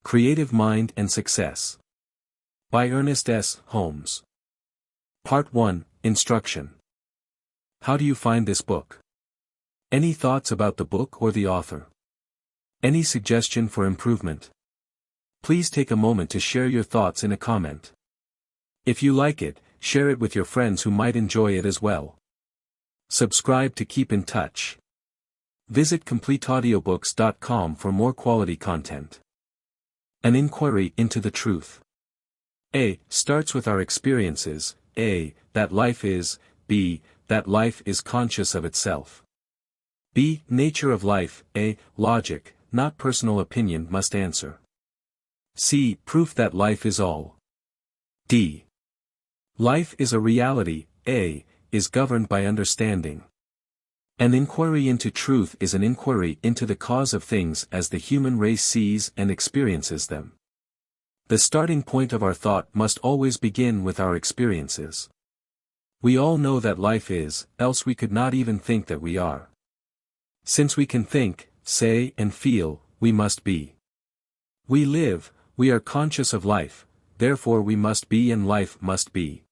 Creative Mind and Success. By Ernest S. Holmes. Part 1, Instruction. How do you find this book? Any thoughts about the book or the author? Any suggestion for improvement? Please take a moment to share your thoughts in a comment. If you like it, share it with your friends who might enjoy it as well. Subscribe to keep in touch. Visit CompleteAudiobooks.com for more quality content. An inquiry into the truth. A. Starts with our experiences, A. That life is, B. That life is conscious of itself. B. Nature of life, A. Logic, not personal opinion must answer. C. Proof that life is all. D. Life is a reality, A. Is governed by understanding. An inquiry into truth is an inquiry into the cause of things as the human race sees and experiences them. The starting point of our thought must always begin with our experiences. We all know that life is, else we could not even think that we are. Since we can think, say and feel, we must be. We live, we are conscious of life, therefore we must be and life must be.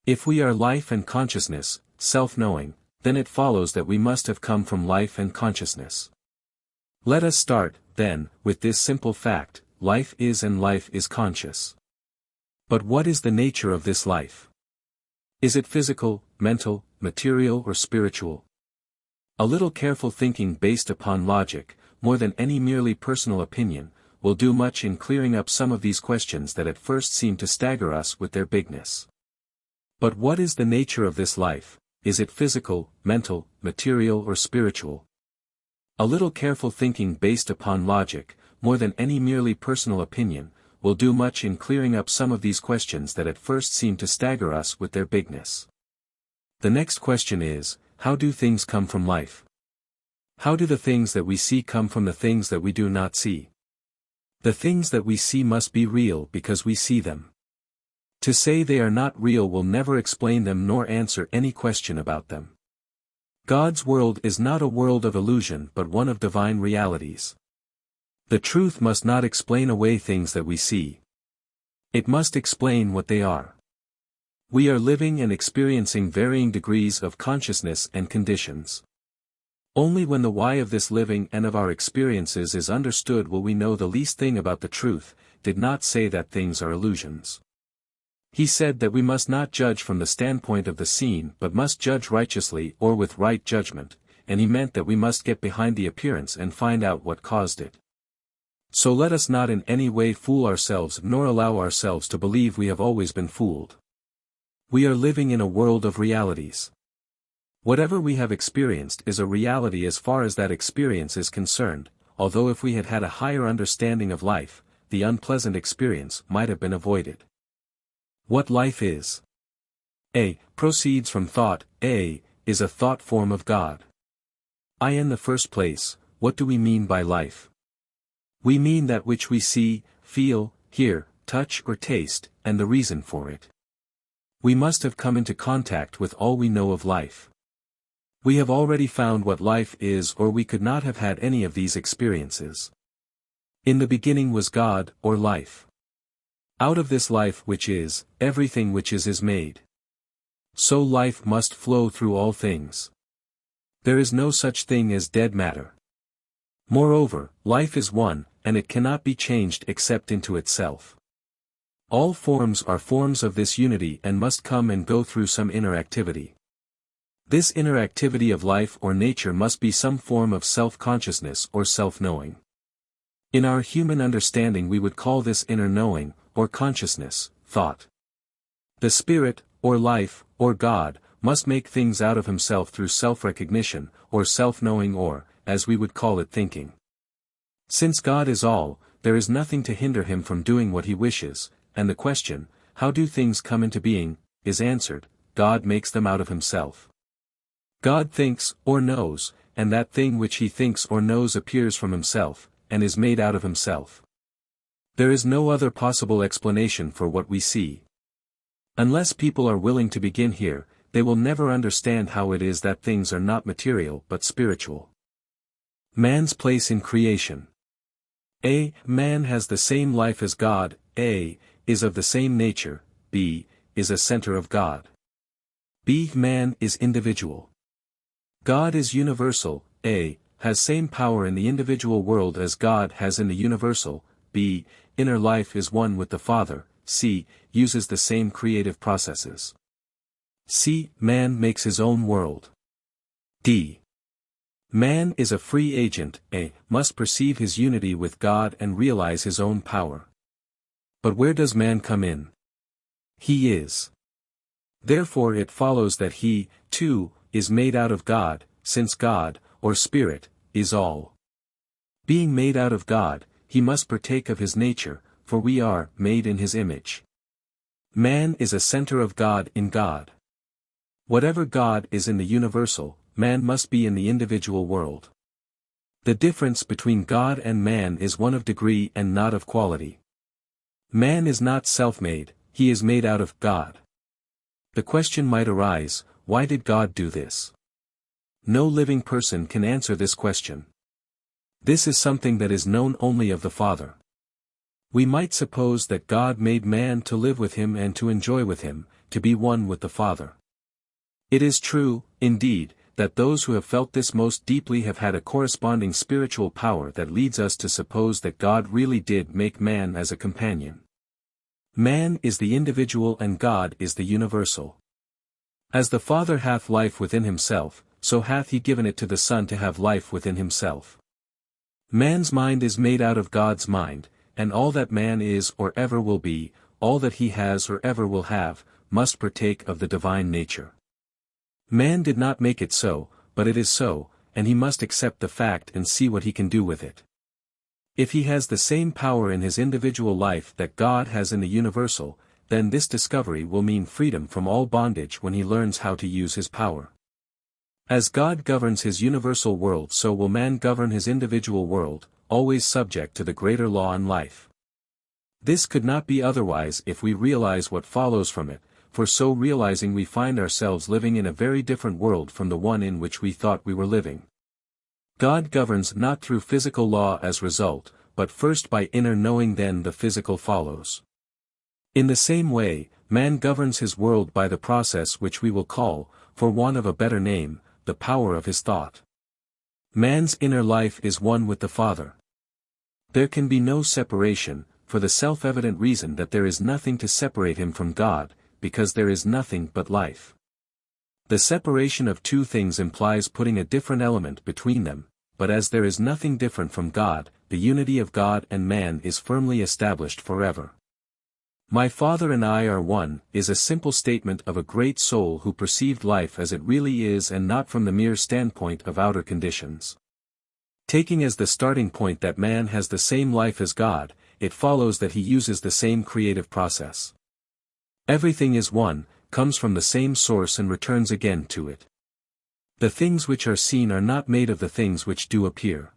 If we are life and consciousness, self-knowing, then it follows that we must have come from life and consciousness. Let us start, then, with this simple fact: life is and life is conscious. But what is the nature of this life? Is it physical, mental, material or spiritual? A little careful thinking based upon logic, more than any merely personal opinion, will do much in clearing up some of these questions that at first seem to stagger us with their bigness. But what is the nature of this life? Is it physical, mental, material or spiritual? A little careful thinking based upon logic, more than any merely personal opinion, will do much in clearing up some of these questions that at first seem to stagger us with their bigness. The next question is, how do things come from life? How do the things that we see come from the things that we do not see? The things that we see must be real because we see them. To say they are not real will never explain them nor answer any question about them. God's world is not a world of illusion but one of divine realities. The truth must not explain away things that we see. It must explain what they are. We are living and experiencing varying degrees of consciousness and conditions. Only when the why of this living and of our experiences is understood will we know the least thing about the truth. Did not say that things are illusions. He said that we must not judge from the standpoint of the seen but must judge righteously or with right judgment, and he meant that we must get behind the appearance and find out what caused it. So let us not in any way fool ourselves nor allow ourselves to believe we have always been fooled. We are living in a world of realities. Whatever we have experienced is a reality as far as that experience is concerned, although if we had had a higher understanding of life, the unpleasant experience might have been avoided. What life is. A. Proceeds from thought. A. Is a thought form of God. In the first place, what do we mean by life? We mean that which we see, feel, hear, touch or taste, and the reason for it. We must have come into contact with all we know of life. We have already found what life is or we could not have had any of these experiences. In the beginning was God, or life. Out of this life which is, everything which is made. So life must flow through all things. There is no such thing as dead matter. Moreover, life is one, and it cannot be changed except into itself. All forms are forms of this unity and must come and go through some inner activity. This inner activity of life or nature must be some form of self-consciousness or self-knowing. In our human understanding we would call this inner knowing, or consciousness, thought. The spirit, or life, or God, must make things out of himself through self-recognition, or self-knowing or, as we would call it, thinking. Since God is all, there is nothing to hinder him from doing what he wishes, and the question, how do things come into being, is answered: God makes them out of himself. God thinks, or knows, and that thing which he thinks or knows appears from himself, and is made out of himself. There is no other possible explanation for what we see. Unless people are willing to begin here, they will never understand how it is that things are not material but spiritual. Man's place in creation. A. Man has the same life as God. A. Is of the same nature. B. Is a center of God. B. Man is individual. God is universal. A. Has same power in the individual world as God has in the universal. B. Inner life is one with the Father. C. Uses the same creative processes. C. Man makes his own world. D. Man is a free agent. A. Must perceive his unity with God and realize his own power. But where does man come in? He is. Therefore it follows that he, too, is made out of God, since God, or Spirit, is all. Being made out of God, he must partake of his nature, for we are made in his image. Man is a center of God in God. Whatever God is in the universal, man must be in the individual world. The difference between God and man is one of degree and not of quality. Man is not self-made, he is made out of God. The question might arise, why did God do this? No living person can answer this question. This is something that is known only of the Father. We might suppose that God made man to live with him and to enjoy with him, to be one with the Father. It is true, indeed, that those who have felt this most deeply have had a corresponding spiritual power that leads us to suppose that God really did make man as a companion. Man is the individual and God is the universal. As the Father hath life within himself, so hath he given it to the Son to have life within himself. Man's mind is made out of God's mind, and all that man is or ever will be, all that he has or ever will have, must partake of the divine nature. Man did not make it so, but it is so, and he must accept the fact and see what he can do with it. If he has the same power in his individual life that God has in the universal, then this discovery will mean freedom from all bondage when he learns how to use his power. As God governs his universal world, so will man govern his individual world, always subject to the greater law in life. This could not be otherwise if we realize what follows from it, for so realizing we find ourselves living in a very different world from the one in which we thought we were living. God governs not through physical law as result, but first by inner knowing, then the physical follows. In the same way, man governs his world by the process which we will call, for want of a better name, the power of his thought. Man's inner life is one with the Father. There can be no separation, for the self-evident reason that there is nothing to separate him from God, because there is nothing but life. The separation of two things implies putting a different element between them, but as there is nothing different from God, the unity of God and man is firmly established forever. My Father and I are one, is a simple statement of a great soul who perceived life as it really is and not from the mere standpoint of outer conditions. Taking as the starting point that man has the same life as God, it follows that he uses the same creative process. Everything is one, comes from the same source and returns again to it. The things which are seen are not made of the things which do appear.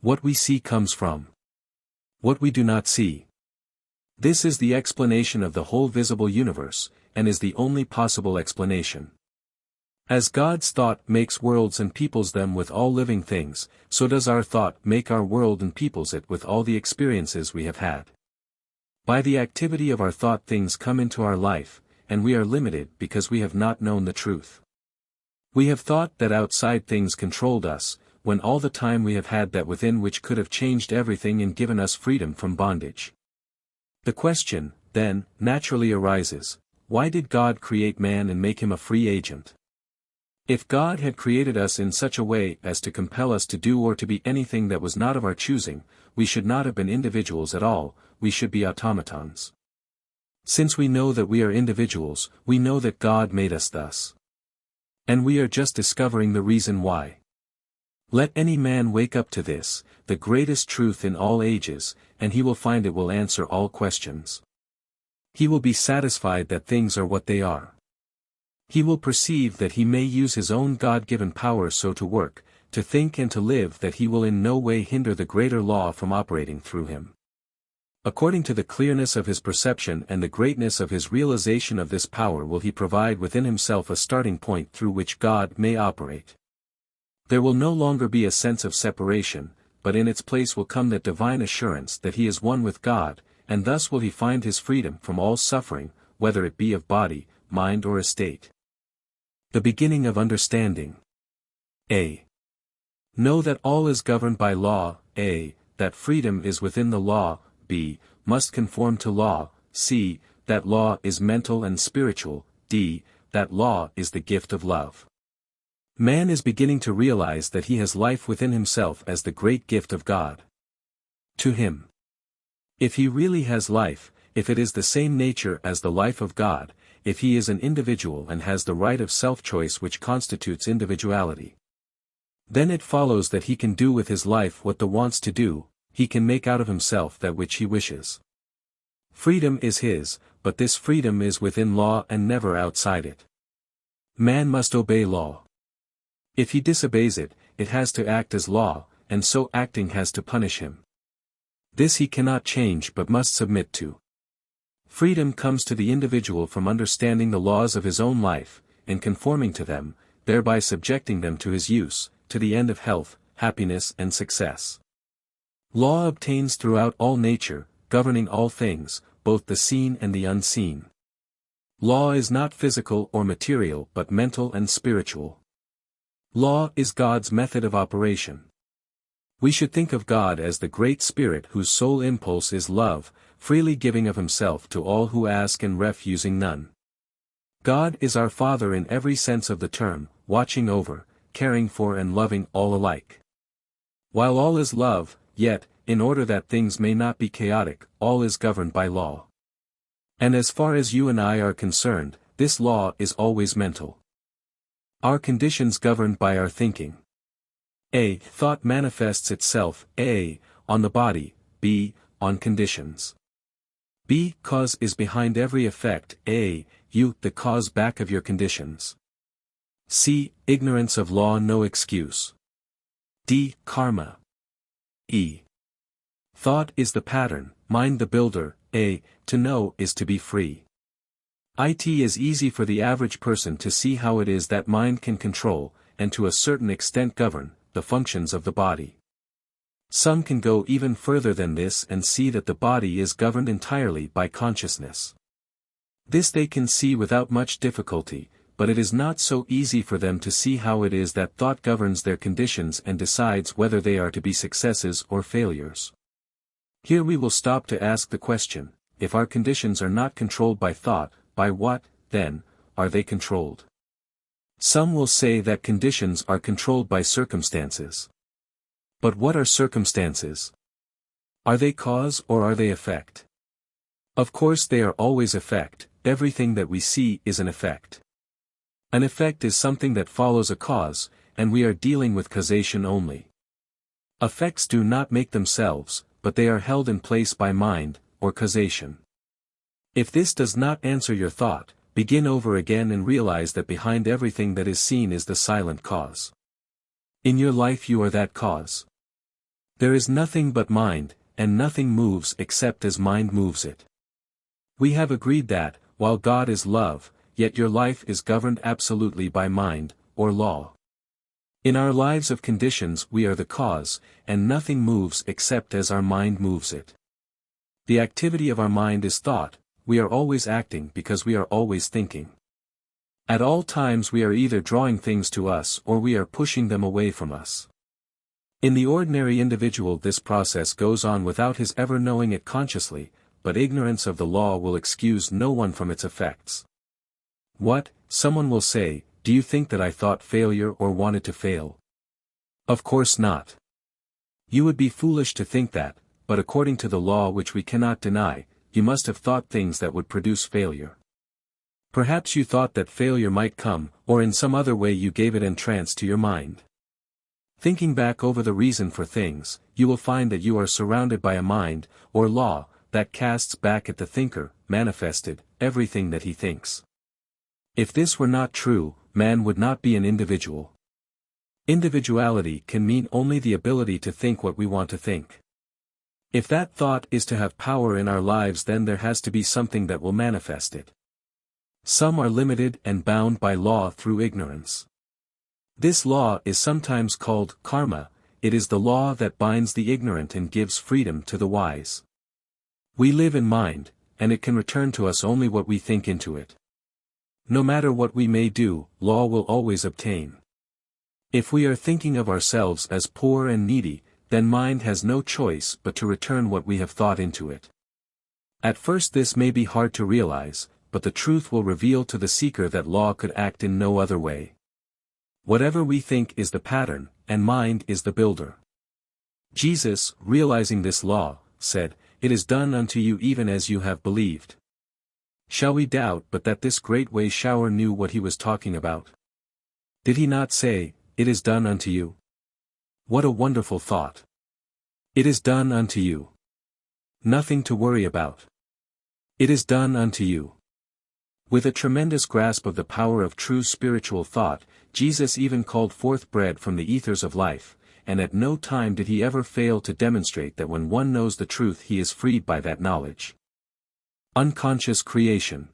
What we see comes from what we do not see. This is the explanation of the whole visible universe, and is the only possible explanation. As God's thought makes worlds and peoples them with all living things, so does our thought make our world and peoples it with all the experiences we have had. By the activity of our thought things come into our life, and we are limited because we have not known the truth. We have thought that outside things controlled us, when all the time we have had that within which could have changed everything and given us freedom from bondage. The question, then, naturally arises, why did God create man and make him a free agent? If God had created us in such a way as to compel us to do or to be anything that was not of our choosing, we should not have been individuals at all, we should be automatons. Since we know that we are individuals, we know that God made us thus. And we are just discovering the reason why. Let any man wake up to this, the greatest truth in all ages, and he will find it will answer all questions. He will be satisfied that things are what they are. He will perceive that he may use his own God-given power so to work, to think and to live that he will in no way hinder the greater law from operating through him. According to the clearness of his perception and the greatness of his realization of this power will he provide within himself a starting point through which God may operate. There will no longer be a sense of separation, but in its place will come that divine assurance that he is one with God, and thus will he find his freedom from all suffering, whether it be of body, mind or estate. The beginning of understanding. A. Know that all is governed by law. A. That freedom is within the law. B. Must conform to law. C. That law is mental and spiritual. D. That law is the gift of love. Man is beginning to realize that he has life within himself as the great gift of God. To him. If he really has life, if it is the same nature as the life of God, if he is an individual and has the right of self-choice which constitutes individuality, then it follows that he can do with his life what he wants to do, he can make out of himself that which he wishes. Freedom is his, but this freedom is within law and never outside it. Man must obey law. If he disobeys it, it has to act as law, and so acting has to punish him. This he cannot change but must submit to. Freedom comes to the individual from understanding the laws of his own life, and conforming to them, thereby subjecting them to his use, to the end of health, happiness and success. Law obtains throughout all nature, governing all things, both the seen and the unseen. Law is not physical or material but mental and spiritual. Law is God's method of operation. We should think of God as the Great Spirit whose sole impulse is love, freely giving of himself to all who ask and refusing none. God is our Father in every sense of the term, watching over, caring for and loving all alike. While all is love, yet, in order that things may not be chaotic, all is governed by law. And as far as you and I are concerned, this law is always mental. Our conditions governed by our thinking. A. Thought manifests itself, A. on the body, B. on conditions. B. Cause is behind every effect, A. You, the cause back of your conditions. C. Ignorance of law no excuse. D. Karma. E. Thought is the pattern, mind the builder, A. To know is to be free. It is easy for the average person to see how it is that mind can control, and to a certain extent govern, the functions of the body. Some can go even further than this and see that the body is governed entirely by consciousness. This they can see without much difficulty, but it is not so easy for them to see how it is that thought governs their conditions and decides whether they are to be successes or failures. Here we will stop to ask the question, if our conditions are not controlled by thought, by what, then, are they controlled? Some will say that conditions are controlled by circumstances. But what are circumstances? Are they cause or are they effect? Of course they are always effect, everything that we see is an effect. An effect is something that follows a cause, and we are dealing with causation only. Effects do not make themselves, but they are held in place by mind, or causation. If this does not answer your thought, begin over again and realize that behind everything that is seen is the silent cause. In your life you are that cause. There is nothing but mind, and nothing moves except as mind moves it. We have agreed that, while God is love, yet your life is governed absolutely by mind, or law. In our lives of conditions we are the cause, and nothing moves except as our mind moves it. The activity of our mind is thought. We are always acting because we are always thinking. At all times we are either drawing things to us or we are pushing them away from us. In the ordinary individual this process goes on without his ever knowing it consciously, but ignorance of the law will excuse no one from its effects. What, someone will say, do you think that I thought failure or wanted to fail? Of course not. You would be foolish to think that, but according to the law which we cannot deny, you must have thought things that would produce failure. Perhaps you thought that failure might come, or in some other way you gave it entrance to your mind. Thinking back over the reason for things, you will find that you are surrounded by a mind, or law, that casts back at the thinker, manifested, everything that he thinks. If this were not true, man would not be an individual. Individuality can mean only the ability to think what we want to think. If that thought is to have power in our lives, then there has to be something that will manifest it. Some are limited and bound by law through ignorance. This law is sometimes called karma, it is the law that binds the ignorant and gives freedom to the wise. We live in mind, and it can return to us only what we think into it. No matter what we may do, law will always obtain. If we are thinking of ourselves as poor and needy, then mind has no choice but to return what we have thought into it. At first this may be hard to realize, but the truth will reveal to the seeker that law could act in no other way. Whatever we think is the pattern, and mind is the builder. Jesus, realizing this law, said, "It is done unto you even as you have believed." Shall we doubt but that this great way shower knew what he was talking about? Did he not say, "It is done unto you"? What a wonderful thought! It is done unto you. Nothing to worry about. It is done unto you. With a tremendous grasp of the power of true spiritual thought, Jesus even called forth bread from the ethers of life, and at no time did he ever fail to demonstrate that when one knows the truth he is freed by that knowledge. Unconscious creation.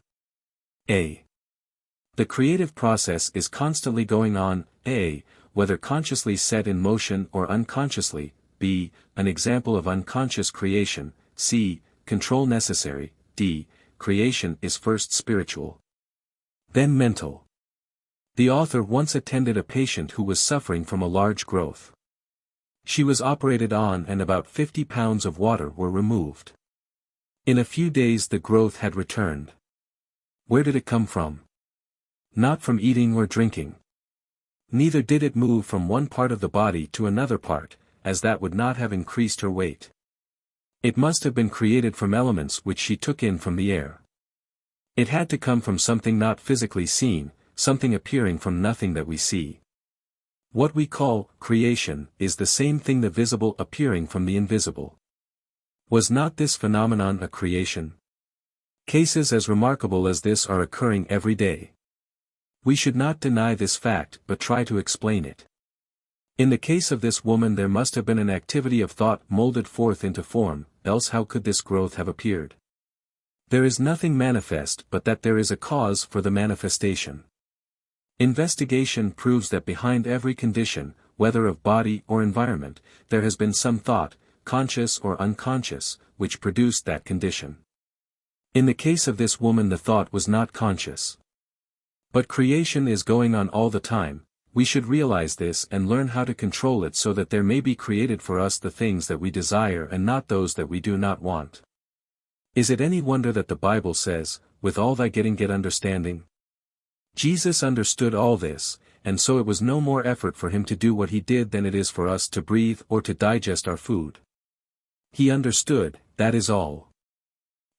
A. The creative process is constantly going on, a, whether consciously set in motion or unconsciously, b, an example of unconscious creation, c, control necessary, d, creation is first spiritual, then mental. The author once attended a patient who was suffering from a large growth. She was operated on and about 50 pounds of water were removed. In a few days the growth had returned. Where did it come from? Not from eating or drinking. Neither did it move from one part of the body to another part, as that would not have increased her weight. It must have been created from elements which she took in from the air. It had to come from something not physically seen, something appearing from nothing that we see. What we call creation is the same thing, the visible appearing from the invisible. Was not this phenomenon a creation? Cases as remarkable as this are occurring every day. We should not deny this fact but try to explain it. In the case of this woman there must have been an activity of thought molded forth into form, else how could this growth have appeared? There is nothing manifest but that there is a cause for the manifestation. Investigation proves that behind every condition, whether of body or environment, there has been some thought, conscious or unconscious, which produced that condition. In the case of this woman the thought was not conscious. But creation is going on all the time. We should realize this and learn how to control it so that there may be created for us the things that we desire and not those that we do not want. Is it any wonder that the Bible says, "With all thy getting get understanding"? Jesus understood all this, and so it was no more effort for him to do what he did than it is for us to breathe or to digest our food. He understood, that is all.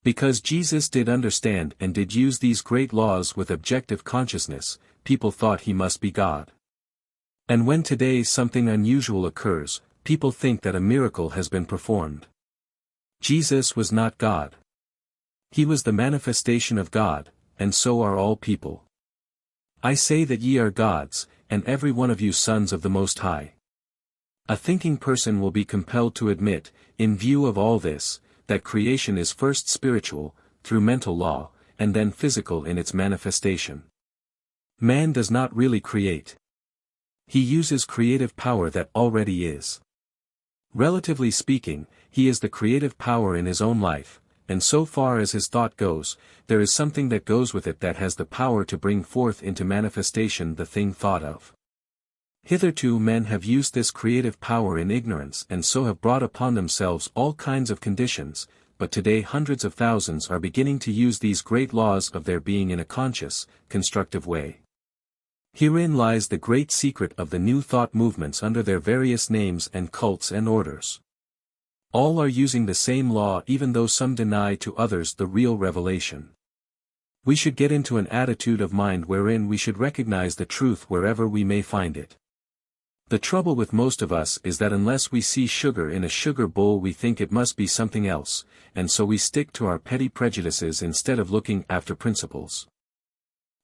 Because Jesus did understand and did use these great laws with objective consciousness, people thought he must be God. And when today something unusual occurs, people think that a miracle has been performed. Jesus was not God. He was the manifestation of God, and so are all people. I say that ye are gods, and every one of you sons of the Most High. A thinking person will be compelled to admit, in view of all this, that creation is first spiritual, through mental law, and then physical in its manifestation. Man does not really create. He uses creative power that already is. Relatively speaking, he is the creative power in his own life, and so far as his thought goes, there is something that goes with it that has the power to bring forth into manifestation the thing thought of. Hitherto men have used this creative power in ignorance and so have brought upon themselves all kinds of conditions, but today hundreds of thousands are beginning to use these great laws of their being in a conscious, constructive way. Herein lies the great secret of the new thought movements under their various names and cults and orders. All are using the same law even though some deny to others the real revelation. We should get into an attitude of mind wherein we should recognize the truth wherever we may find it. The trouble with most of us is that unless we see sugar in a sugar bowl we think it must be something else, and so we stick to our petty prejudices instead of looking after principles.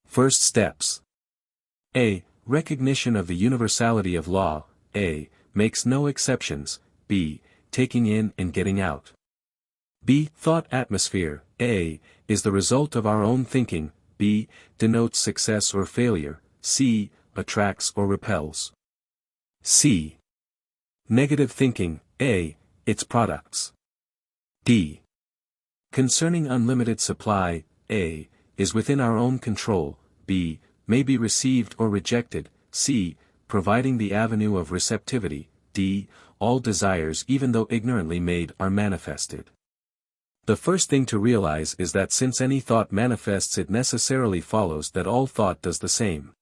First steps. A. Recognition of the universality of law, A. Makes no exceptions, B. Taking in and getting out. B. Thought atmosphere, A. Is the result of our own thinking, B. Denotes success or failure, C. Attracts or repels. C. Negative thinking, A. Its products. D. Concerning unlimited supply, A. Is within our own control, B. May be received or rejected, C. Providing the avenue of receptivity, D. All desires even though ignorantly made are manifested. The first thing to realize is that since any thought manifests, it necessarily follows that all thought does the same.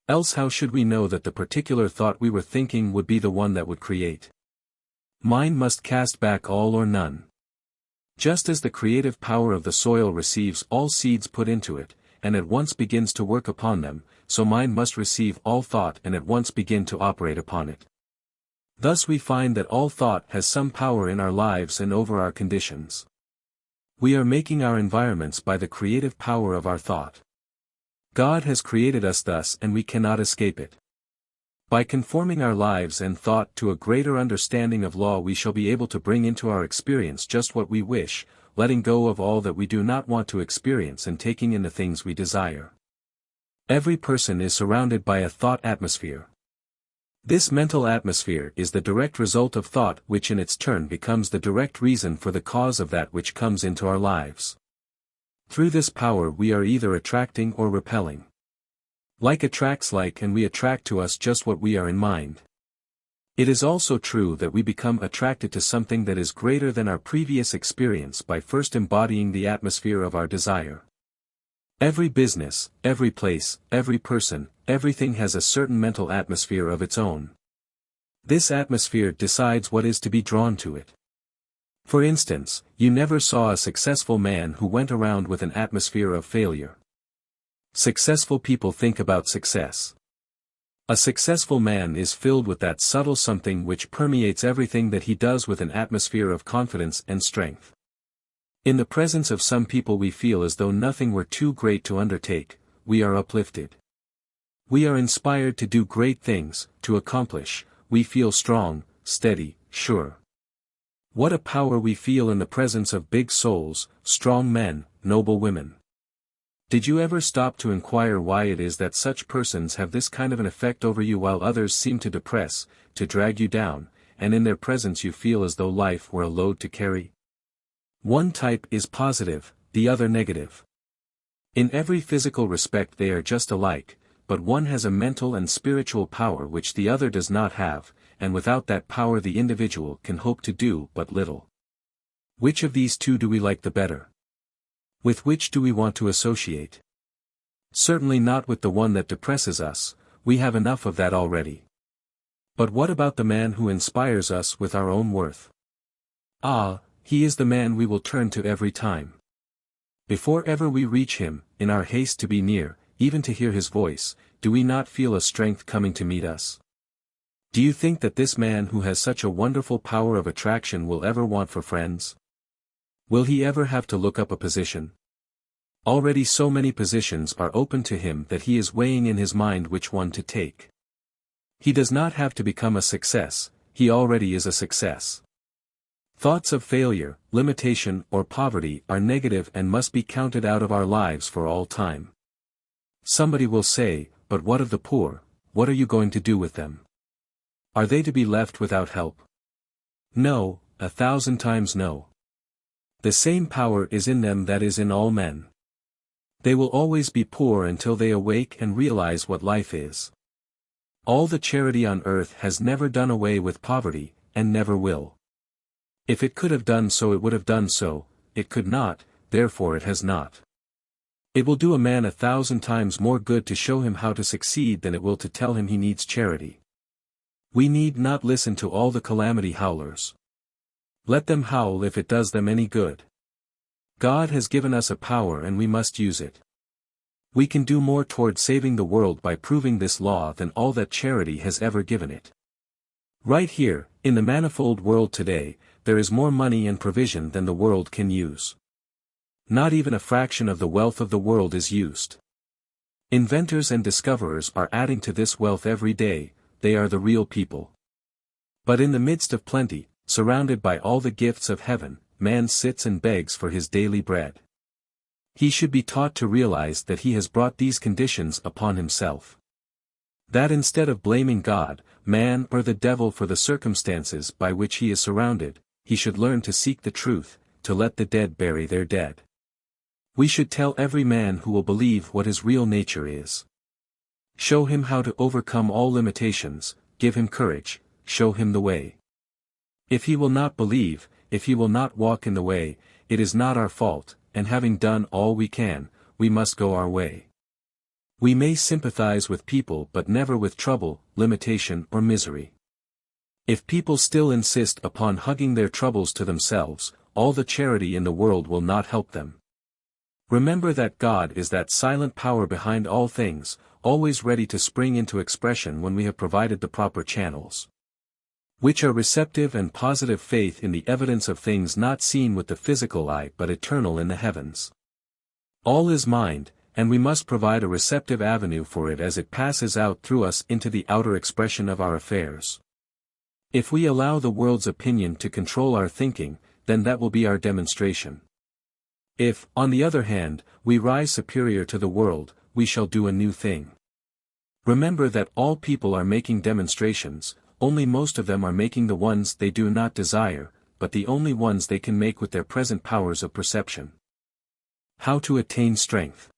Else how should we know that the particular thought we were thinking would be the one that would create? Mind must cast back all or none. Just as the creative power of the soil receives all seeds put into it, and at once begins to work upon them, so mind must receive all thought and at once begin to operate upon it. Thus we find that all thought has some power in our lives and over our conditions. We are making our environments by the creative power of our thought. God has created us thus and we cannot escape it. By conforming our lives and thought to a greater understanding of law, we shall be able to bring into our experience just what we wish, letting go of all that we do not want to experience and taking in the things we desire. Every person is surrounded by a thought atmosphere. This mental atmosphere is the direct result of thought, which in its turn becomes the direct reason for the cause of that which comes into our lives. Through this power we are either attracting or repelling. Like attracts like, and we attract to us just what we are in mind. It is also true that we become attracted to something that is greater than our previous experience by first embodying the atmosphere of our desire. Every business, every place, every person, everything has a certain mental atmosphere of its own. This atmosphere decides what is to be drawn to it. For instance, you never saw a successful man who went around with an atmosphere of failure. Successful people think about success. A successful man is filled with that subtle something which permeates everything that he does with an atmosphere of confidence and strength. In the presence of some people we feel as though nothing were too great to undertake, we are uplifted. We are inspired to do great things, to accomplish, we feel strong, steady, sure. What a power we feel in the presence of big souls, strong men, noble women. Did you ever stop to inquire why it is that such persons have this kind of an effect over you while others seem to depress, to drag you down, and in their presence you feel as though life were a load to carry? One type is positive, the other negative. In every physical respect they are just alike, but one has a mental and spiritual power which the other does not have, and without that power the individual can hope to do but little. Which of these two do we like the better? With which do we want to associate? Certainly not with the one that depresses us, we have enough of that already. But what about the man who inspires us with our own worth? Ah, he is the man we will turn to every time. Before ever we reach him, in our haste to be near, even to hear his voice, do we not feel a strength coming to meet us? Do you think that this man who has such a wonderful power of attraction will ever want for friends? Will he ever have to look up a position? Already so many positions are open to him that he is weighing in his mind which one to take. He does not have to become a success, he already is a success. Thoughts of failure, limitation or poverty are negative and must be counted out of our lives for all time. Somebody will say, but what of the poor, what are you going to do with them? Are they to be left without help? No, 1,000 times no. The same power is in them that is in all men. They will always be poor until they awake and realize what life is. All the charity on earth has never done away with poverty, and never will. If it could have done so it would have done so, it could not, therefore it has not. It will do a man 1,000 times more good to show him how to succeed than it will to tell him he needs charity. We need not listen to all the calamity howlers. Let them howl if it does them any good. God has given us a power and we must use it. We can do more toward saving the world by proving this law than all that charity has ever given it. Right here, in the manifold world today, there is more money and provision than the world can use. Not even a fraction of the wealth of the world is used. Inventors and discoverers are adding to this wealth every day, they are the real people. But in the midst of plenty, surrounded by all the gifts of heaven, man sits and begs for his daily bread. He should be taught to realize that he has brought these conditions upon himself. That instead of blaming God, man or the devil for the circumstances by which he is surrounded, he should learn to seek the truth, to let the dead bury their dead. We should tell every man who will believe what his real nature is. Show him how to overcome all limitations, give him courage, show him the way. If he will not believe, if he will not walk in the way, it is not our fault, and having done all we can, we must go our way. We may sympathize with people but never with trouble, limitation or misery. If people still insist upon hugging their troubles to themselves, all the charity in the world will not help them. Remember that God is that silent power behind all things, always ready to spring into expression when we have provided the proper channels, which are receptive and positive faith in the evidence of things not seen with the physical eye but eternal in the heavens. All is mind, and we must provide a receptive avenue for it as it passes out through us into the outer expression of our affairs. If we allow the world's opinion to control our thinking, then that will be our demonstration. If, on the other hand, we rise superior to the world, we shall do a new thing. Remember that all people are making demonstrations, only most of them are making the ones they do not desire, but the only ones they can make with their present powers of perception. How to attain strength.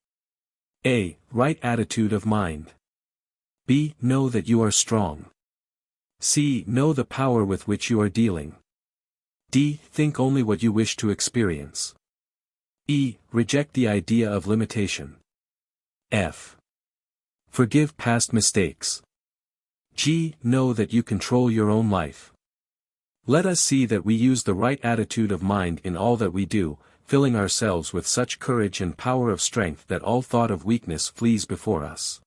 A. Right attitude of mind. B. Know that you are strong. C. Know the power with which you are dealing. D. Think only what you wish to experience. E. Reject the idea of limitation. F. Forgive past mistakes. G. Know that you control your own life. Let us see that we use the right attitude of mind in all that we do, filling ourselves with such courage and power of strength that all thought of weakness flees before us.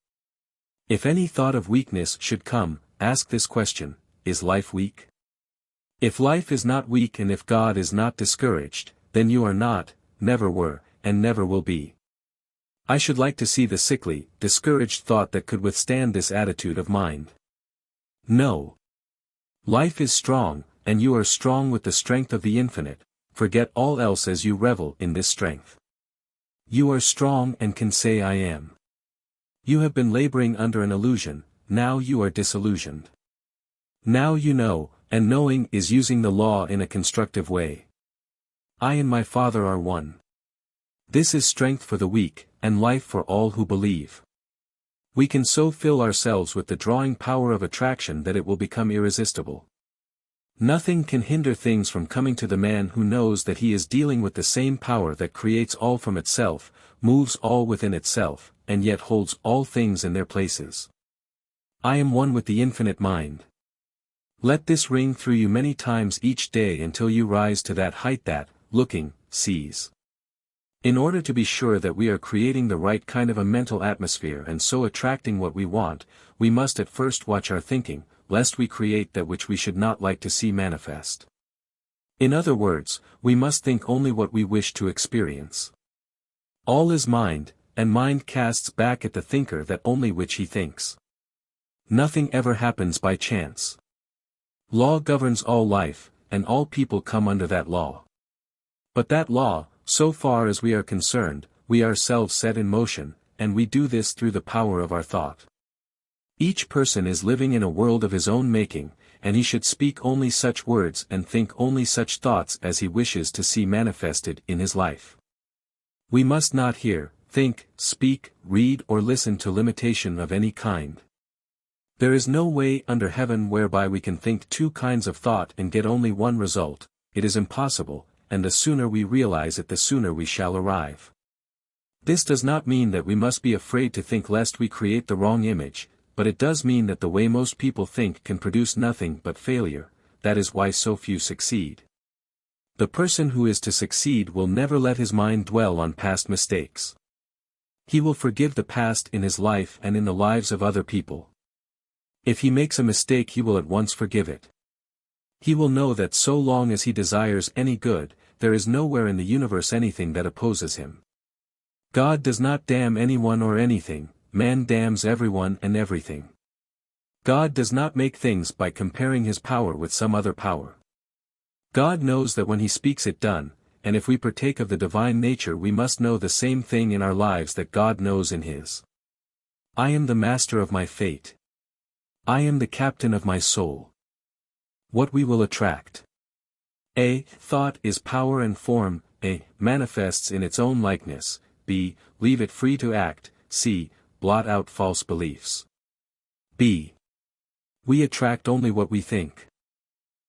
If any thought of weakness should come, ask this question: is life weak? If life is not weak and if God is not discouraged, then you are not, never were, and never will be. I should like to see the sickly, discouraged thought that could withstand this attitude of mind. No. Life is strong, and you are strong with the strength of the infinite. Forget all else as you revel in this strength. You are strong and can say I am. You have been laboring under an illusion, now you are disillusioned. Now you know, and knowing is using the law in a constructive way. I and my Father are one. This is strength for the weak, and life for all who believe. We can so fill ourselves with the drawing power of attraction that it will become irresistible. Nothing can hinder things from coming to the man who knows that he is dealing with the same power that creates all from itself, moves all within itself, and yet holds all things in their places. I am one with the infinite mind. Let this ring through you many times each day until you rise to that height that, looking, sees. In order to be sure that we are creating the right kind of a mental atmosphere and so attracting what we want, we must at first watch our thinking, lest we create that which we should not like to see manifest. In other words, we must think only what we wish to experience. All is mind, and mind casts back at the thinker that only which he thinks. Nothing ever happens by chance. Law governs all life, and all people come under that law. But that law, so far as we are concerned, we ourselves set in motion, and we do this through the power of our thought. Each person is living in a world of his own making, and he should speak only such words and think only such thoughts as he wishes to see manifested in his life. We must not hear, think, speak, read or listen to limitation of any kind. There is no way under heaven whereby we can think two kinds of thought and get only one result. It is impossible, and the sooner we realize it the sooner we shall arrive. This does not mean that we must be afraid to think lest we create the wrong image, but it does mean that the way most people think can produce nothing but failure. That is why so few succeed. The person who is to succeed will never let his mind dwell on past mistakes. He will forgive the past in his life and in the lives of other people. If he makes a mistake he will at once forgive it. He will know that so long as he desires any good, there is nowhere in the universe anything that opposes him. God does not damn anyone or anything, man damns everyone and everything. God does not make things by comparing his power with some other power. God knows that when he speaks it done, and if we partake of the divine nature we must know the same thing in our lives that God knows in his. I am the master of my fate. I am the captain of my soul. What we will attract. A. Thought is power and form. A. Manifests in its own likeness. B. Leave it free to act. C. Blot out false beliefs. B. We attract only what we think.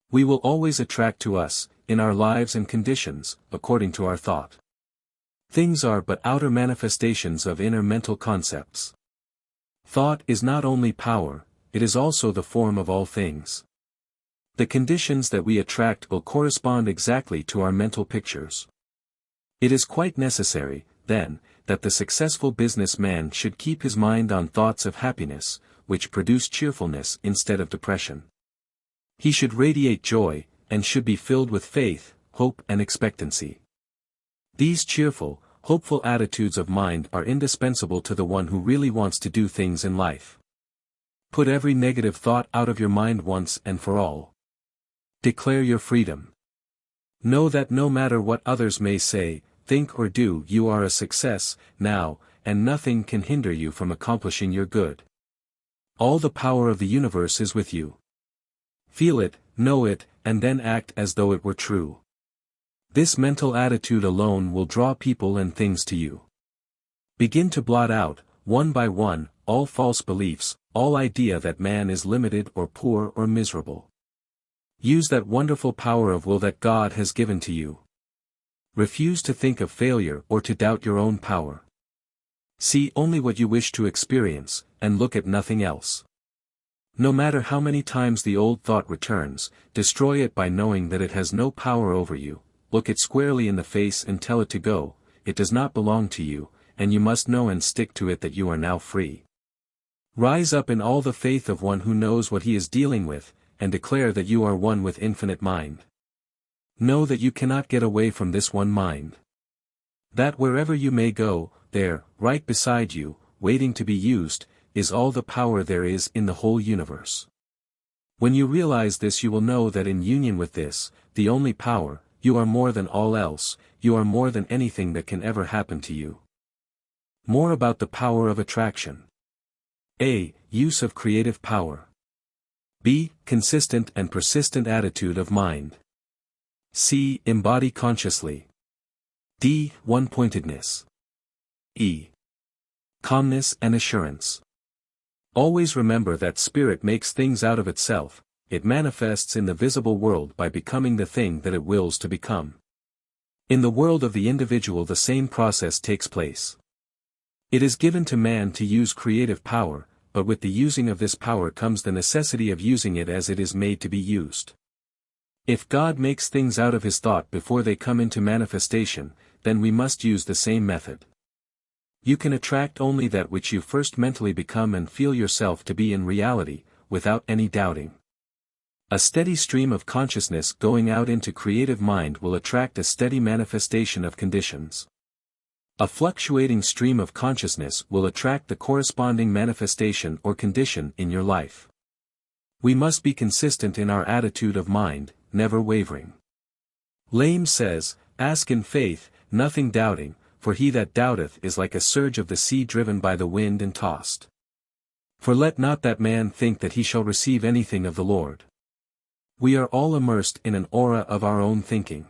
We will always attract to us, in our lives and conditions, according to our thought. Things are but outer manifestations of inner mental concepts. Thought is not only power, it is also the form of all things. The conditions that we attract will correspond exactly to our mental pictures. It is quite necessary, then, that the successful businessman should keep his mind on thoughts of happiness, which produce cheerfulness instead of depression. He should radiate joy, and should be filled with faith, hope and expectancy. These cheerful, hopeful attitudes of mind are indispensable to the one who really wants to do things in life. Put every negative thought out of your mind once and for all. Declare your freedom. Know that no matter what others may say, think or do, you are a success, now, and nothing can hinder you from accomplishing your good. All the power of the universe is with you. Feel it, know it, and then act as though it were true. This mental attitude alone will draw people and things to you. Begin to blot out, one by one, all false beliefs, all idea that man is limited or poor or miserable. Use that wonderful power of will that God has given to you. Refuse to think of failure or to doubt your own power. See only what you wish to experience, and look at nothing else. No matter how many times the old thought returns, destroy it by knowing that it has no power over you. Look it squarely in the face and tell it to go. It does not belong to you, and you must know and stick to it that you are now free. Rise up in all the faith of one who knows what he is dealing with, and declare that you are one with infinite mind. Know that you cannot get away from this one mind. That wherever you may go, there, right beside you, waiting to be used, is all the power there is in the whole universe. When you realize this, you will know that in union with this, the only power, you are more than all else, you are more than anything that can ever happen to you. More about the power of attraction. A. Use of creative power. B. Consistent and persistent attitude of mind. C. Embody consciously. D. One-pointedness. E. Calmness and assurance. Always remember that spirit makes things out of itself. It manifests in the visible world by becoming the thing that it wills to become. In the world of the individual the same process takes place. It is given to man to use creative power, but with the using of this power comes the necessity of using it as it is made to be used. If God makes things out of his thought before they come into manifestation, then we must use the same method. You can attract only that which you first mentally become and feel yourself to be in reality, without any doubting. A steady stream of consciousness going out into creative mind will attract a steady manifestation of conditions. A fluctuating stream of consciousness will attract the corresponding manifestation or condition in your life. We must be consistent in our attitude of mind, never wavering. Lame says, "Ask in faith, nothing doubting, for he that doubteth is like a surge of the sea driven by the wind and tossed. For let not that man think that he shall receive anything of the Lord." We are all immersed in an aura of our own thinking.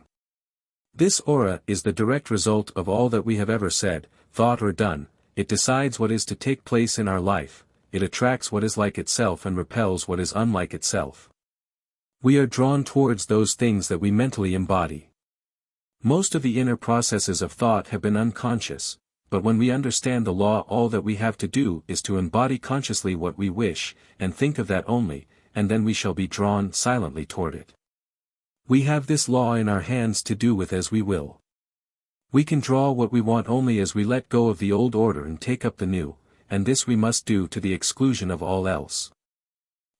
This aura is the direct result of all that we have ever said, thought or done. It decides what is to take place in our life, it attracts what is like itself and repels what is unlike itself. We are drawn towards those things that we mentally embody. Most of the inner processes of thought have been unconscious, but when we understand the law, all that we have to do is to embody consciously what we wish, and think of that only, and then we shall be drawn silently toward it. We have this law in our hands to do with as we will. We can draw what we want only as we let go of the old order and take up the new, and this we must do to the exclusion of all else.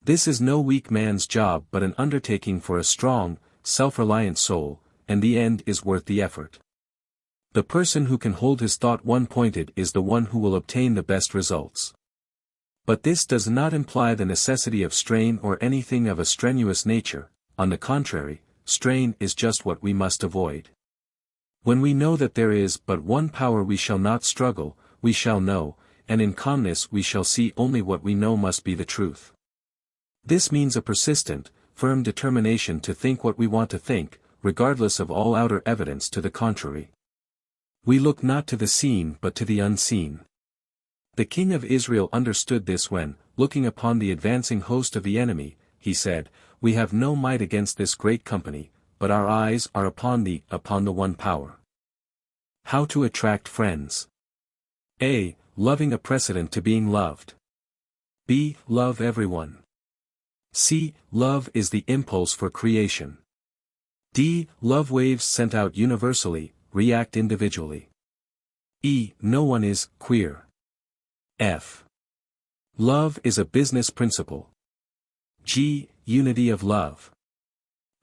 This is no weak man's job but an undertaking for a strong, self-reliant soul, and the end is worth the effort. The person who can hold his thought one-pointed is the one who will obtain the best results. But this does not imply the necessity of strain or anything of a strenuous nature. On the contrary, strain is just what we must avoid. When we know that there is but one power, we shall not struggle, we shall know, and in calmness we shall see only what we know must be the truth. This means a persistent, firm determination to think what we want to think, regardless of all outer evidence to the contrary. We look not to the seen but to the unseen. The king of Israel understood this when, looking upon the advancing host of the enemy, he said, "We have no might against this great company, but our eyes are upon the one power." How to attract friends. A. Loving a precedent to being loved. B. Love everyone. C. Love is the impulse for creation. D. Love waves sent out universally, react individually. E. No one is queer. F. Love is a business principle. G. Unity of love.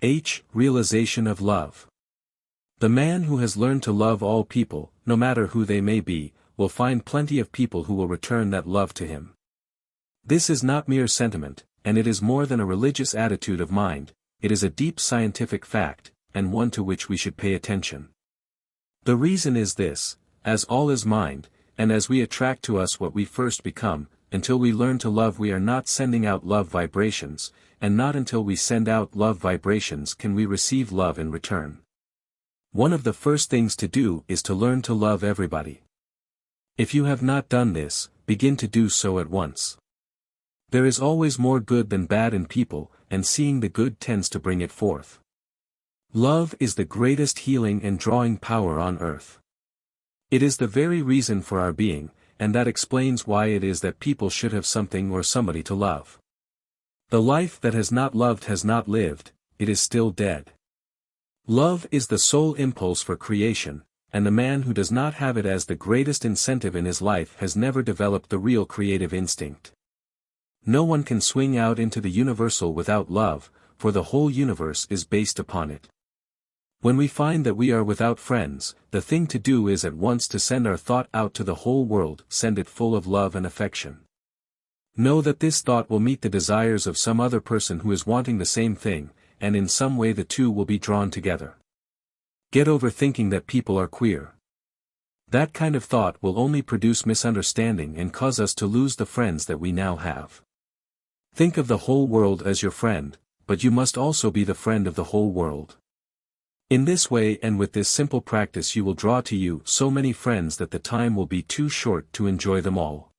H. Realization of love. The man who has learned to love all people, no matter who they may be, will find plenty of people who will return that love to him. This is not mere sentiment, and it is more than a religious attitude of mind, it is a deep scientific fact, and one to which we should pay attention. The reason is this: as all is mind, and as we attract to us what we first become, until we learn to love we are not sending out love vibrations, and not until we send out love vibrations can we receive love in return. One of the first things to do is to learn to love everybody. If you have not done this, begin to do so at once. There is always more good than bad in people, and seeing the good tends to bring it forth. Love is the greatest healing and drawing power on earth. It is the very reason for our being, and that explains why it is that people should have something or somebody to love. The life that has not loved has not lived, it is still dead. Love is the sole impulse for creation, and the man who does not have it as the greatest incentive in his life has never developed the real creative instinct. No one can swing out into the universal without love, for the whole universe is based upon it. When we find that we are without friends, the thing to do is at once to send our thought out to the whole world, send it full of love and affection. Know that this thought will meet the desires of some other person who is wanting the same thing, and in some way the two will be drawn together. Get over thinking that people are queer. That kind of thought will only produce misunderstanding and cause us to lose the friends that we now have. Think of the whole world as your friend, but you must also be the friend of the whole world. In this way and with this simple practice you will draw to you so many friends that the time will be too short to enjoy them all.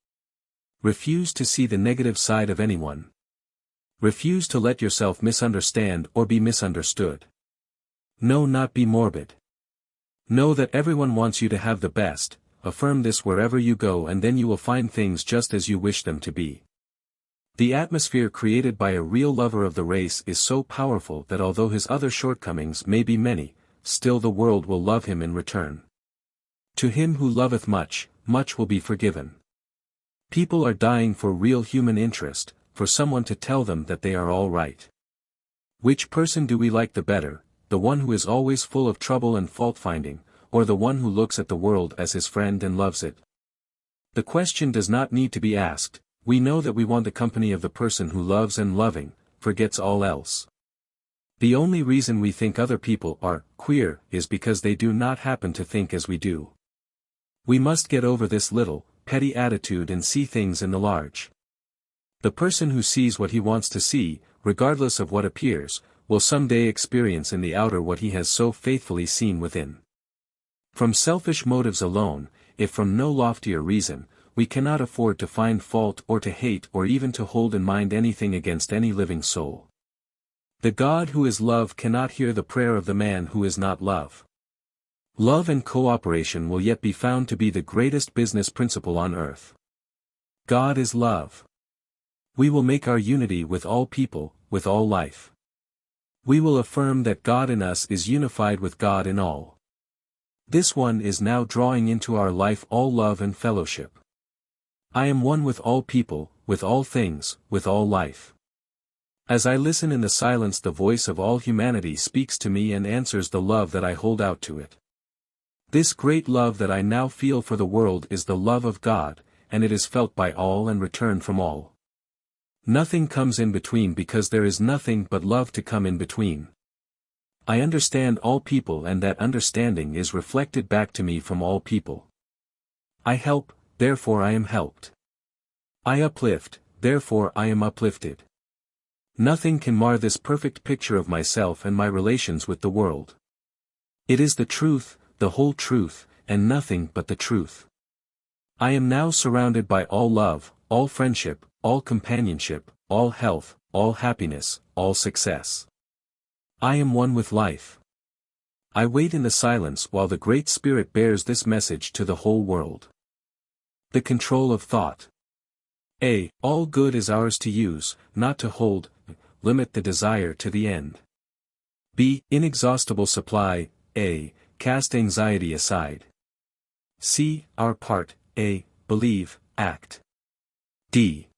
Refuse to see the negative side of anyone. Refuse to let yourself misunderstand or be misunderstood. No, not be morbid. Know that everyone wants you to have the best, affirm this wherever you go and then you will find things just as you wish them to be. The atmosphere created by a real lover of the race is so powerful that although his other shortcomings may be many, still the world will love him in return. To him who loveth much, much will be forgiven. People are dying for real human interest, for someone to tell them that they are all right. Which person do we like the better, the one who is always full of trouble and fault-finding, or the one who looks at the world as his friend and loves it? The question does not need to be asked. We know that we want the company of the person who loves and loving, forgets all else. The only reason we think other people are queer is because they do not happen to think as we do. We must get over this little, petty attitude and see things in the large. The person who sees what he wants to see, regardless of what appears, will someday experience in the outer what he has so faithfully seen within. From selfish motives alone, if from no loftier reason, we cannot afford to find fault or to hate or even to hold in mind anything against any living soul. The God who is love cannot hear the prayer of the man who is not love. Love and cooperation will yet be found to be the greatest business principle on earth. God is love. We will make our unity with all people, with all life. We will affirm that God in us is unified with God in all. This one is now drawing into our life all love and fellowship. I am one with all people, with all things, with all life. As I listen in the silence, the voice of all humanity speaks to me and answers the love that I hold out to it. This great love that I now feel for the world is the love of God, and it is felt by all and returned from all. Nothing comes in between because there is nothing but love to come in between. I understand all people and that understanding is reflected back to me from all people. I help, therefore I am helped. I uplift, therefore I am uplifted. Nothing can mar this perfect picture of myself and my relations with the world. It is the truth, the whole truth, and nothing but the truth. I am now surrounded by all love, all friendship, all companionship, all health, all happiness, all success. I am one with life. I wait in the silence while the Great Spirit bears this message to the whole world. The control of thought. A. All good is ours to use, not to hold. Limit the desire to the end. B. Inexhaustible supply. A. Cast anxiety aside. C. Our part. A. Believe, act. D.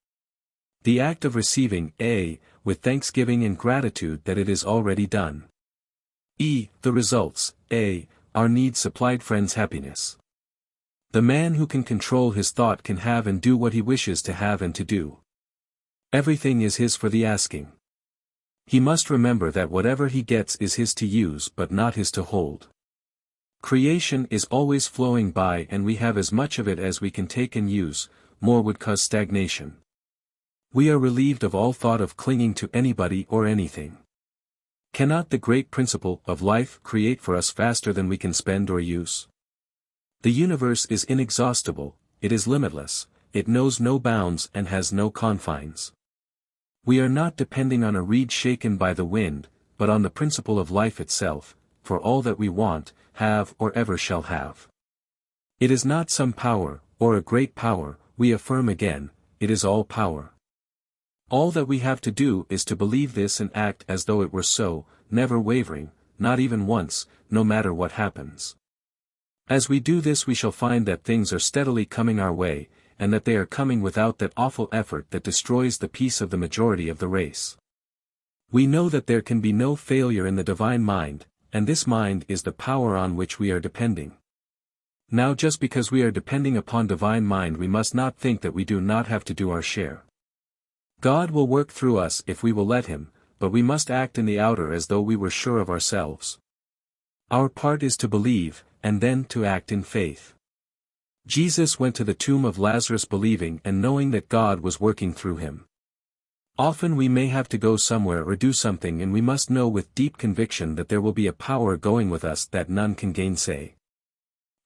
The act of receiving. A. With thanksgiving and gratitude that it is already done. E. The results. A. Our needs supplied. Friends' happiness. The man who can control his thought can have and do what he wishes to have and to do. Everything is his for the asking. He must remember that whatever he gets is his to use but not his to hold. Creation is always flowing by and we have as much of it as we can take and use, more would cause stagnation. We are relieved of all thought of clinging to anybody or anything. Cannot the great principle of life create for us faster than we can spend or use? The universe is inexhaustible, it is limitless, it knows no bounds and has no confines. We are not depending on a reed shaken by the wind, but on the principle of life itself, for all that we want, have or ever shall have. It is not some power, or a great power, we affirm again, it is all power. All that we have to do is to believe this and act as though it were so, never wavering, not even once, no matter what happens. As we do this we shall find that things are steadily coming our way, and that they are coming without that awful effort that destroys the peace of the majority of the race. We know that there can be no failure in the divine mind, and this mind is the power on which we are depending. Now just because we are depending upon divine mind we must not think that we do not have to do our share. God will work through us if we will let him, but we must act in the outer as though we were sure of ourselves. Our part is to believe, and then to act in faith. Jesus went to the tomb of Lazarus believing and knowing that God was working through him. Often we may have to go somewhere or do something and we must know with deep conviction that there will be a power going with us that none can gainsay.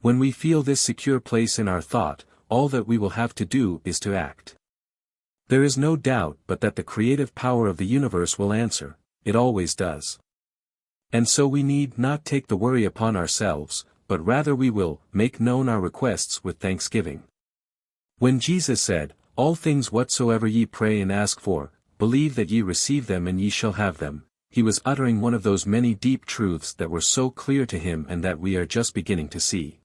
When we feel this secure place in our thought, all that we will have to do is to act. There is no doubt but that the creative power of the universe will answer, it always does. And so we need not take the worry upon ourselves, but rather we will make known our requests with thanksgiving. When Jesus said, "All things whatsoever ye pray and ask for, believe that ye receive them and ye shall have them," he was uttering one of those many deep truths that were so clear to him and that we are just beginning to see.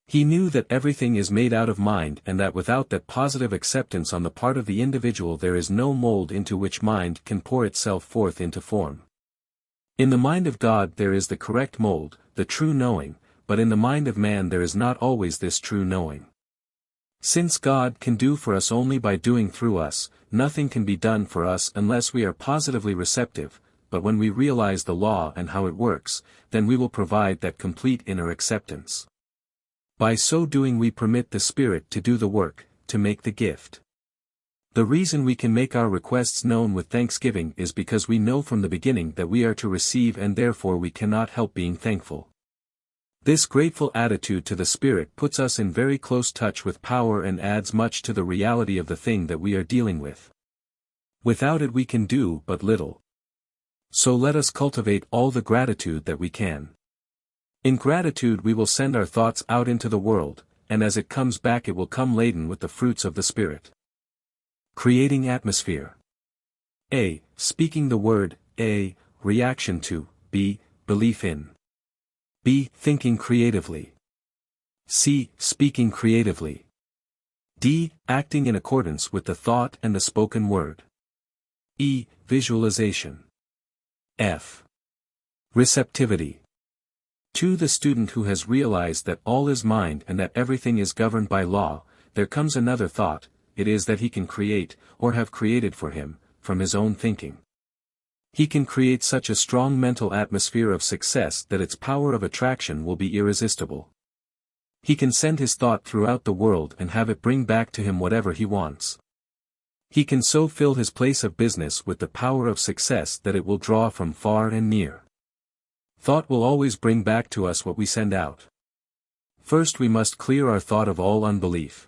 He knew that everything is made out of mind and that without that positive acceptance on the part of the individual there is no mold into which mind can pour itself forth into form. In the mind of God there is the correct mold, the true knowing, but in the mind of man there is not always this true knowing. Since God can do for us only by doing through us, nothing can be done for us unless we are positively receptive, but when we realize the law and how it works, then we will provide that complete inner acceptance. By so doing we permit the Spirit to do the work, to make the gift. The reason we can make our requests known with thanksgiving is because we know from the beginning that we are to receive and therefore we cannot help being thankful. This grateful attitude to the Spirit puts us in very close touch with power and adds much to the reality of the thing that we are dealing with. Without it we can do but little. So let us cultivate all the gratitude that we can. In gratitude we will send our thoughts out into the world, and as it comes back it will come laden with the fruits of the Spirit. Creating atmosphere. A. Speaking the word. A. Reaction to. B. Belief in. B. Thinking creatively. C. Speaking creatively. D. Acting in accordance with the thought and the spoken word. E. Visualization. F. Receptivity. To the student who has realized that all is mind and that everything is governed by law, there comes another thought, it is that he can create, or have created for him, from his own thinking. He can create such a strong mental atmosphere of success that its power of attraction will be irresistible. He can send his thought throughout the world and have it bring back to him whatever he wants. He can so fill his place of business with the power of success that it will draw from far and near. Thought will always bring back to us what we send out. First we must clear our thought of all unbelief.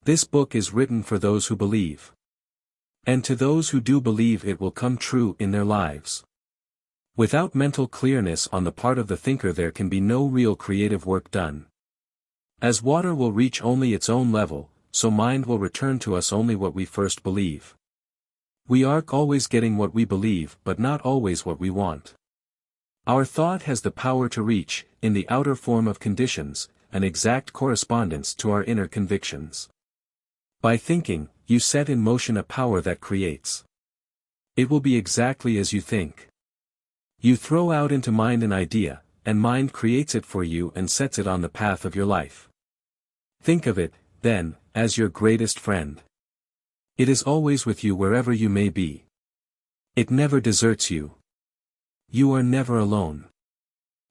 This book is written for those who believe. And to those who do believe it will come true in their lives. Without mental clearness on the part of the thinker there can be no real creative work done. As water will reach only its own level, so mind will return to us only what we first believe. We are always getting what we believe but not always what we want. Our thought has the power to reach, in the outer form of conditions, an exact correspondence to our inner convictions. By thinking, you set in motion a power that creates. It will be exactly as you think. You throw out into mind an idea, and mind creates it for you and sets it on the path of your life. Think of it, then, as your greatest friend. It is always with you wherever you may be. It never deserts you. You are never alone.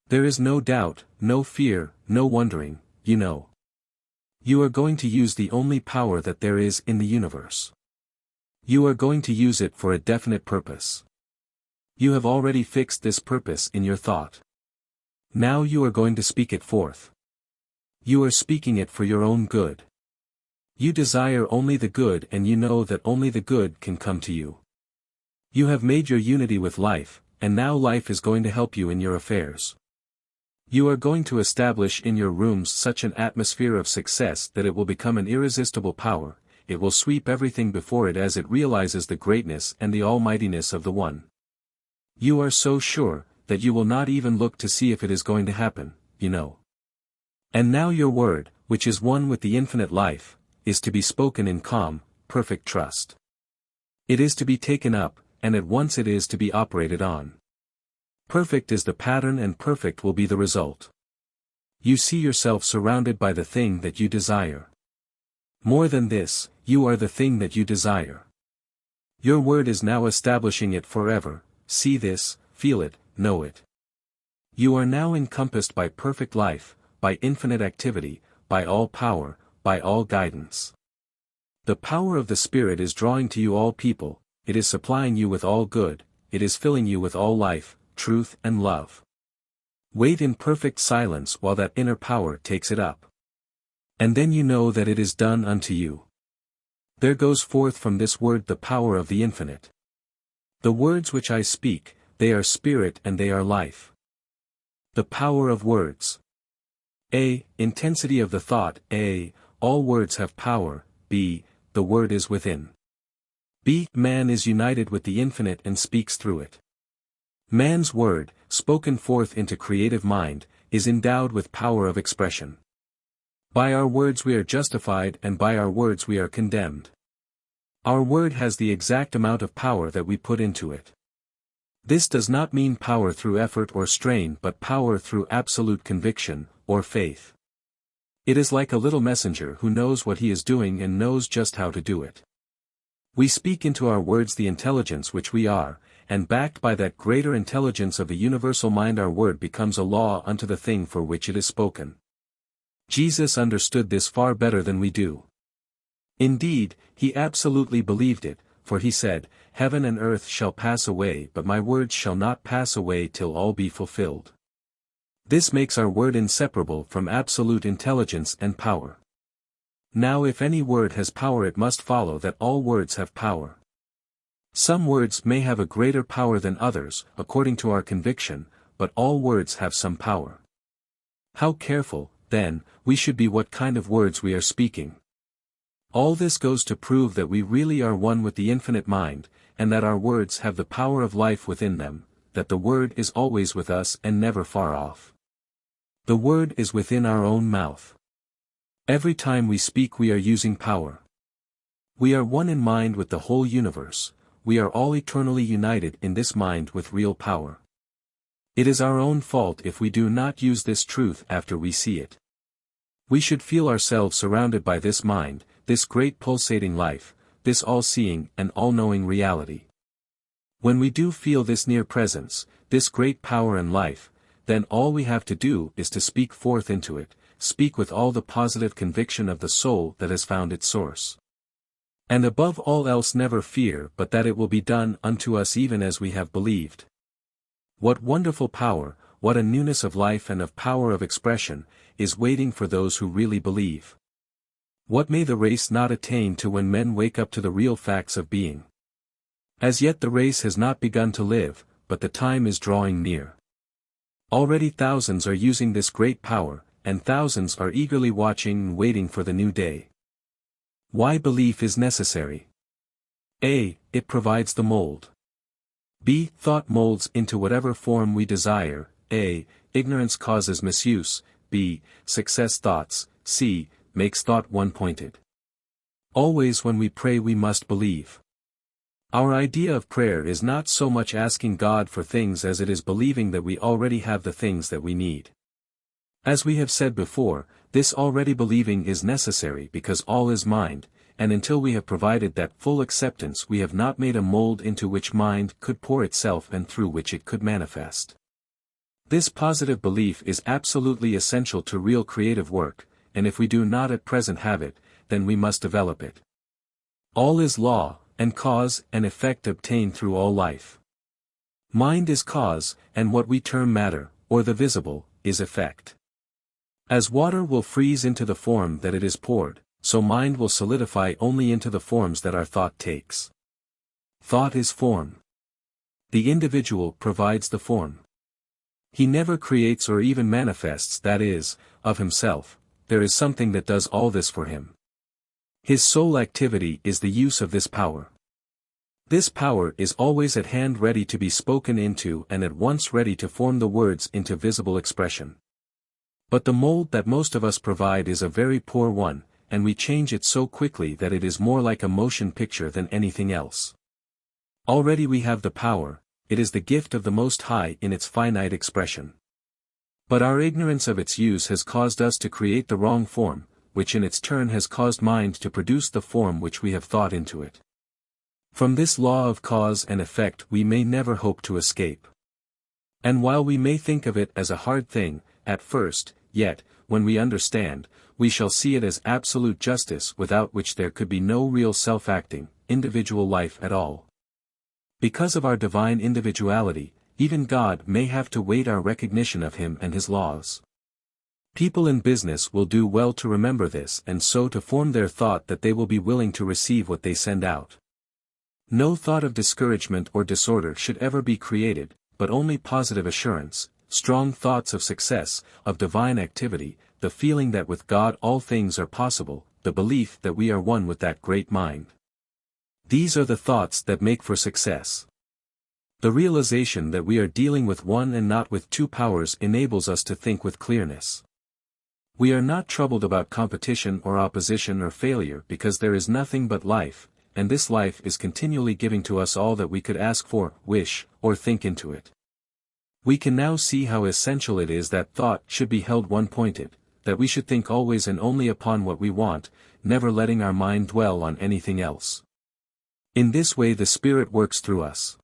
There is no doubt, no fear, no wondering, you know. You are going to use the only power that there is in the universe. You are going to use it for a definite purpose. You have already fixed this purpose in your thought. Now you are going to speak it forth. You are speaking it for your own good. You desire only the good and you know that only the good can come to you. You have made your unity with life, and now life is going to help you in your affairs. You are going to establish in your rooms such an atmosphere of success that it will become an irresistible power, it will sweep everything before it as it realizes the greatness and the almightiness of the One. You are so sure, that you will not even look to see if it is going to happen, you know. And now your word, which is one with the infinite life, is to be spoken in calm, perfect trust. It is to be taken up, and at once it is to be operated on. Perfect is the pattern and perfect will be the result. You see yourself surrounded by the thing that you desire. More than this, you are the thing that you desire. Your word is now establishing it forever. See this, feel it, know it. You are now encompassed by perfect life, by infinite activity, by all power, by all guidance. The power of the Spirit is drawing to you all people, it is supplying you with all good, it is filling you with all life, truth and love. Wait in perfect silence while that inner power takes it up. And then you know that it is done unto you. There goes forth from this word the power of the infinite. The words which I speak, they are spirit and they are life. The power of words. A. Intensity of the thought. A. All words have power. B. The word is within. B. Man is united with the infinite and speaks through it. Man's word, spoken forth into creative mind, is endowed with power of expression. By our words we are justified and by our words we are condemned. Our word has the exact amount of power that we put into it. This does not mean power through effort or strain but power through absolute conviction, or faith. It is like a little messenger who knows what he is doing and knows just how to do it. We speak into our words the intelligence which we are, and backed by that greater intelligence of the universal mind our word becomes a law unto the thing for which it is spoken. Jesus understood this far better than we do. Indeed, he absolutely believed it, for he said, "Heaven and earth shall pass away but my words shall not pass away till all be fulfilled." This makes our word inseparable from absolute intelligence and power. Now if any word has power it must follow that all words have power. Some words may have a greater power than others, according to our conviction, but all words have some power. How careful, then, we should be what kind of words we are speaking. All this goes to prove that we really are one with the infinite mind, and that our words have the power of life within them, that the word is always with us and never far off. The word is within our own mouth. Every time we speak we are using power. We are one in mind with the whole universe, we are all eternally united in this mind with real power. It is our own fault if we do not use this truth after we see it. We should feel ourselves surrounded by this mind, this great pulsating life, this all-seeing and all-knowing reality. When we do feel this near presence, this great power and life, then all we have to do is to speak forth into it, speak with all the positive conviction of the soul that has found its source. And above all else never fear but that it will be done unto us even as we have believed. What wonderful power, what a newness of life and of power of expression, is waiting for those who really believe. What may the race not attain to when men wake up to the real facts of being? As yet the race has not begun to live, but the time is drawing near. Already thousands are using this great power, and thousands are eagerly watching and waiting for the new day. Why belief is necessary? A. It provides the mold. B. Thought molds into whatever form we desire. A. Ignorance causes misuse. B. Success thoughts. C. Makes thought one-pointed. Always when we pray we must believe. Our idea of prayer is not so much asking God for things as it is believing that we already have the things that we need. As we have said before, this already believing is necessary because all is mind, and until we have provided that full acceptance we have not made a mold into which mind could pour itself and through which it could manifest. This positive belief is absolutely essential to real creative work, and if we do not at present have it, then we must develop it. All is law, and cause and effect obtained through all life. Mind is cause, and what we term matter, or the visible, is effect. As water will freeze into the form that it is poured, so mind will solidify only into the forms that our thought takes. Thought is form. The individual provides the form. He never creates or even manifests, that is, of himself, there is something that does all this for him. His sole activity is the use of this power. This power is always at hand ready to be spoken into and at once ready to form the words into visible expression. But the mold that most of us provide is a very poor one, and we change it so quickly that it is more like a motion picture than anything else. Already we have the power, it is the gift of the Most High in its finite expression. But our ignorance of its use has caused us to create the wrong form, which in its turn has caused mind to produce the form which we have thought into it. From this law of cause and effect we may never hope to escape. And while we may think of it as a hard thing, at first, yet, when we understand, we shall see it as absolute justice without which there could be no real self-acting, individual life at all. Because of our divine individuality, even God may have to wait our recognition of Him and His laws. People in business will do well to remember this and so to form their thought that they will be willing to receive what they send out. No thought of discouragement or disorder should ever be created, but only positive assurance, strong thoughts of success, of divine activity, the feeling that with God all things are possible, the belief that we are one with that great mind. These are the thoughts that make for success. The realization that we are dealing with one and not with two powers enables us to think with clearness. We are not troubled about competition or opposition or failure because there is nothing but life, and this life is continually giving to us all that we could ask for, wish, or think into it. We can now see how essential it is that thought should be held one-pointed, that we should think always and only upon what we want, never letting our mind dwell on anything else. In this way the Spirit works through us.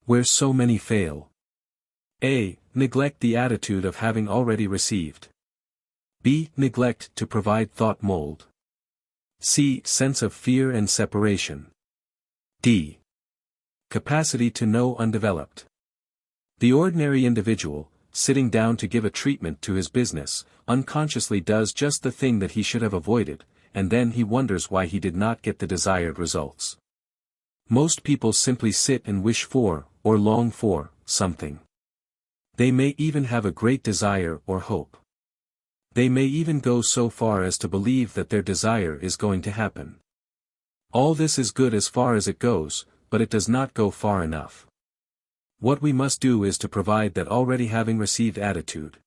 Where so many fail. A. Neglect the attitude of having already received. B. Neglect to provide thought mold. C. Sense of fear and separation. D. Capacity to know undeveloped. The ordinary individual, sitting down to give a treatment to his business, unconsciously does just the thing that he should have avoided, and then he wonders why he did not get the desired results. Most people simply sit and wish for, or long for, something. They may even have a great desire or hope. They may even go so far as to believe that their desire is going to happen. All this is good as far as it goes, but it does not go far enough. What we must do is to provide that already having received attitude.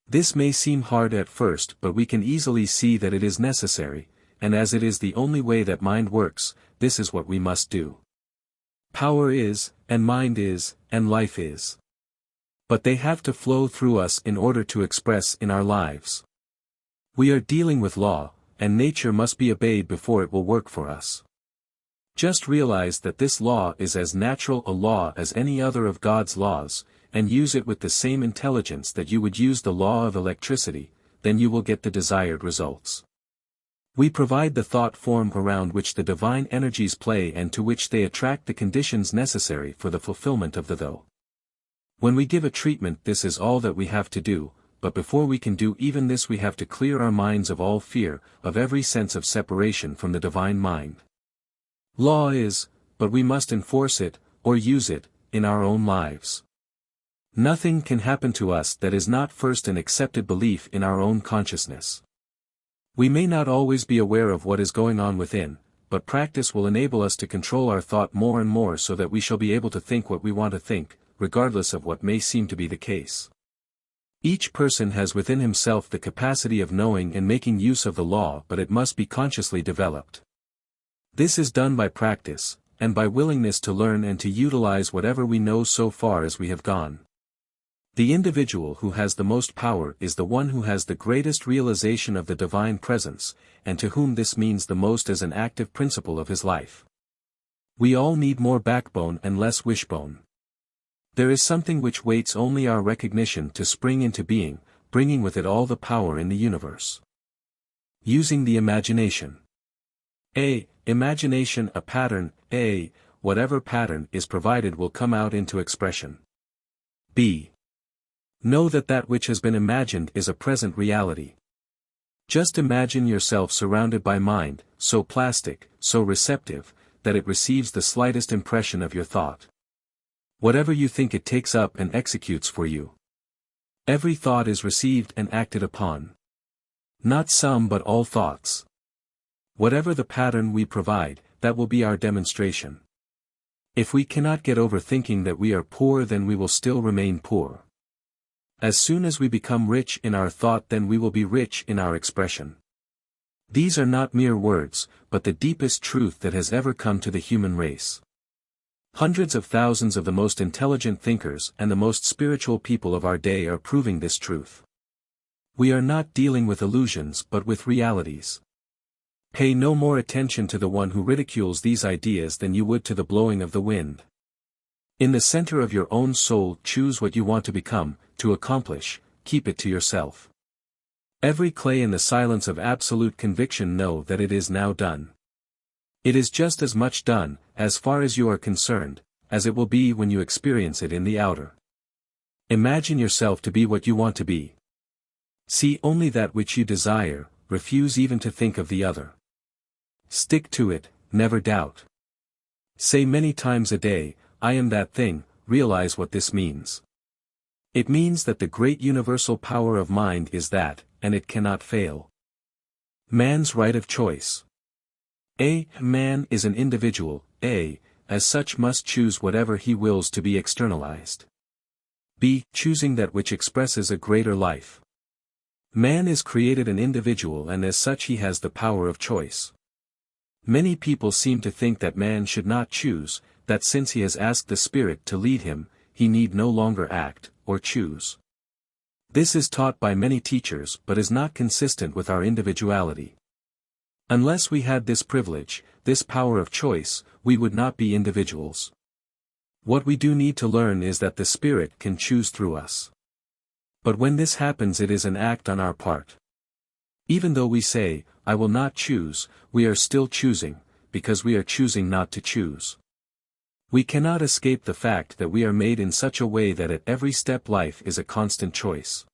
This may seem hard at first, but we can easily see that it is necessary, and as it is the only way that mind works, this is what we must do. Power is, and mind is, and life is. But they have to flow through us in order to express in our lives. We are dealing with law, and nature must be obeyed before it will work for us. Just realize that this law is as natural a law as any other of God's laws, and use it with the same intelligence that you would use the law of electricity, then you will get the desired results. We provide the thought form around which the divine energies play and to which they attract the conditions necessary for the fulfillment of the thou. When we give a treatment, this is all that we have to do, but before we can do even this we have to clear our minds of all fear, of every sense of separation from the divine mind. Law is, but we must enforce it, or use it, in our own lives. Nothing can happen to us that is not first an accepted belief in our own consciousness. We may not always be aware of what is going on within, but practice will enable us to control our thought more and more so that we shall be able to think what we want to think, regardless of what may seem to be the case. Each person has within himself the capacity of knowing and making use of the law, but it must be consciously developed. This is done by practice, and by willingness to learn and to utilize whatever we know so far as we have gone. The individual who has the most power is the one who has the greatest realization of the divine presence, and to whom this means the most as an active principle of his life. We all need more backbone and less wishbone. There is something which waits only our recognition to spring into being, bringing with it all the power in the universe. Using the imagination. A. Imagination. A pattern. A. Whatever pattern is provided will come out into expression. B. Know that that which has been imagined is a present reality. Just imagine yourself surrounded by mind, so plastic, so receptive, that it receives the slightest impression of your thought. Whatever you think it takes up and executes for you. Every thought is received and acted upon. Not some but all thoughts. Whatever the pattern we provide, that will be our demonstration. If we cannot get over thinking that we are poor, then we will still remain poor. As soon as we become rich in our thought, then we will be rich in our expression. These are not mere words, but the deepest truth that has ever come to the human race. Hundreds of thousands of the most intelligent thinkers and the most spiritual people of our day are proving this truth. We are not dealing with illusions but with realities. Pay no more attention to the one who ridicules these ideas than you would to the blowing of the wind. In the center of your own soul, choose what you want to become, to accomplish, keep it to yourself. Every clay in the silence of absolute conviction know that it is now done. It is just as much done, as far as you are concerned, as it will be when you experience it in the outer. Imagine yourself to be what you want to be. See only that which you desire, refuse even to think of the other. Stick to it, never doubt. Say many times a day, I am that thing. Realize what this means. It means that the great universal power of mind is that, and it cannot fail. Man's right of choice. A. Man is an individual, as such must choose whatever he wills to be externalized. B. Choosing that which expresses a greater life. Man is created an individual and as such he has the power of choice. Many people seem to think that man should not choose, that since he has asked the Spirit to lead him, he need no longer act, or choose. This is taught by many teachers but is not consistent with our individuality. Unless we had this privilege, this power of choice, we would not be individuals. What we do need to learn is that the Spirit can choose through us. But when this happens, it is an act on our part. Even though we say, I will not choose, we are still choosing, because we are choosing not to choose. We cannot escape the fact that we are made in such a way that at every step life is a constant choice.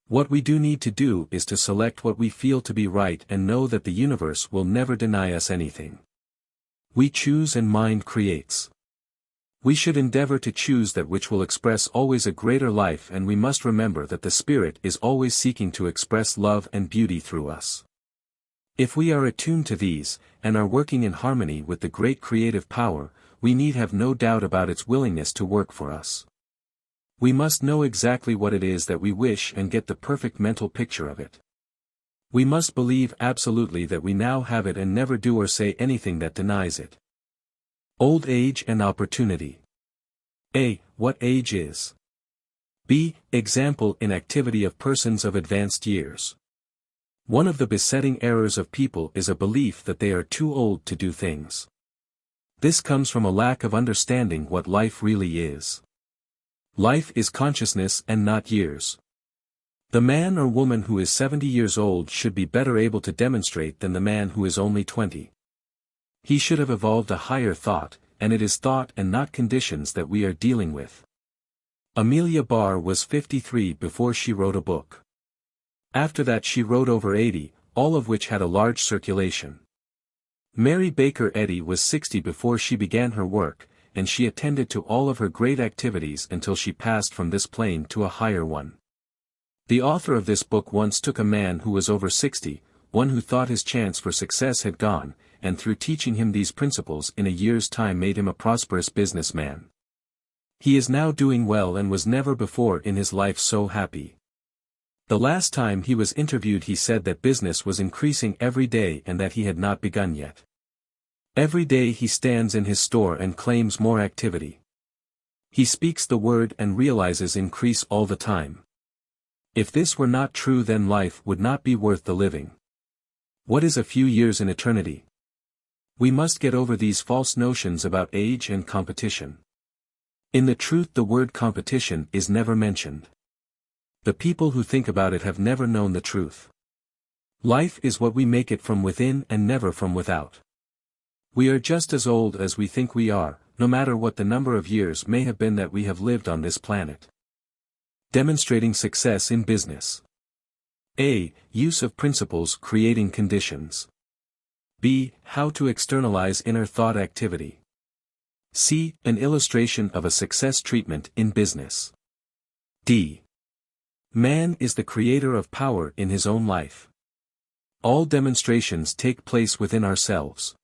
What we do need to do is to select what we feel to be right and know that the universe will never deny us anything. We choose and mind creates. We should endeavor to choose that which will express always a greater life, and we must remember that the Spirit is always seeking to express love and beauty through us. If we are attuned to these, and are working in harmony with the great creative power, we need have no doubt about its willingness to work for us. We must know exactly what it is that we wish and get the perfect mental picture of it. We must believe absolutely that we now have it and never do or say anything that denies it. Old age and opportunity. A. What age is? B. Example in activity of persons of advanced years. One of the besetting errors of people is a belief that they are too old to do things. This comes from a lack of understanding what life really is. Life is consciousness and not years. The man or woman who is 70 years old should be better able to demonstrate than the man who is only 20. He should have evolved a higher thought, and it is thought and not conditions that we are dealing with. Amelia Barr was 53 before she wrote a book. After that she wrote over 80, all of which had a large circulation. Mary Baker Eddy was 60 before she began her work, and she attended to all of her great activities until she passed from this plane to a higher one. The author of this book once took a man who was over 60, one who thought his chance for success had gone, and through teaching him these principles in a year's time made him a prosperous businessman. He is now doing well and was never before in his life so happy. The last time he was interviewed he said that business was increasing every day and that he had not begun yet. Every day he stands in his store and claims more activity. He speaks the word and realizes increase all the time. If this were not true, then life would not be worth the living. What is a few years in eternity? We must get over these false notions about age and competition. In the truth, the word competition is never mentioned. The people who think about it have never known the truth. Life is what we make it from within and never from without. We are just as old as we think we are, no matter what the number of years may have been that we have lived on this planet. Demonstrating success in business. A. Use of principles creating conditions. B. How to externalize inner thought activity. C. An illustration of a success treatment in business. D. Man is the creator of power in his own life. All demonstrations take place within ourselves.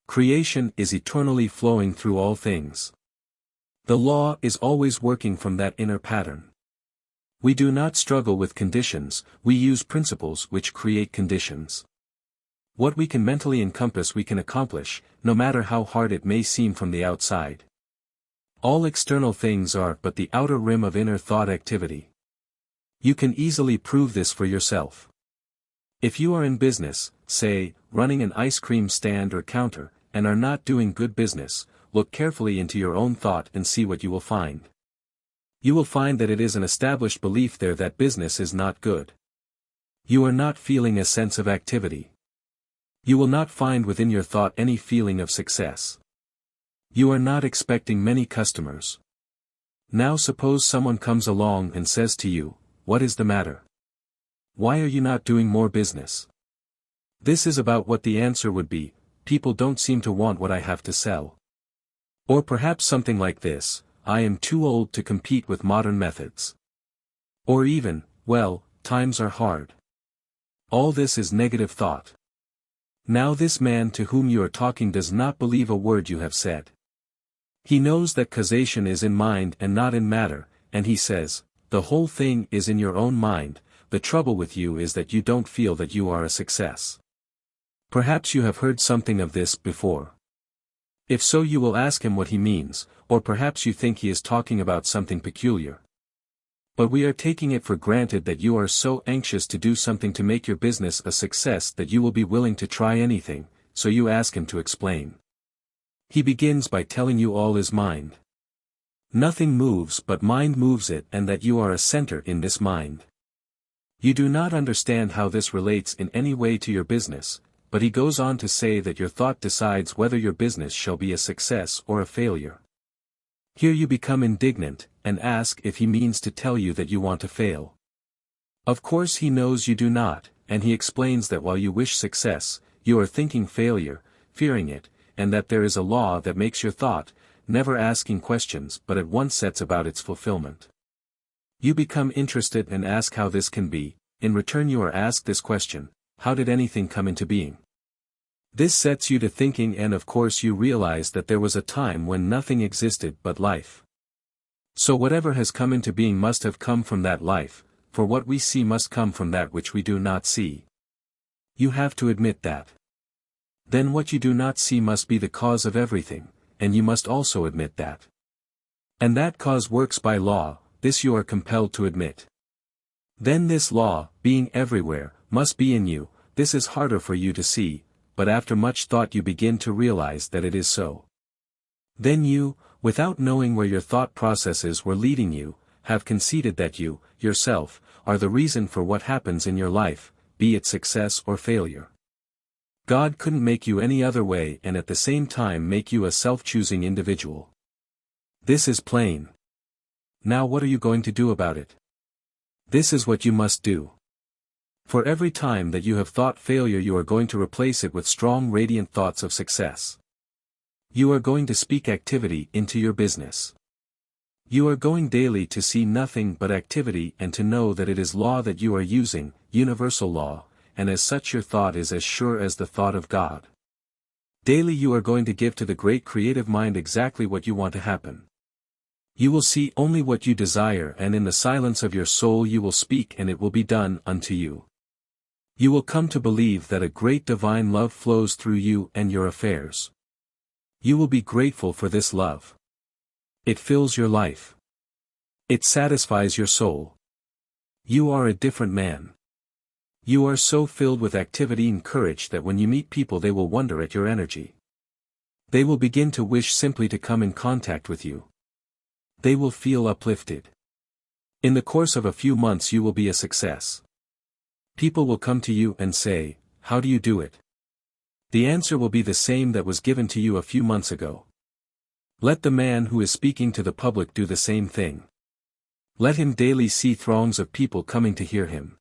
Creation is eternally flowing through all things. The law is always working from that inner pattern. We do not struggle with conditions, we use principles which create conditions. What we can mentally encompass we can accomplish, no matter how hard it may seem from the outside. All external things are but the outer rim of inner thought activity. You can easily prove this for yourself. If you are in business, say, running an ice cream stand or counter, and are not doing good business, look carefully into your own thought and see what you will find. You will find that it is an established belief there that business is not good. You are not feeling a sense of activity. You will not find within your thought any feeling of success. You are not expecting many customers. Now suppose someone comes along and says to you, "What is the matter? Why are you not doing more business?" This is about what the answer would be: people don't seem to want what I have to sell. Or perhaps something like this: I am too old to compete with modern methods. Or even, well, times are hard. All this is negative thought. Now this man to whom you are talking does not believe a word you have said. He knows that causation is in mind and not in matter, and he says, the whole thing is in your own mind. The trouble with you is that you don't feel that you are a success. Perhaps you have heard something of this before. If so, you will ask him what he means, or perhaps you think he is talking about something peculiar. But we are taking it for granted that you are so anxious to do something to make your business a success that you will be willing to try anything, so you ask him to explain. He begins by telling you all is mind. Nothing moves but mind moves it, and that you are a center in this mind. You do not understand how this relates in any way to your business, but he goes on to say that your thought decides whether your business shall be a success or a failure. Here you become indignant, and ask if he means to tell you that you want to fail. Of course he knows you do not, and he explains that while you wish success, you are thinking failure, fearing it, and that there is a law that makes your thought, never asking questions but at once sets about its fulfillment. You become interested and ask how this can be. In return you are asked this question: how did anything come into being? This sets you to thinking, and of course you realize that there was a time when nothing existed but life. So whatever has come into being must have come from that life, for what we see must come from that which we do not see. You have to admit that. Then what you do not see must be the cause of everything, and you must also admit that. And that cause works by law, this you are compelled to admit. Then this law, being everywhere, must be in you. This is harder for you to see, but after much thought you begin to realize that it is so. Then you, without knowing where your thought processes were leading you, have conceded that you, yourself, are the reason for what happens in your life, be it success or failure. God couldn't make you any other way and at the same time make you a self-choosing individual. This is plain. Now what are you going to do about it? This is what you must do. For every time that you have thought failure, you are going to replace it with strong radiant thoughts of success. You are going to speak activity into your business. You are going daily to see nothing but activity and to know that it is law that you are using, universal law, and as such your thought is as sure as the thought of God. Daily you are going to give to the great creative mind exactly what you want to happen. You will see only what you desire, and in the silence of your soul you will speak and it will be done unto you. You will come to believe that a great divine love flows through you and your affairs. You will be grateful for this love. It fills your life. It satisfies your soul. You are a different man. You are so filled with activity and courage that when you meet people they will wonder at your energy. They will begin to wish simply to come in contact with you. They will feel uplifted. In the course of a few months you will be a success. People will come to you and say, "How do you do it?" The answer will be the same that was given to you a few months ago. Let the man who is speaking to the public do the same thing. Let him daily see throngs of people coming to hear him.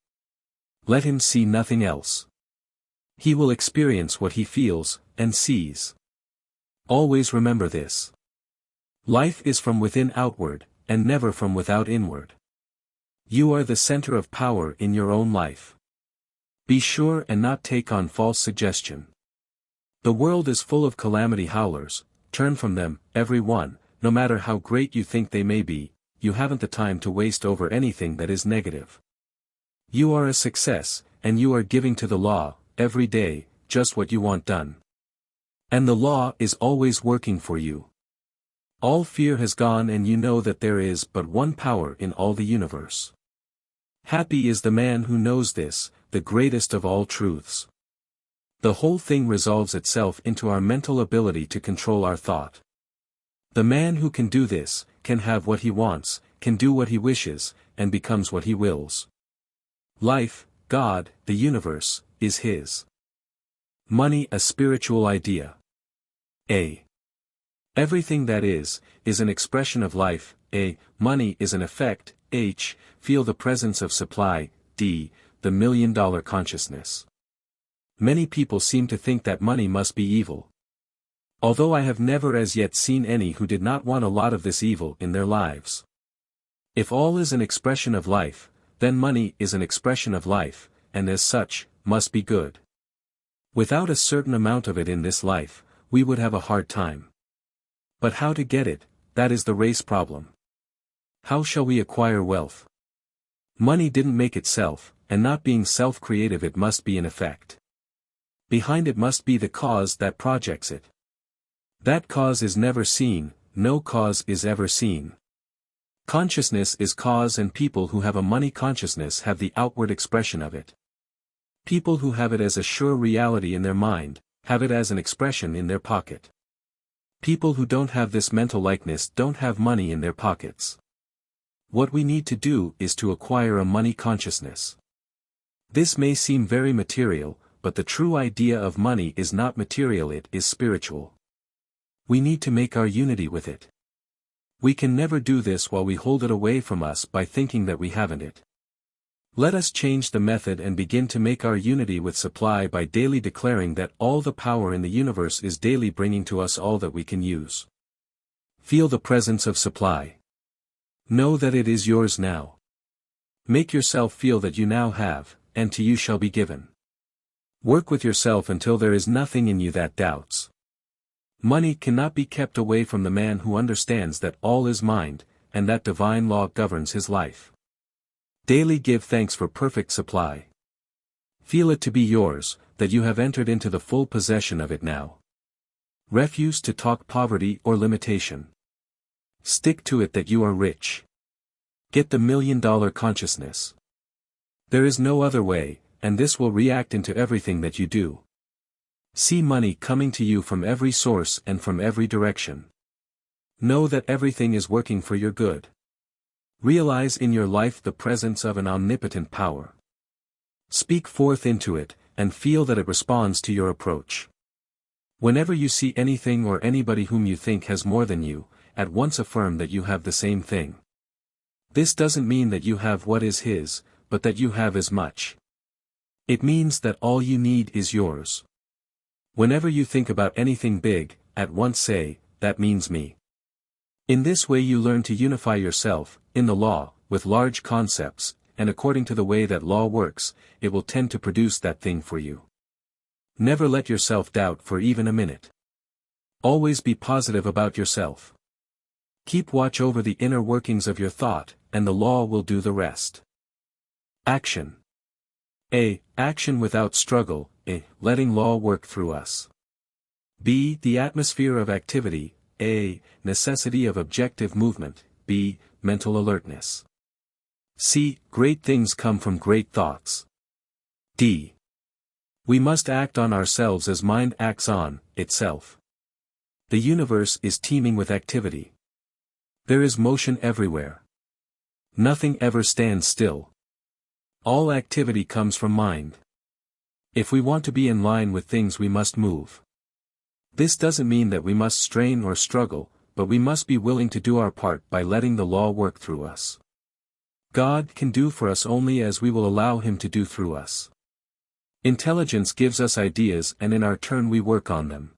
Let him see nothing else. He will experience what he feels and sees. Always remember this. Life is from within outward, and never from without inward. You are the center of power in your own life. Be sure and not take on false suggestion. The world is full of calamity howlers. Turn from them, every one, no matter how great you think they may be. You haven't the time to waste over anything that is negative. You are a success, and you are giving to the law, every day, just what you want done. And the law is always working for you. All fear has gone and you know that there is but one power in all the universe. Happy is the man who knows this, the greatest of all truths. The whole thing resolves itself into our mental ability to control our thought. The man who can do this, can have what he wants, can do what he wishes, and becomes what he wills. Life, God, the universe, is his. Money a spiritual idea. A. Everything that is an expression of life. A. Money is an effect. H. Feel the presence of supply. D. The million-dollar consciousness. Many people seem to think that money must be evil. Although I have never as yet seen any who did not want a lot of this evil in their lives. If all is an expression of life, then money is an expression of life, and as such, must be good. Without a certain amount of it in this life, we would have a hard time. But how to get it, that is the race problem. How shall we acquire wealth? Money didn't make itself, and not being self-creative it must be an effect. Behind it must be the cause that projects it. That cause is never seen, no cause is ever seen. Consciousness is cause, and people who have a money consciousness have the outward expression of it. People who have it as a sure reality in their mind, have it as an expression in their pocket. People who don't have this mental likeness don't have money in their pockets. What we need to do is to acquire a money consciousness. This may seem very material, but the true idea of money is not material, it is spiritual. We need to make our unity with it. We can never do this while we hold it away from us by thinking that we haven't it. Let us change the method and begin to make our unity with supply by daily declaring that all the power in the universe is daily bringing to us all that we can use. Feel the presence of supply. Know that it is yours now. Make yourself feel that you now have, and to you shall be given. Work with yourself until there is nothing in you that doubts. Money cannot be kept away from the man who understands that all is mind, and that divine law governs his life. Daily give thanks for perfect supply. Feel it to be yours, that you have entered into the full possession of it now. Refuse to talk poverty or limitation. Stick to it that you are rich. Get the million-dollar consciousness. There is no other way, and this will react into everything that you do. See money coming to you from every source and from every direction. Know that everything is working for your good. Realize in your life the presence of an omnipotent power. Speak forth into it, and feel that it responds to your approach. Whenever you see anything or anybody whom you think has more than you, at once affirm that you have the same thing. This doesn't mean that you have what is his, but that you have as much. It means that all you need is yours. Whenever you think about anything big, at once say, "That means me." In this way you learn to unify yourself, in the law, with large concepts, and according to the way that law works, it will tend to produce that thing for you. Never let yourself doubt for even a minute. Always be positive about yourself. Keep watch over the inner workings of your thought, and the law will do the rest. Action. A. Action without struggle. A. Letting law work through us. B. The atmosphere of activity. A. Necessity of objective movement. B. Mental alertness. C. Great things come from great thoughts. D. We must act on ourselves as mind acts on itself. The universe is teeming with activity. There is motion everywhere. Nothing ever stands still. All activity comes from mind. If we want to be in line with things, we must move. This doesn't mean that we must strain or struggle, but we must be willing to do our part by letting the law work through us. God can do for us only as we will allow him to do through us. Intelligence gives us ideas, and in our turn we work on them.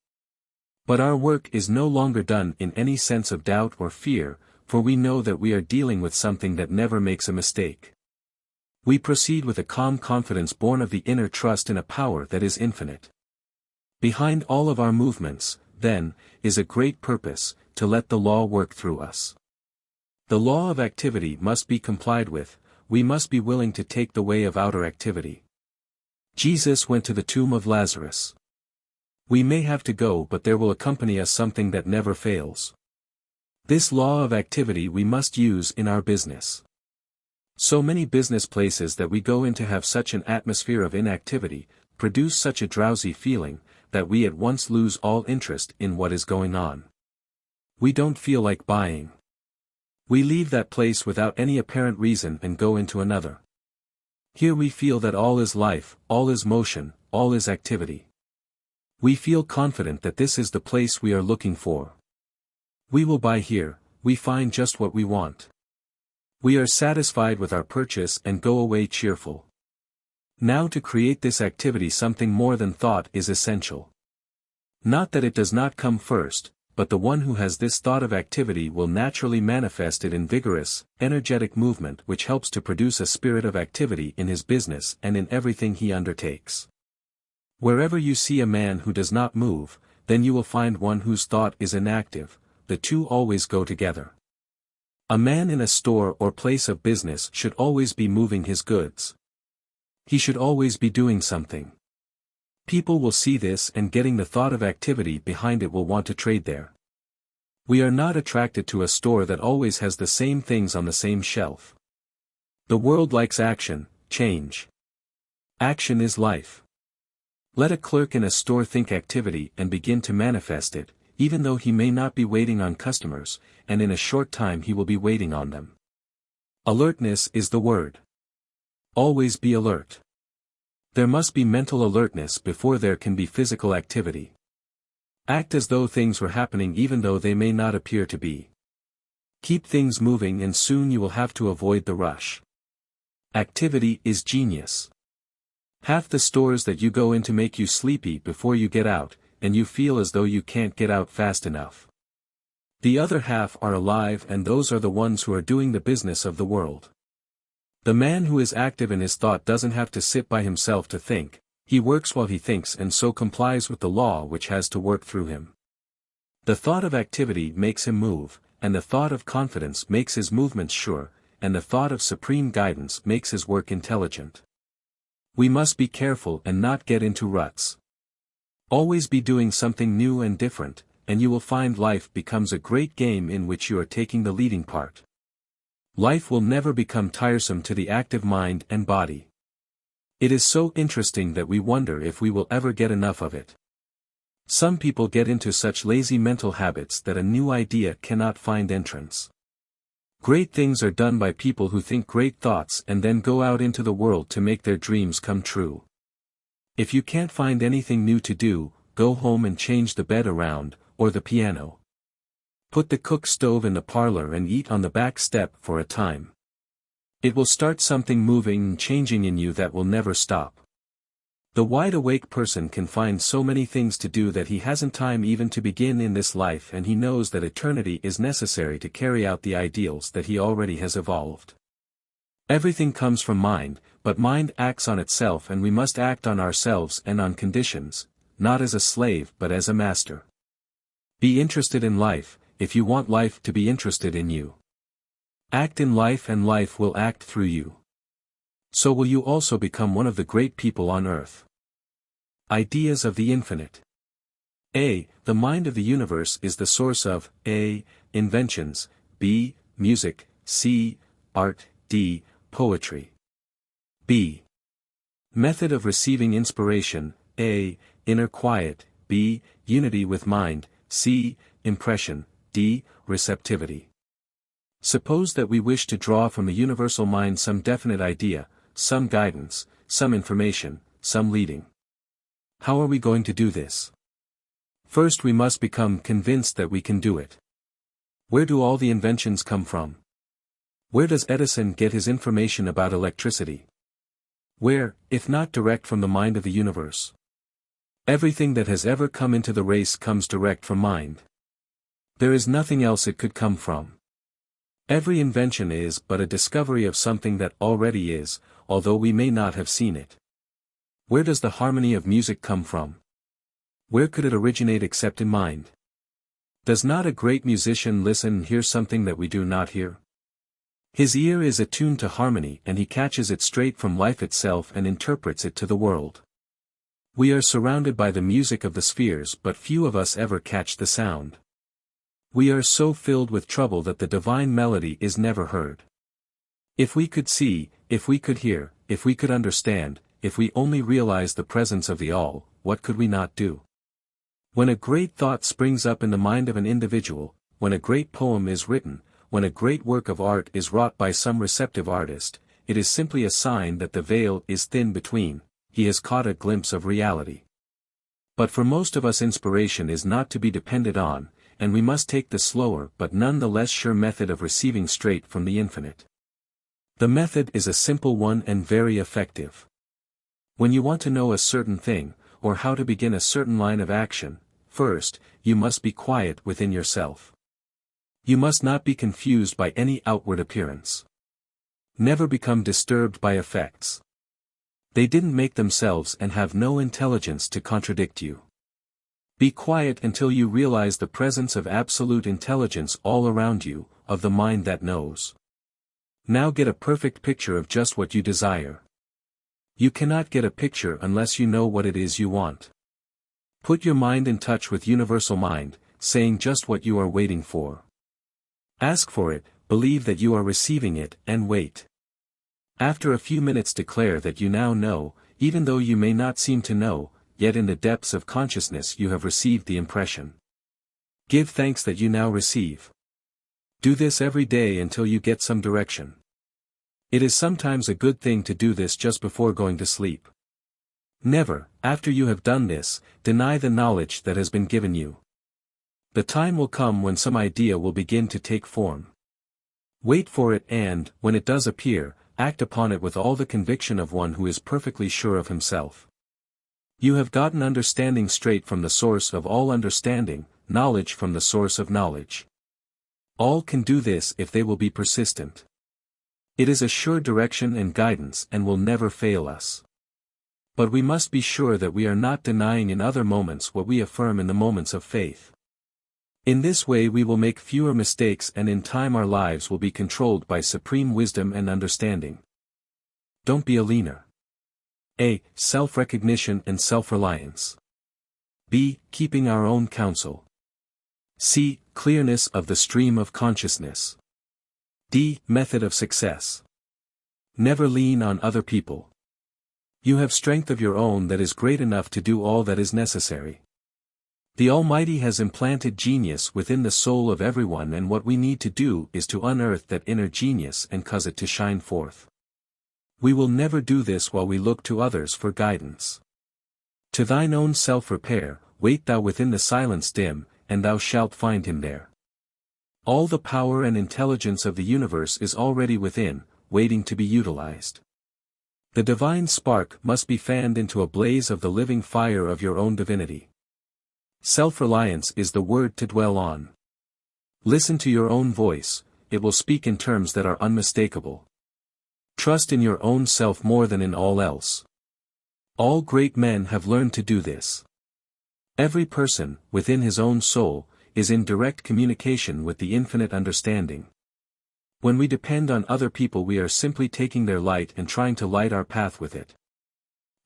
But our work is no longer done in any sense of doubt or fear, for we know that we are dealing with something that never makes a mistake. We proceed with a calm confidence born of the inner trust in a power that is infinite. Behind all of our movements, then, is a great purpose, to let the law work through us. The law of activity must be complied with. We must be willing to take the way of outer activity. Jesus went to the tomb of Lazarus. We may have to go, but there will accompany us something that never fails. This law of activity we must use in our business. So many business places that we go into have such an atmosphere of inactivity, produce such a drowsy feeling, that we at once lose all interest in what is going on. We don't feel like buying. We leave that place without any apparent reason and go into another. Here we feel that all is life, all is motion, all is activity. We feel confident that this is the place we are looking for. We will buy here, we find just what we want. We are satisfied with our purchase and go away cheerful. Now to create this activity something more than thought is essential. Not that it does not come first, but the one who has this thought of activity will naturally manifest it in vigorous, energetic movement which helps to produce a spirit of activity in his business and in everything he undertakes. Wherever you see a man who does not move, then you will find one whose thought is inactive. The two always go together. A man in a store or place of business should always be moving his goods. He should always be doing something. People will see this, and getting the thought of activity behind it will want to trade there. We are not attracted to a store that always has the same things on the same shelf. The world likes action, change. Action is life. Let a clerk in a store think activity and begin to manifest it, even though he may not be waiting on customers, and in a short time he will be waiting on them. Alertness is the word. Always be alert. There must be mental alertness before there can be physical activity. Act as though things were happening even though they may not appear to be. Keep things moving and soon you will have to avoid the rush. Activity is genius. Half the stores that you go into make you sleepy before you get out, and you feel as though you can't get out fast enough. The other half are alive, and those are the ones who are doing the business of the world. The man who is active in his thought doesn't have to sit by himself to think, he works while he thinks and so complies with the law which has to work through him. The thought of activity makes him move, and the thought of confidence makes his movements sure, and the thought of supreme guidance makes his work intelligent. We must be careful and not get into ruts. Always be doing something new and different, and you will find life becomes a great game in which you are taking the leading part. Life will never become tiresome to the active mind and body. It is so interesting that we wonder if we will ever get enough of it. Some people get into such lazy mental habits that a new idea cannot find entrance. Great things are done by people who think great thoughts and then go out into the world to make their dreams come true. If you can't find anything new to do, go home and change the bed around, or the piano. Put the cook stove in the parlor and eat on the back step for a time. It will start something moving and changing in you that will never stop. The wide-awake person can find so many things to do that he hasn't time even to begin in this life, and he knows that eternity is necessary to carry out the ideals that he already has evolved. Everything comes from mind, but mind acts on itself, and we must act on ourselves and on conditions, not as a slave but as a master. Be interested in life, if you want life to be interested in you. Act in life and life will act through you. So will you also become one of the great people on earth. Ideas of the infinite. A. The mind of the universe is the source of A. Inventions, B. Music, C. Art, D. Poetry. B. Method of receiving inspiration, A. Inner quiet, B. Unity with mind, C. Impression, D. Receptivity. Suppose that we wish to draw from the universal mind some definite idea, some guidance, some information, some leading. How are we going to do this? First, we must become convinced that we can do it. Where do all the inventions come from? Where does Edison get his information about electricity? Where, if not direct from the mind of the universe? Everything that has ever come into the race comes direct from mind. There is nothing else it could come from. Every invention is but a discovery of something that already is, although we may not have seen it. Where does the harmony of music come from? Where could it originate except in mind? Does not a great musician listen and hear something that we do not hear? His ear is attuned to harmony, and he catches it straight from life itself and interprets it to the world. We are surrounded by the music of the spheres, but few of us ever catch the sound. We are so filled with trouble that the divine melody is never heard. If we could see, if we could hear, if we could understand, if we only realized the presence of the All, what could we not do? When a great thought springs up in the mind of an individual, when a great poem is written, when a great work of art is wrought by some receptive artist, it is simply a sign that the veil is thin between, he has caught a glimpse of reality. But for most of us, inspiration is not to be depended on, and we must take the slower but none the less sure method of receiving straight from the infinite. The method is a simple one and very effective. When you want to know a certain thing, or how to begin a certain line of action, first, you must be quiet within yourself. You must not be confused by any outward appearance. Never become disturbed by effects. They didn't make themselves and have no intelligence to contradict you. Be quiet until you realize the presence of absolute intelligence all around you, of the mind that knows. Now get a perfect picture of just what you desire. You cannot get a picture unless you know what it is you want. Put your mind in touch with universal mind, saying just what you are waiting for. Ask for it, believe that you are receiving it, and wait. After a few minutes declare that you now know, even though you may not seem to know, yet in the depths of consciousness you have received the impression. Give thanks that you now receive. Do this every day until you get some direction. It is sometimes a good thing to do this just before going to sleep. Never, after you have done this, deny the knowledge that has been given you. The time will come when some idea will begin to take form. Wait for it and, when it does appear, act upon it with all the conviction of one who is perfectly sure of himself. You have gotten understanding straight from the source of all understanding, knowledge from the source of knowledge. All can do this if they will be persistent. It is a sure direction and guidance and will never fail us. But we must be sure that we are not denying in other moments what we affirm in the moments of faith. In this way we will make fewer mistakes, and in time our lives will be controlled by supreme wisdom and understanding. Don't be a leaner. A. Self-recognition and self-reliance. B. Keeping our own counsel. C. Clearness of the stream of consciousness. D. Method of success. Never lean on other people. You have strength of your own that is great enough to do all that is necessary. The Almighty has implanted genius within the soul of everyone, and what we need to do is to unearth that inner genius and cause it to shine forth. We will never do this while we look to others for guidance. To thine own self-repair, wait thou within the silence dim, and thou shalt find him there. All the power and intelligence of the universe is already within, waiting to be utilized. The divine spark must be fanned into a blaze of the living fire of your own divinity. Self-reliance is the word to dwell on. Listen to your own voice, it will speak in terms that are unmistakable. Trust in your own self more than in all else. All great men have learned to do this. Every person, within his own soul, is in direct communication with the infinite understanding. When we depend on other people, we are simply taking their light and trying to light our path with it.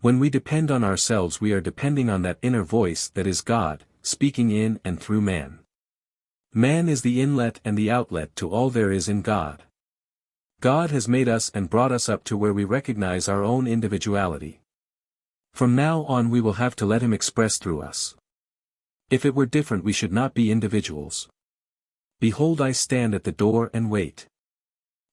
When we depend on ourselves, we are depending on that inner voice that is God, speaking in and through man. Man is the inlet and the outlet to all there is in God. God has made us and brought us up to where we recognize our own individuality. From now on we will have to let him express through us. If it were different, we should not be individuals. Behold, I stand at the door and wait.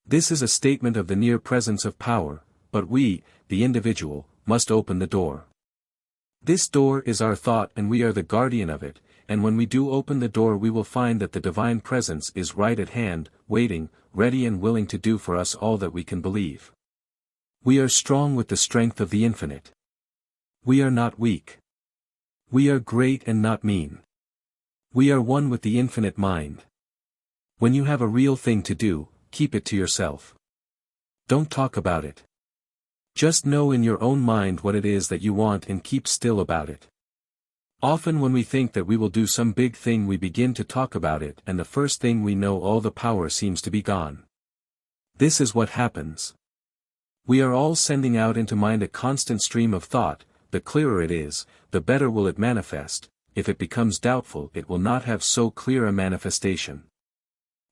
This is a statement of the near presence of power, but we, the individual, must open the door. This door is our thought, and we are the guardian of it, and when we do open the door we will find that the divine presence is right at hand, waiting, ready and willing to do for us all that we can believe. We are strong with the strength of the infinite. We are not weak. We are great and not mean. We are one with the infinite mind. When you have a real thing to do, keep it to yourself. Don't talk about it. Just know in your own mind what it is that you want and keep still about it. Often when we think that we will do some big thing, we begin to talk about it, and the first thing we know, all the power seems to be gone. This is what happens. We are all sending out into mind a constant stream of thought. The clearer it is, the better will it manifest. If it becomes doubtful, it will not have so clear a manifestation.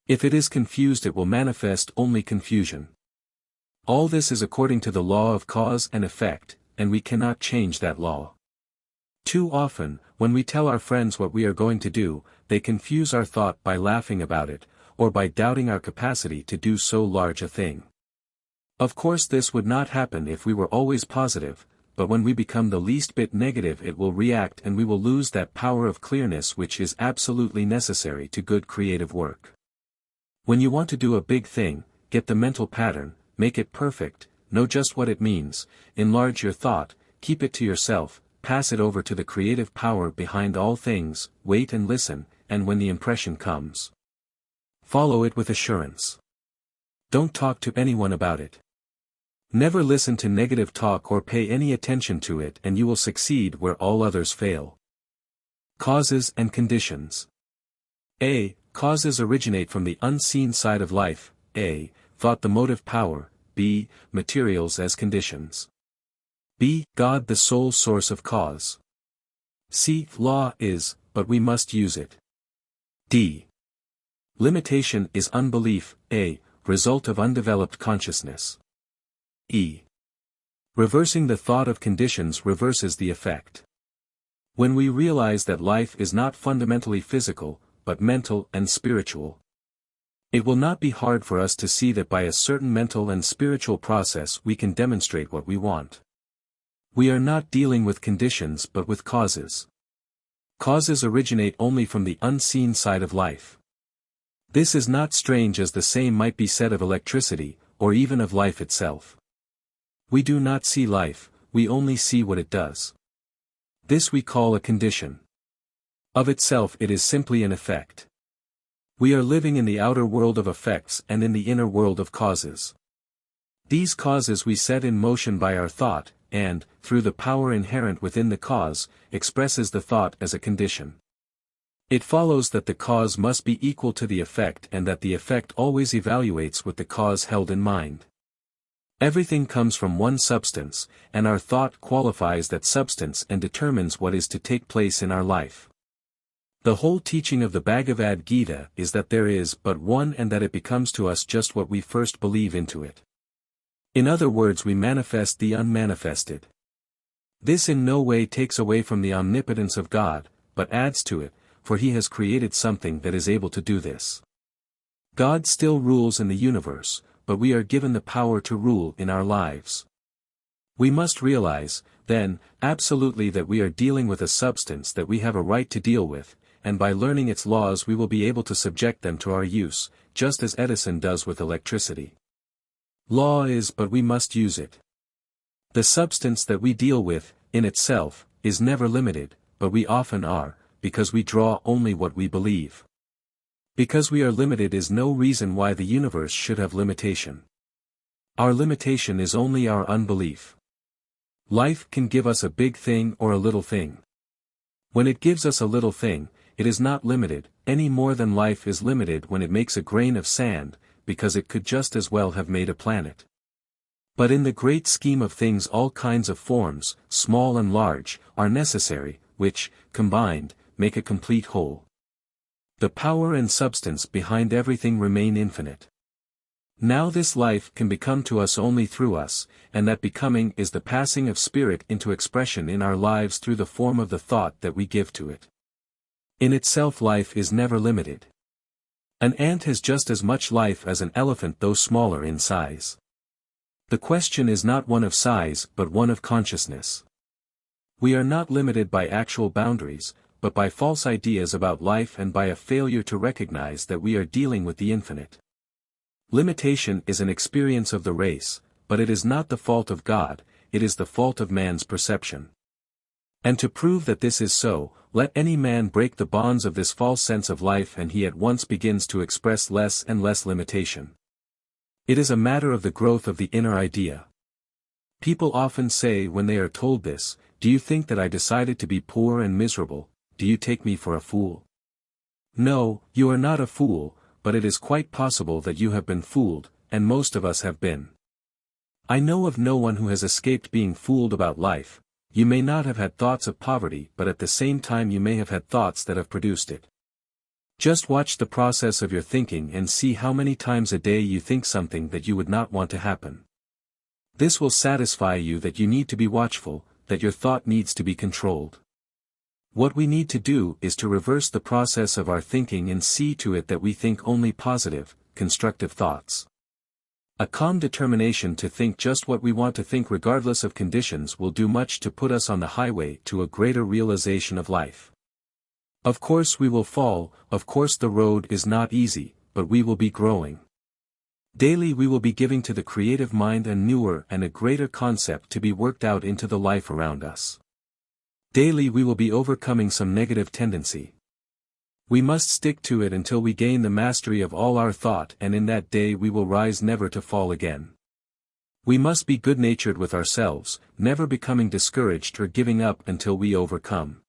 If it is confused, it will manifest only confusion. All this is according to the law of cause and effect, and we cannot change that law. Too often, when we tell our friends what we are going to do, they confuse our thought by laughing about it, or by doubting our capacity to do so large a thing. Of course, this would not happen if we were always positive, but when we become the least bit negative, it will react and we will lose that power of clearness which is absolutely necessary to good creative work. When you want to do a big thing, get the mental pattern, make it perfect, know just what it means, enlarge your thought, keep it to yourself, pass it over to the creative power behind all things, wait and listen, and when the impression comes, follow it with assurance. Don't talk to anyone about it. Never listen to negative talk or pay any attention to it, and you will succeed where all others fail. Causes and conditions. A. Causes originate from the unseen side of life. A. Thought, the motive power. B. Materials as conditions. B. God, the sole source of cause. C. Law is, but we must use it. D. Limitation is unbelief. A. Result of undeveloped consciousness. E. Reversing the thought of conditions reverses the effect. When we realize that life is not fundamentally physical, but mental and spiritual, it will not be hard for us to see that by a certain mental and spiritual process we can demonstrate what we want. We are not dealing with conditions but with causes. Causes originate only from the unseen side of life. This is not strange, as the same might be said of electricity, or even of life itself. We do not see life, we only see what it does. This we call a condition. Of itself it is simply an effect. We are living in the outer world of effects and in the inner world of causes. These causes we set in motion by our thought, and, through the power inherent within the cause, expresses the thought as a condition. It follows that the cause must be equal to the effect, and that the effect always evaluates what the cause held in mind. Everything comes from one substance, and our thought qualifies that substance and determines what is to take place in our life. The whole teaching of the Bhagavad Gita is that there is but one, and that it becomes to us just what we first believe into it. In other words, we manifest the unmanifested. This in no way takes away from the omnipotence of God, but adds to it, for he has created something that is able to do this. God still rules in the universe, but we are given the power to rule in our lives. We must realize, then, absolutely that we are dealing with a substance that we have a right to deal with, and by learning its laws we will be able to subject them to our use, just as Edison does with electricity. Law is, but we must use it. The substance that we deal with, in itself, is never limited, but we often are, because we draw only what we believe. Because we are limited is no reason why the universe should have limitation. Our limitation is only our unbelief. Life can give us a big thing or a little thing. When it gives us a little thing, it is not limited, any more than life is limited when it makes a grain of sand, because it could just as well have made a planet. But in the great scheme of things all kinds of forms, small and large, are necessary, which, combined, make a complete whole. The power and substance behind everything remain infinite. Now this life can become to us only through us, and that becoming is the passing of spirit into expression in our lives through the form of the thought that we give to it. In itself life is never limited. An ant has just as much life as an elephant though smaller in size. The question is not one of size but one of consciousness. We are not limited by actual boundaries, but by false ideas about life and by a failure to recognize that we are dealing with the infinite. Limitation is an experience of the race, but it is not the fault of God, it is the fault of man's perception. And to prove that this is so, let any man break the bonds of this false sense of life and he at once begins to express less and less limitation. It is a matter of the growth of the inner idea. People often say when they are told this, "Do you think that I decided to be poor and miserable? Do you take me for a fool?" No, you are not a fool, but it is quite possible that you have been fooled, and most of us have been. I know of no one who has escaped being fooled about life. You may not have had thoughts of poverty, but at the same time you may have had thoughts that have produced it. Just watch the process of your thinking and see how many times a day you think something that you would not want to happen. This will satisfy you that you need to be watchful, that your thought needs to be controlled. What we need to do is to reverse the process of our thinking and see to it that we think only positive, constructive thoughts. A calm determination to think just what we want to think regardless of conditions will do much to put us on the highway to a greater realization of life. Of course we will fall, of course the road is not easy, but we will be growing. Daily we will be giving to the creative mind a newer and a greater concept to be worked out into the life around us. Daily we will be overcoming some negative tendency. We must stick to it until we gain the mastery of all our thought, and in that day we will rise never to fall again. We must be good-natured with ourselves, never becoming discouraged or giving up until we overcome.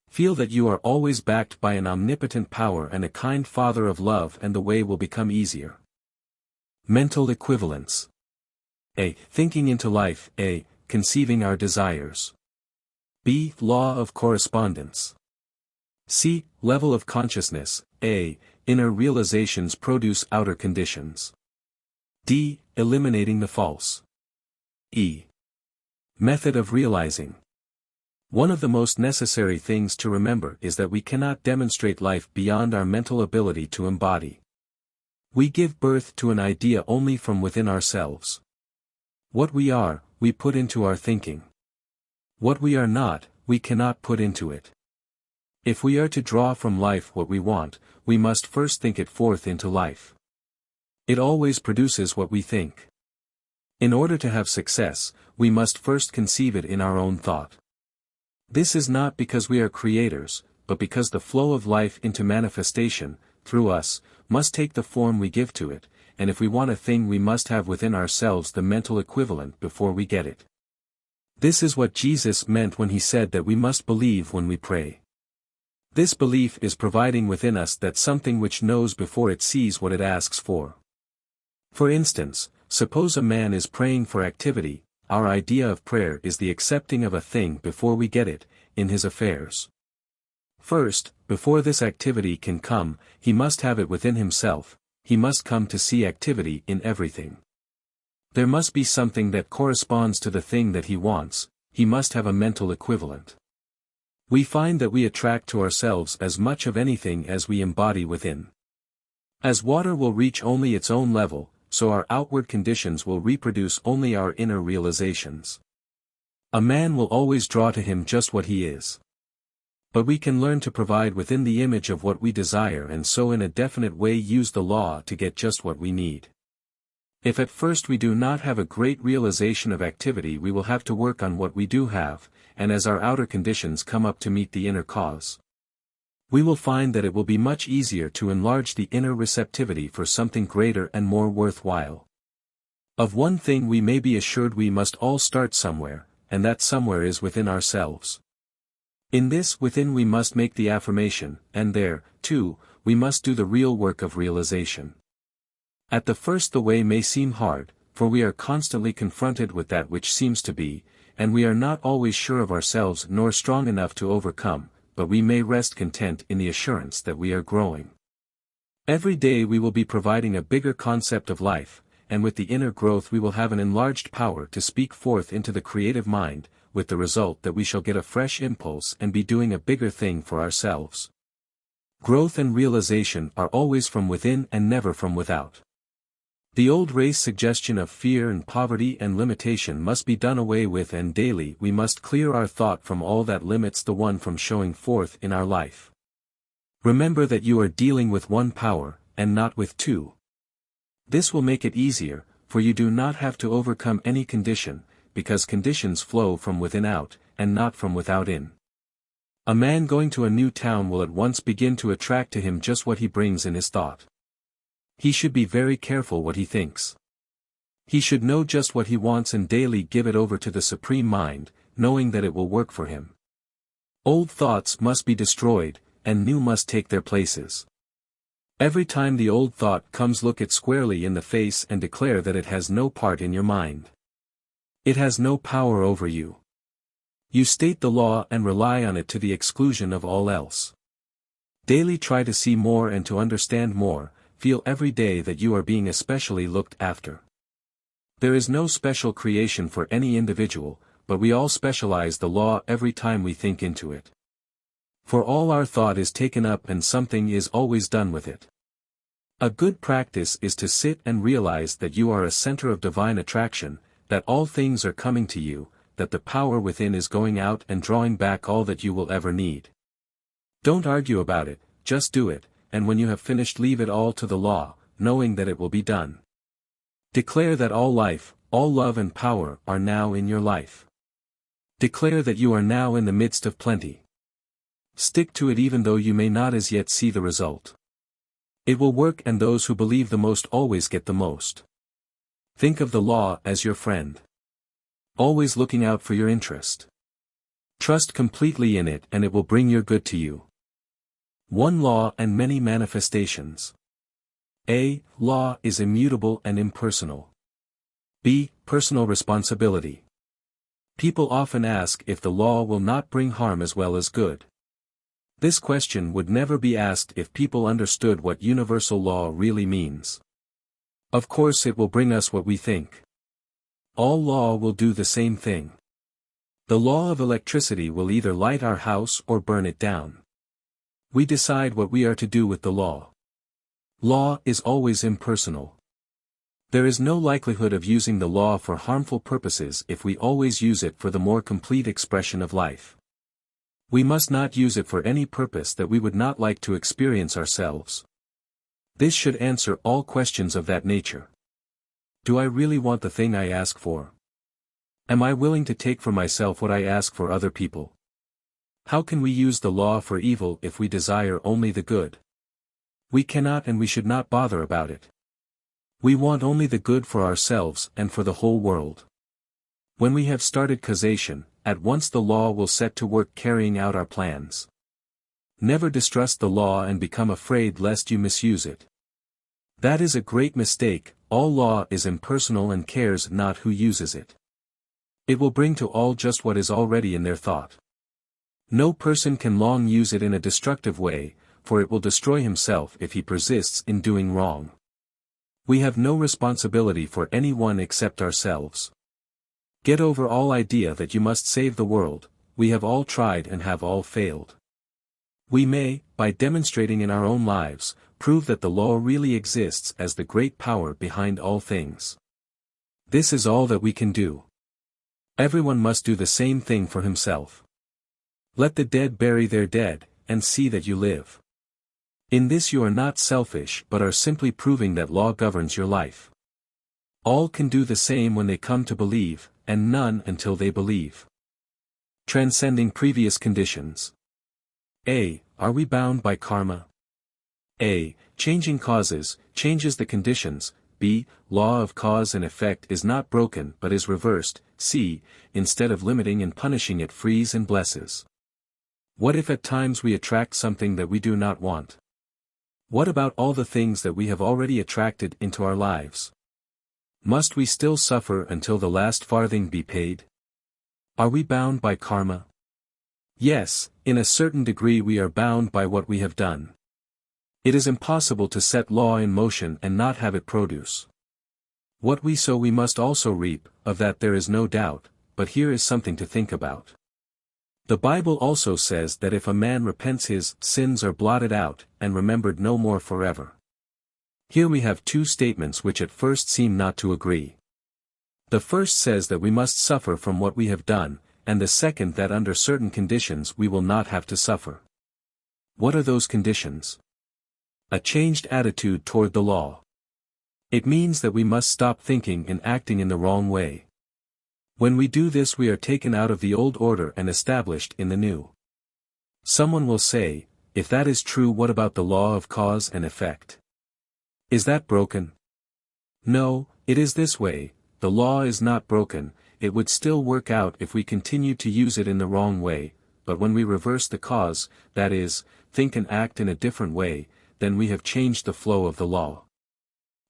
Feel that you are always backed by an omnipotent power and a kind Father of love, and the way will become easier. Mental equivalence. A. Thinking into life. A. Conceiving our desires. B. Law of correspondence. C. Level of consciousness. A. Inner realizations produce outer conditions. D. Eliminating the false. E. Method of realizing. One of the most necessary things to remember is that we cannot demonstrate life beyond our mental ability to embody. We give birth to an idea only from within ourselves. What we are, we put into our thinking. What we are not, we cannot put into it. If we are to draw from life what we want, we must first think it forth into life. It always produces what we think. In order to have success, we must first conceive it in our own thought. This is not because we are creators, but because the flow of life into manifestation, through us, must take the form we give to it, and if we want a thing we must have within ourselves the mental equivalent before we get it. This is what Jesus meant when he said that we must believe when we pray. This belief is providing within us that something which knows before it sees what it asks for. For instance, suppose a man is praying for activity, our idea of prayer is the accepting of a thing before we get it, in his affairs. First, before this activity can come, he must have it within himself, he must come to see activity in everything. There must be something that corresponds to the thing that he wants, he must have a mental equivalent. We find that we attract to ourselves as much of anything as we embody within. As water will reach only its own level, so our outward conditions will reproduce only our inner realizations. A man will always draw to him just what he is. But we can learn to provide within the image of what we desire and so in a definite way use the law to get just what we need. If at first we do not have a great realization of activity, we will have to work on what we do have, and as our outer conditions come up to meet the inner cause, we will find that it will be much easier to enlarge the inner receptivity for something greater and more worthwhile. Of one thing we may be assured: we must all start somewhere, and that somewhere is within ourselves. In this within we must make the affirmation, and there, too, we must do the real work of realization. At the first the way may seem hard, for we are constantly confronted with that which seems to be, and we are not always sure of ourselves nor strong enough to overcome, but we may rest content in the assurance that we are growing. Every day we will be providing a bigger concept of life, and with the inner growth we will have an enlarged power to speak forth into the creative mind, with the result that we shall get a fresh impulse and be doing a bigger thing for ourselves. Growth and realization are always from within and never from without. The old race suggestion of fear and poverty and limitation must be done away with, and daily we must clear our thought from all that limits the one from showing forth in our life. Remember that you are dealing with one power, and not with two. This will make it easier, for you do not have to overcome any condition, because conditions flow from within out, and not from without in. A man going to a new town will at once begin to attract to him just what he brings in his thought. He should be very careful what he thinks. He should know just what he wants and daily give it over to the Supreme Mind, knowing that it will work for him. Old thoughts must be destroyed, and new must take their places. Every time the old thought comes, look it squarely in the face and declare that it has no part in your mind. It has no power over you. You state the law and rely on it to the exclusion of all else. Daily try to see more and to understand more. Feel every day that you are being especially looked after. There is no special creation for any individual, but we all specialize the law every time we think into it. For all our thought is taken up and something is always done with it. A good practice is to sit and realize that you are a center of divine attraction, that all things are coming to you, that the power within is going out and drawing back all that you will ever need. Don't argue about it, just do it. And when you have finished, leave it all to the law, knowing that it will be done. Declare that all life, all love and power are now in your life. Declare that you are now in the midst of plenty. Stick to it even though you may not as yet see the result. It will work, and those who believe the most always get the most. Think of the law as your friend. Always looking out for your interest. Trust completely in it and it will bring your good to you. One law and many manifestations. A. Law is immutable and impersonal. B. Personal responsibility. People often ask if the law will not bring harm as well as good. This question would never be asked if people understood what universal law really means. Of course it will bring us what we think. All law will do the same thing. The law of electricity will either light our house or burn it down. We decide what we are to do with the law. Law is always impersonal. There is no likelihood of using the law for harmful purposes if we always use it for the more complete expression of life. We must not use it for any purpose that we would not like to experience ourselves. This should answer all questions of that nature. Do I really want the thing I ask for? Am I willing to take for myself what I ask for other people? How can we use the law for evil if we desire only the good? We cannot, and we should not bother about it. We want only the good for ourselves and for the whole world. When we have started causation, at once the law will set to work carrying out our plans. Never distrust the law and become afraid lest you misuse it. That is a great mistake. All law is impersonal and cares not who uses it. It will bring to all just what is already in their thought. No person can long use it in a destructive way, for it will destroy himself if he persists in doing wrong. We have no responsibility for anyone except ourselves. Get over all idea that you must save the world. we have all tried and have all failed. We may, by demonstrating in our own lives, prove that the law really exists as the great power behind all things. This is all that we can do. Everyone must do the same thing for himself. Let the dead bury their dead, and see that you live. In this you are not selfish but are simply proving that law governs your life. All can do the same when they come to believe, and none until they believe. Transcending previous conditions. A. Are we bound by karma? A. Changing causes, changes the conditions. B. Law of cause and effect is not broken but is reversed. C. Instead of limiting and punishing it frees and blesses. What if at times we attract something that we do not want? What about all the things that we have already attracted into our lives? Must we still suffer until the last farthing be paid? Are we bound by karma? Yes, in a certain degree we are bound by what we have done. It is impossible to set law in motion and not have it produce. What we sow we must also reap, of that there is no doubt, but here is something to think about. The Bible also says that if a man repents his sins are blotted out, and remembered no more forever. Here we have two statements which at first seem not to agree. The first says that we must suffer from what we have done, and the second that under certain conditions we will not have to suffer. What are those conditions? A changed attitude toward the law. It means that we must stop thinking and acting in the wrong way. When we do this we are taken out of the old order and established in the new. Someone will say, if that is true, what about the law of cause and effect? Is that broken? No, it is this way, the law is not broken, it would still work out if we continued to use it in the wrong way, but when we reverse the cause, that is, think and act in a different way, then we have changed the flow of the law.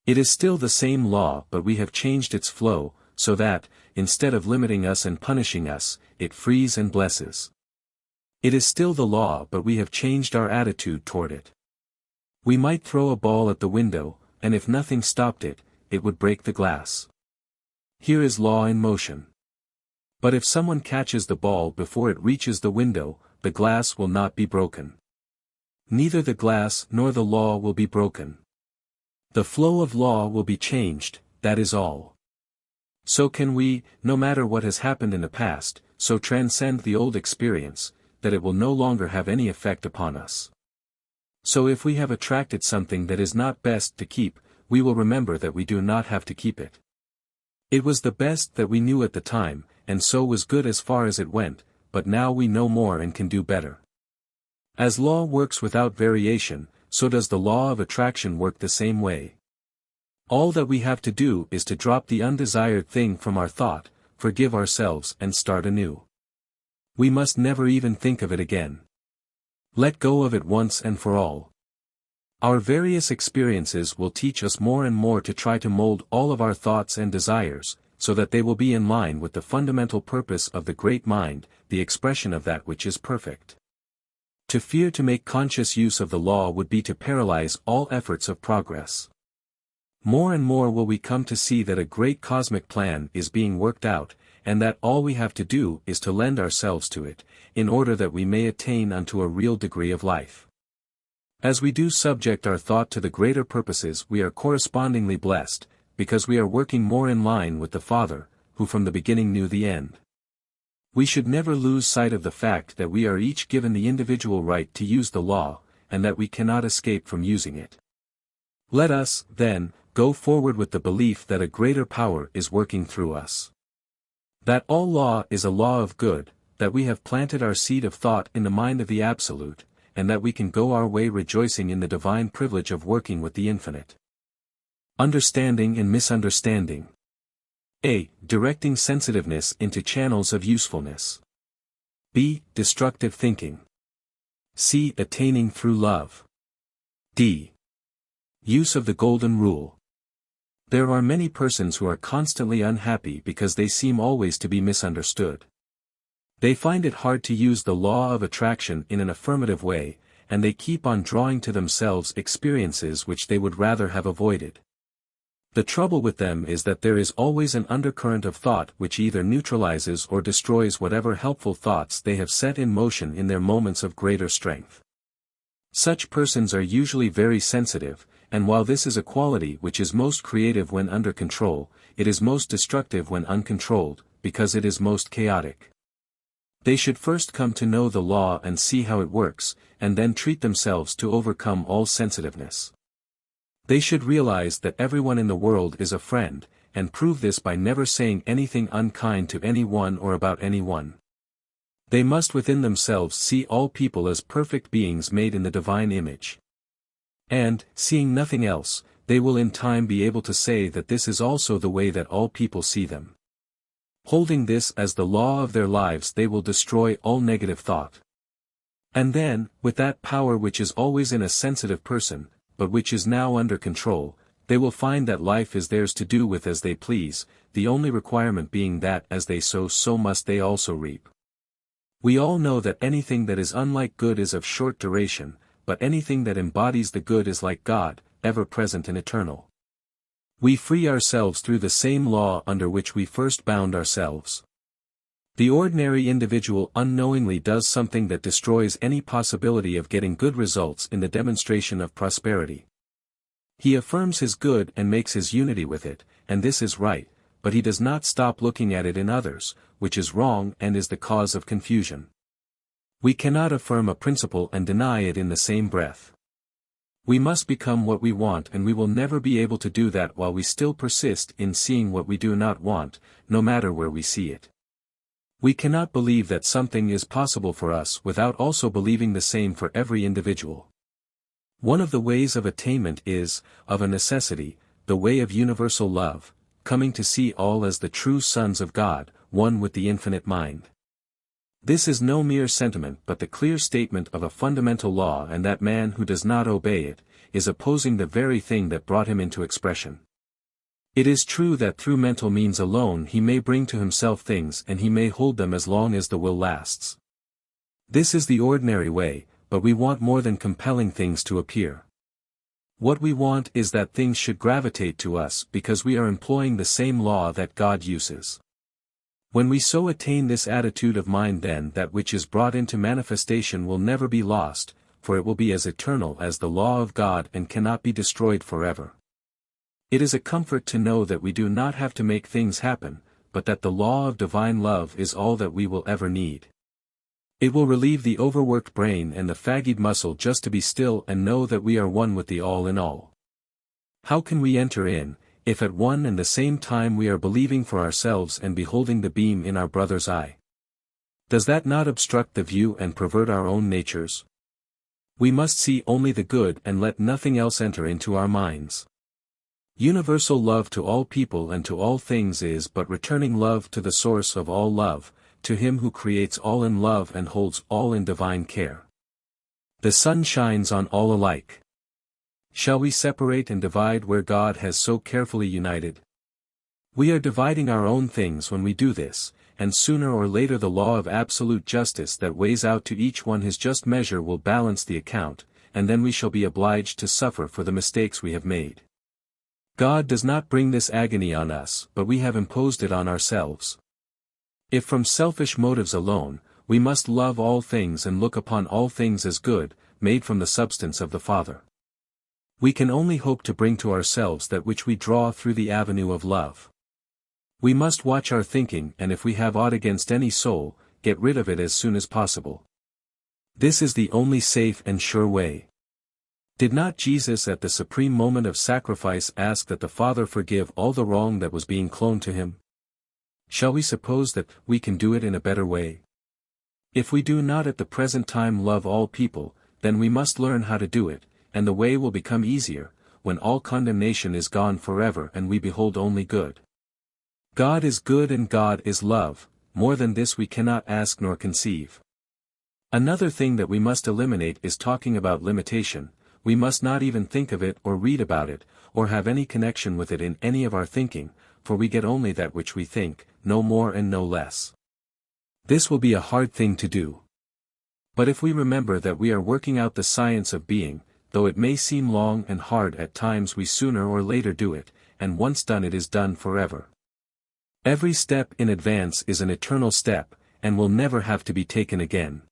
It is still the same law but we have changed its flow, so that, instead of limiting us and punishing us, it frees and blesses. It is still the law but we have changed our attitude toward it. We might throw a ball at the window, and if nothing stopped it, it would break the glass. Here is law in motion. But if someone catches the ball before it reaches the window, the glass will not be broken. Neither the glass nor the law will be broken. The flow of law will be changed, that is all. So can we, no matter what has happened in the past, so transcend the old experience, that it will no longer have any effect upon us. So if we have attracted something that is not best to keep, we will remember that we do not have to keep it. It was the best that we knew at the time, and so was good as far as it went, but now we know more and can do better. As law works without variation, so does the law of attraction work the same way. All that we have to do is to drop the undesired thing from our thought, forgive ourselves and start anew. We must never even think of it again. Let go of it once and for all. Our various experiences will teach us more and more to try to mold all of our thoughts and desires, so that they will be in line with the fundamental purpose of the great mind, the expression of that which is perfect. To fear to make conscious use of the law would be to paralyze all efforts of progress. More and more will we come to see that a great cosmic plan is being worked out, and that all we have to do is to lend ourselves to it, in order that we may attain unto a real degree of life. As we do subject our thought to the greater purposes we are correspondingly blessed, because we are working more in line with the Father, who from the beginning knew the end. We should never lose sight of the fact that we are each given the individual right to use the law, and that we cannot escape from using it. Let us, then, go forward with the belief that a greater power is working through us. That all law is a law of good, that we have planted our seed of thought in the mind of the Absolute, and that we can go our way rejoicing in the divine privilege of working with the Infinite. Understanding and misunderstanding. A. Directing sensitiveness into channels of usefulness. B. Destructive thinking. C. Attaining through love. D. Use of the Golden Rule. There are many persons who are constantly unhappy because they seem always to be misunderstood. They find it hard to use the law of attraction in an affirmative way, and they keep on drawing to themselves experiences which they would rather have avoided. The trouble with them is that there is always an undercurrent of thought which either neutralizes or destroys whatever helpful thoughts they have set in motion in their moments of greater strength. Such persons are usually very sensitive, and while this is a quality which is most creative when under control, it is most destructive when uncontrolled, because it is most chaotic. They should first come to know the law and see how it works, and then treat themselves to overcome all sensitiveness. They should realize that everyone in the world is a friend, and prove this by never saying anything unkind to anyone or about anyone. They must within themselves see all people as perfect beings made in the divine image. And, seeing nothing else, they will in time be able to say that this is also the way that all people see them. Holding this as the law of their lives, they will destroy all negative thought. And then, with that power which is always in a sensitive person, but which is now under control, they will find that life is theirs to do with as they please, the only requirement being that as they sow so must they also reap. We all know that anything that is unlike good is of short duration, but anything that embodies the good is like God, ever present and eternal. We free ourselves through the same law under which we first bound ourselves. The ordinary individual unknowingly does something that destroys any possibility of getting good results in the demonstration of prosperity. He affirms his good and makes his unity with it, and this is right, but he does not stop looking at it in others, which is wrong and is the cause of confusion. We cannot affirm a principle and deny it in the same breath. We must become what we want, and we will never be able to do that while we still persist in seeing what we do not want, no matter where we see it. We cannot believe that something is possible for us without also believing the same for every individual. One of the ways of attainment is, of a necessity, the way of universal love, coming to see all as the true sons of God, one with the infinite mind. This is no mere sentiment but the clear statement of a fundamental law, and that man who does not obey it, is opposing the very thing that brought him into expression. It is true that through mental means alone he may bring to himself things, and he may hold them as long as the will lasts. This is the ordinary way, but we want more than compelling things to appear. What we want is that things should gravitate to us because we are employing the same law that God uses. When we so attain this attitude of mind, then that which is brought into manifestation will never be lost, for it will be as eternal as the law of God and cannot be destroyed forever. It is a comfort to know that we do not have to make things happen, but that the law of divine love is all that we will ever need. It will relieve the overworked brain and the fatigued muscle just to be still and know that we are one with the all in all. How can we enter in, if at one and the same time we are believing for ourselves and beholding the beam in our brother's eye? Does that not obstruct the view and pervert our own natures? We must see only the good and let nothing else enter into our minds. Universal love to all people and to all things is but returning love to the source of all love, to him who creates all in love and holds all in divine care. The sun shines on all alike. Shall we separate and divide where God has so carefully united? We are dividing our own things when we do this, and sooner or later the law of absolute justice that weighs out to each one his just measure will balance the account, and then we shall be obliged to suffer for the mistakes we have made. God does not bring this agony on us, but we have imposed it on ourselves. If from selfish motives alone, we must love all things and look upon all things as good, made from the substance of the Father. We can only hope to bring to ourselves that which we draw through the avenue of love. We must watch our thinking, and if we have aught against any soul, get rid of it as soon as possible. This is the only safe and sure way. Did not Jesus at the supreme moment of sacrifice ask that the Father forgive all the wrong that was being cloned to him? Shall we suppose that we can do it in a better way? If we do not at the present time love all people, then we must learn how to do it, and the way will become easier, when all condemnation is gone forever and we behold only good. God is good and God is love, more than this we cannot ask nor conceive. Another thing that we must eliminate is talking about limitation. We must not even think of it or read about it, or have any connection with it in any of our thinking, for we get only that which we think, no more and no less. This will be a hard thing to do. But if we remember that we are working out the science of being, though it may seem long and hard at times, we sooner or later do it, and once done it is done forever. Every step in advance is an eternal step, and will never have to be taken again.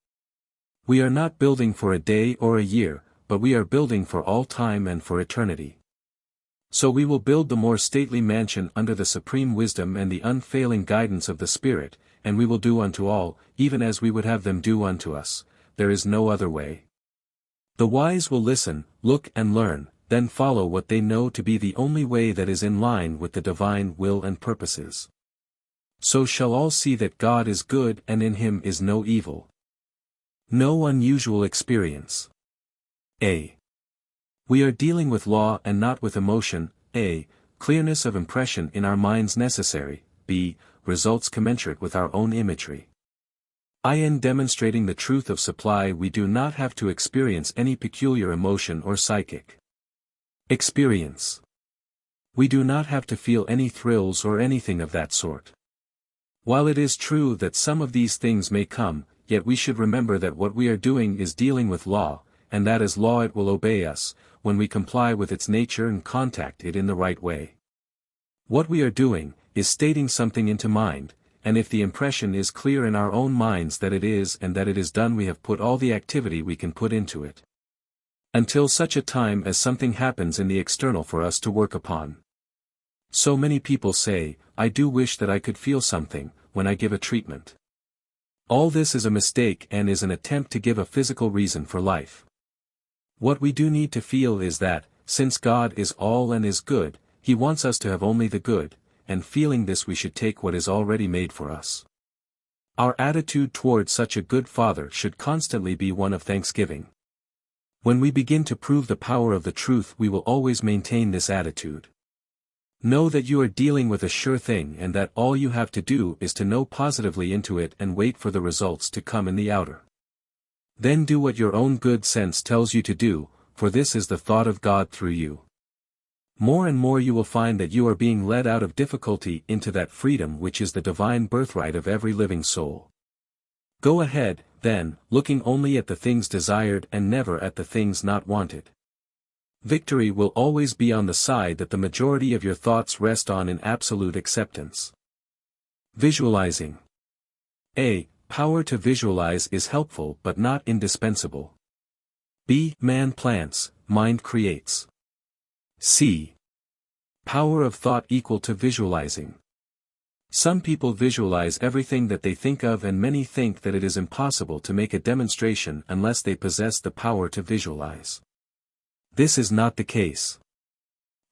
We are not building for a day or a year, but we are building for all time and for eternity. So we will build the more stately mansion under the supreme wisdom and the unfailing guidance of the Spirit, and we will do unto all, even as we would have them do unto us. There is no other way. The wise will listen, look and learn, then follow what they know to be the only way that is in line with the divine will and purposes. So shall all see that God is good and in him is no evil. No unusual experience. A. We are dealing with law and not with emotion. A. Clearness of impression in our minds necessary. B. Results commensurate with our own imagery. In demonstrating the truth of supply we do not have to experience any peculiar emotion or psychic experience. We do not have to feel any thrills or anything of that sort. While it is true that some of these things may come, yet we should remember that what we are doing is dealing with law, and that as law it will obey us, when we comply with its nature and contact it in the right way. What we are doing, is stating something into mind, and if the impression is clear in our own minds that it is and that it is done we have put all the activity we can put into it. Until such a time as something happens in the external for us to work upon. So many people say, I do wish that I could feel something, when I give a treatment. All this is a mistake and is an attempt to give a physical reason for life. What we do need to feel is that, since God is all and is good, he wants us to have only the good, and feeling this we should take what is already made for us. Our attitude toward such a good Father should constantly be one of thanksgiving. When we begin to prove the power of the truth we will always maintain this attitude. Know that you are dealing with a sure thing and that all you have to do is to know positively into it and wait for the results to come in the outer. Then do what your own good sense tells you to do, for this is the thought of God through you. More and more you will find that you are being led out of difficulty into that freedom which is the divine birthright of every living soul. Go ahead, then, looking only at the things desired and never at the things not wanted. Victory will always be on the side that the majority of your thoughts rest on in absolute acceptance. Visualizing. A. Power to visualize is helpful but not indispensable. B. Man plants, mind creates. C. Power of thought equal to visualizing. Some people visualize everything that they think of and many think that it is impossible to make a demonstration unless they possess the power to visualize. This is not the case.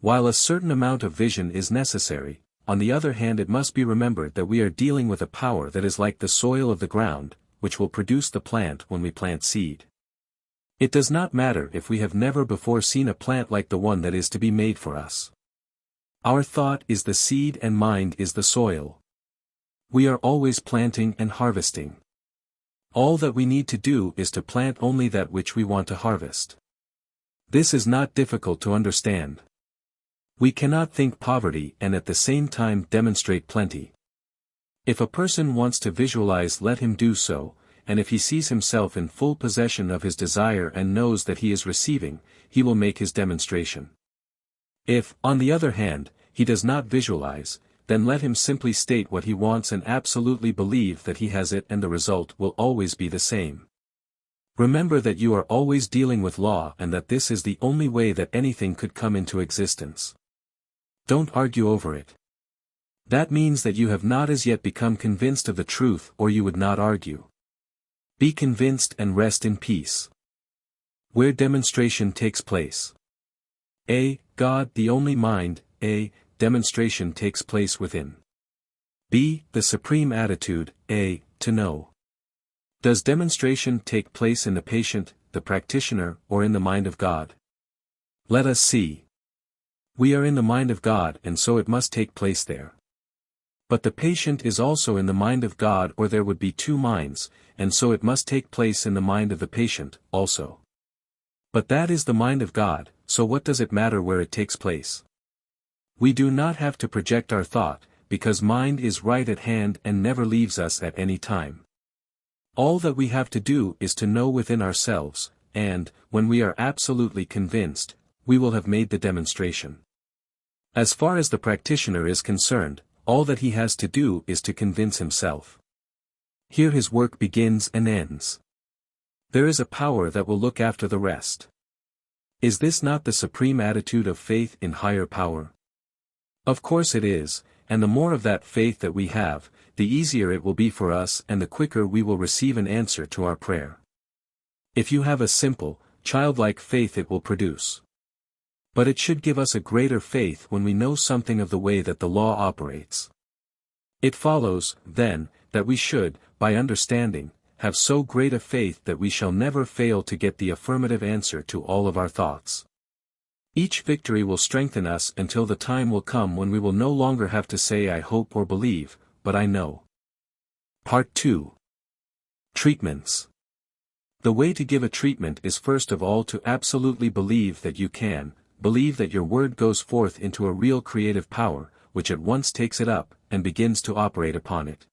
While a certain amount of vision is necessary, on the other hand it must be remembered that we are dealing with a power that is like the soil of the ground, which will produce the plant when we plant seed. It does not matter if we have never before seen a plant like the one that is to be made for us. Our thought is the seed and mind is the soil. We are always planting and harvesting. All that we need to do is to plant only that which we want to harvest. This is not difficult to understand. We cannot think poverty and at the same time demonstrate plenty. If a person wants to visualize, let him do so, and if he sees himself in full possession of his desire and knows that he is receiving, he will make his demonstration. If, on the other hand, he does not visualize, then let him simply state what he wants and absolutely believe that he has it, and the result will always be the same. Remember that you are always dealing with law and that this is the only way that anything could come into existence. Don't argue over it. That means that you have not as yet become convinced of the truth, or you would not argue. Be convinced and rest in peace. Where demonstration takes place. A. God the only mind. A. Demonstration takes place within. B. The supreme attitude. A. To know. Does demonstration take place in the patient, the practitioner, or in the mind of God? Let us see. We are in the mind of God and so it must take place there. But the patient is also in the mind of God, or there would be two minds, and so it must take place in the mind of the patient, also. But that is the mind of God, so what does it matter where it takes place? We do not have to project our thought, because mind is right at hand and never leaves us at any time. All that we have to do is to know within ourselves, and, when we are absolutely convinced, we will have made the demonstration. As far as the practitioner is concerned, all that he has to do is to convince himself. Here his work begins and ends. There is a power that will look after the rest. Is this not the supreme attitude of faith in higher power? Of course it is, and the more of that faith that we have, the easier it will be for us and the quicker we will receive an answer to our prayer. If you have a simple, childlike faith it will produce. But it should give us a greater faith when we know something of the way that the law operates. It follows, then, that we should, by understanding, have so great a faith that we shall never fail to get the affirmative answer to all of our thoughts. Each victory will strengthen us until the time will come when we will no longer have to say I hope or believe, but I know. Part 2. Treatments. The way to give a treatment is first of all to absolutely believe that you can, believe that your word goes forth into a real creative power, which at once takes it up, and begins to operate upon it.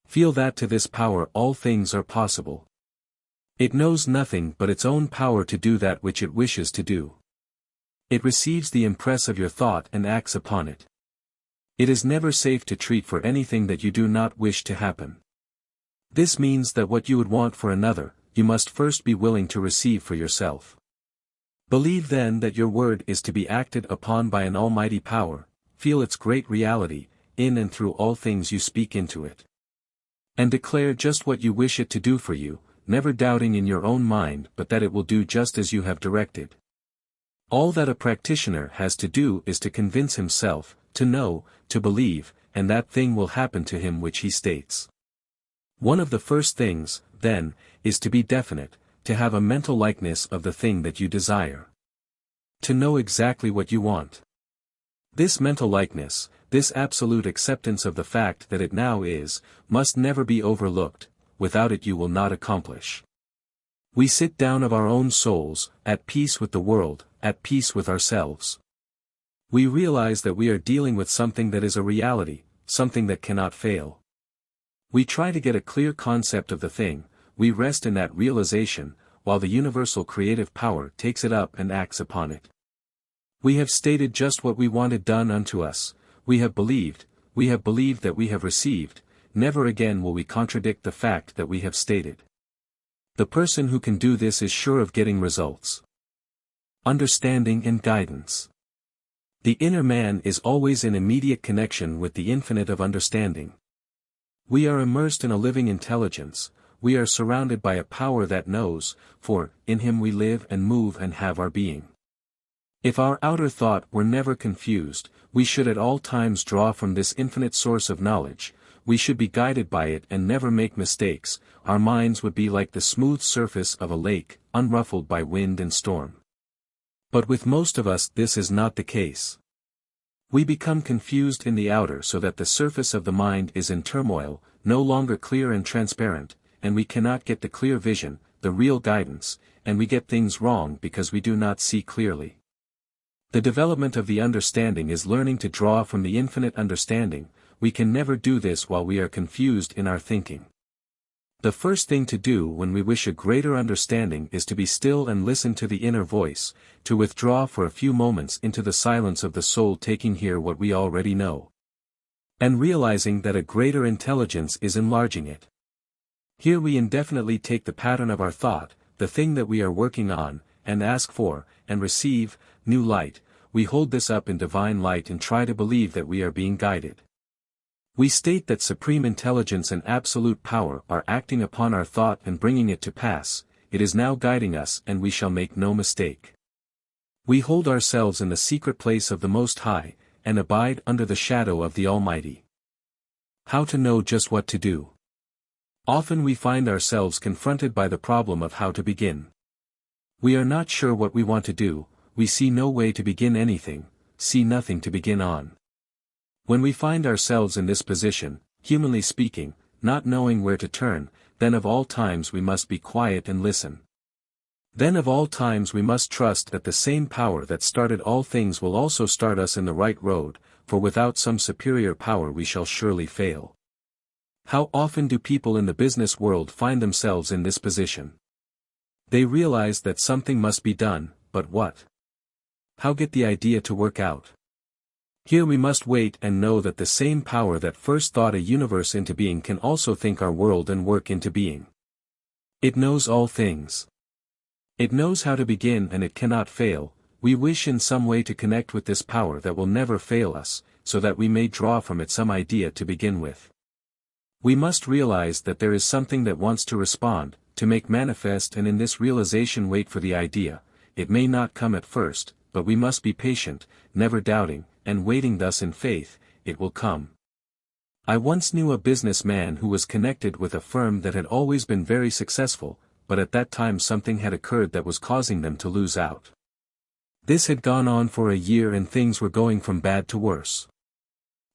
Feel that to this power all things are possible. It knows nothing but its own power to do that which it wishes to do. It receives the impress of your thought and acts upon it. It is never safe to treat for anything that you do not wish to happen. This means that what you would want for another, you must first be willing to receive for yourself. Believe then that your word is to be acted upon by an almighty power, feel its great reality, in and through all things you speak into it. And declare just what you wish it to do for you, never doubting in your own mind but that it will do just as you have directed. All that a practitioner has to do is to convince himself, to know, to believe, and that thing will happen to him which he states. One of the first things, then, is to be definite, to have a mental likeness of the thing that you desire. To know exactly what you want. This mental likeness, this absolute acceptance of the fact that it now is, must never be overlooked, without it you will not accomplish. We sit down of our own souls, at peace with the world, at peace with ourselves. We realize that we are dealing with something that is a reality, something that cannot fail. We try to get a clear concept of the thing, we rest in that realization, while the universal creative power takes it up and acts upon it. We have stated just what we wanted done unto us, we have believed that we have received, never again will we contradict the fact that we have stated. The person who can do this is sure of getting results. Understanding and guidance. The inner man is always in immediate connection with the infinite of understanding. We are immersed in a living intelligence, we are surrounded by a power that knows, for, in him we live and move and have our being. If our outer thought were never confused, we should at all times draw from this infinite source of knowledge, we should be guided by it and never make mistakes, our minds would be like the smooth surface of a lake, unruffled by wind and storm. But with most of us this is not the case. We become confused in the outer so that the surface of the mind is in turmoil, no longer clear and transparent, and we cannot get the clear vision, the real guidance, and we get things wrong because we do not see clearly. The development of the understanding is learning to draw from the infinite understanding, we can never do this while we are confused in our thinking. The first thing to do when we wish a greater understanding is to be still and listen to the inner voice, to withdraw for a few moments into the silence of the soul taking here what we already know. And realizing that a greater intelligence is enlarging it. Here we indefinitely take the pattern of our thought, the thing that we are working on, and ask for, and receive, new light, we hold this up in divine light and try to believe that we are being guided. We state that supreme intelligence and absolute power are acting upon our thought and bringing it to pass, it is now guiding us and we shall make no mistake. We hold ourselves in the secret place of the Most High, and abide under the shadow of the Almighty. How to know just what to do? Often we find ourselves confronted by the problem of how to begin. We are not sure what we want to do, we see no way to begin anything, see nothing to begin on. When we find ourselves in this position, humanly speaking, not knowing where to turn, then of all times we must be quiet and listen. Then of all times we must trust that the same power that started all things will also start us in the right road, for without some superior power we shall surely fail. How often do people in the business world find themselves in this position? They realize that something must be done, but what? How get the idea to work out? Here we must wait and know that the same power that first thought a universe into being can also think our world and work into being. It knows all things. It knows how to begin and it cannot fail. We wish in some way to connect with this power that will never fail us, so that we may draw from it some idea to begin with. We must realize that there is something that wants to respond, to make manifest, and in this realization wait for the idea. It may not come at first, but we must be patient, never doubting, and waiting thus in faith, it will come. I once knew a businessman who was connected with a firm that had always been very successful, but at that time something had occurred that was causing them to lose out. This had gone on for a year and things were going from bad to worse.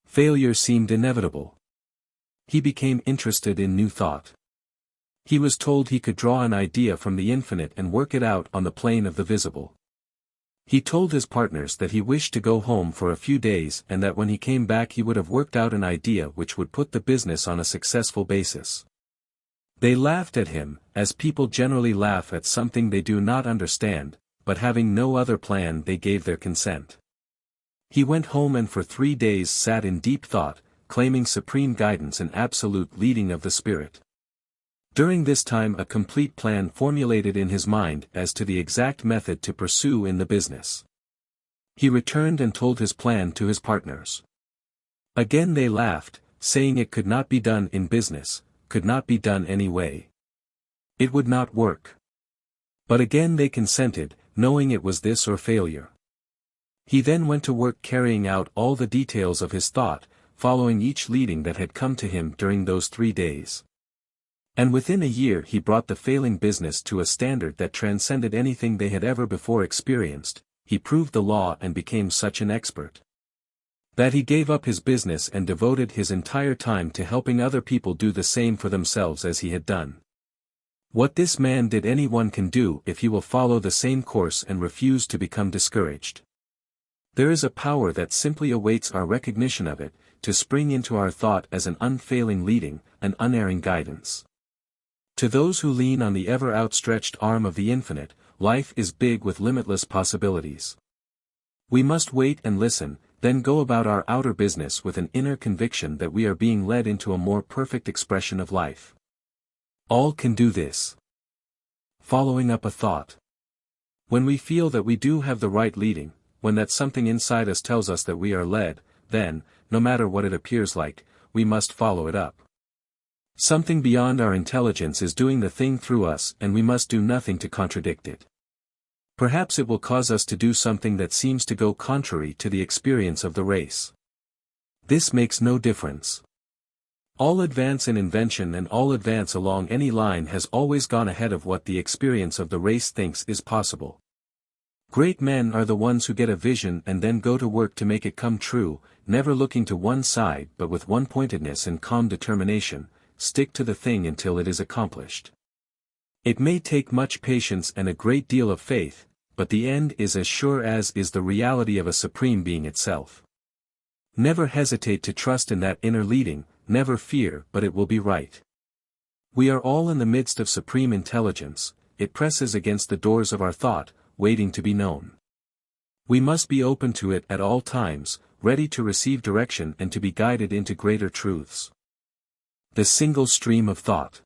Failure seemed inevitable. He became interested in new thought. He was told he could draw an idea from the infinite and work it out on the plane of the visible. He told his partners that he wished to go home for a few days and that when he came back he would have worked out an idea which would put the business on a successful basis. They laughed at him, as people generally laugh at something they do not understand, but having no other plan they gave their consent. He went home and for 3 days sat in deep thought, claiming supreme guidance and absolute leading of the Spirit. During this time a complete plan formulated in his mind as to the exact method to pursue in the business. He returned and told his plan to his partners. Again they laughed, saying it could not be done in business, could not be done any way. It would not work. But again they consented, knowing it was this or failure. He then went to work carrying out all the details of his thought, following each leading that had come to him during those 3 days. And within a year he brought the failing business to a standard that transcended anything they had ever before experienced. He proved the law and became such an expert that he gave up his business and devoted his entire time to helping other people do the same for themselves as he had done. What this man did anyone can do if he will follow the same course and refuse to become discouraged. There is a power that simply awaits our recognition of it, to spring into our thought as an unfailing leading, an unerring guidance. To those who lean on the ever outstretched arm of the infinite, life is big with limitless possibilities. We must wait and listen, then go about our outer business with an inner conviction that we are being led into a more perfect expression of life. All can do this. Following up a thought. When we feel that we do have the right leading, when that something inside us tells us that we are led, then, no matter what it appears like, we must follow it up. Something beyond our intelligence is doing the thing through us and we must do nothing to contradict it. Perhaps it will cause us to do something that seems to go contrary to the experience of the race. This makes no difference. All advance in invention and all advance along any line has always gone ahead of what the experience of the race thinks is possible. Great men are the ones who get a vision and then go to work to make it come true, never looking to one side but with one-pointedness and calm determination. Stick to the thing until it is accomplished. It may take much patience and a great deal of faith, but the end is as sure as is the reality of a supreme being itself. Never hesitate to trust in that inner leading, never fear but it will be right. We are all in the midst of supreme intelligence, it presses against the doors of our thought, waiting to be known. We must be open to it at all times, ready to receive direction and to be guided into greater truths. The single stream of thought.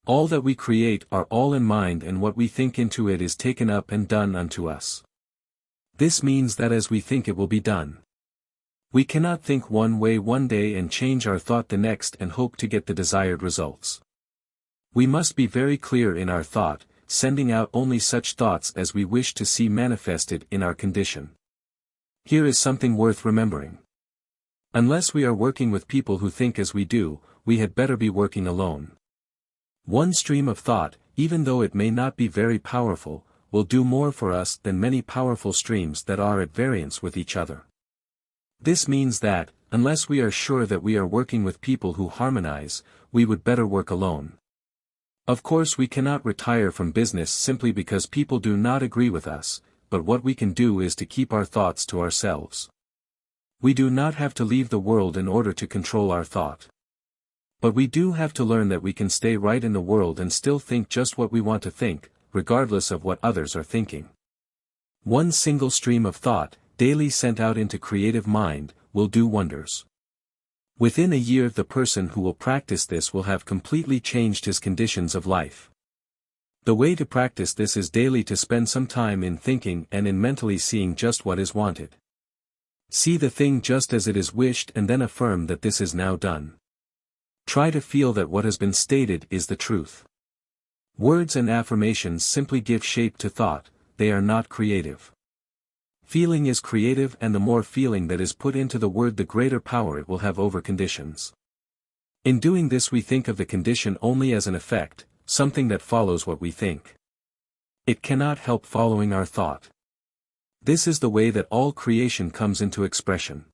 All that we create are all in mind and what we think into it is taken up and done unto us. This means that as we think it will be done. We cannot think one way one day and change our thought the next and hope to get the desired results. We must be very clear in our thought, sending out only such thoughts as we wish to see manifested in our condition. Here is something worth remembering. Unless we are working with people who think as we do, we had better be working alone. One stream of thought, even though it may not be very powerful, will do more for us than many powerful streams that are at variance with each other. This means that, unless we are sure that we are working with people who harmonize, we would better work alone. Of course we cannot retire from business simply because people do not agree with us, but what we can do is to keep our thoughts to ourselves. We do not have to leave the world in order to control our thought. But we do have to learn that we can stay right in the world and still think just what we want to think, regardless of what others are thinking. One single stream of thought, daily sent out into creative mind, will do wonders. Within a year the person who will practice this will have completely changed his conditions of life. The way to practice this is daily to spend some time in thinking and in mentally seeing just what is wanted. See the thing just as it is wished and then affirm that this is now done. Try to feel that what has been stated is the truth. Words and affirmations simply give shape to thought, they are not creative. Feeling is creative, and the more feeling that is put into the word the greater power it will have over conditions. In doing this we think of the condition only as an effect, something that follows what we think. It cannot help following our thought. This is the way that all creation comes into expression.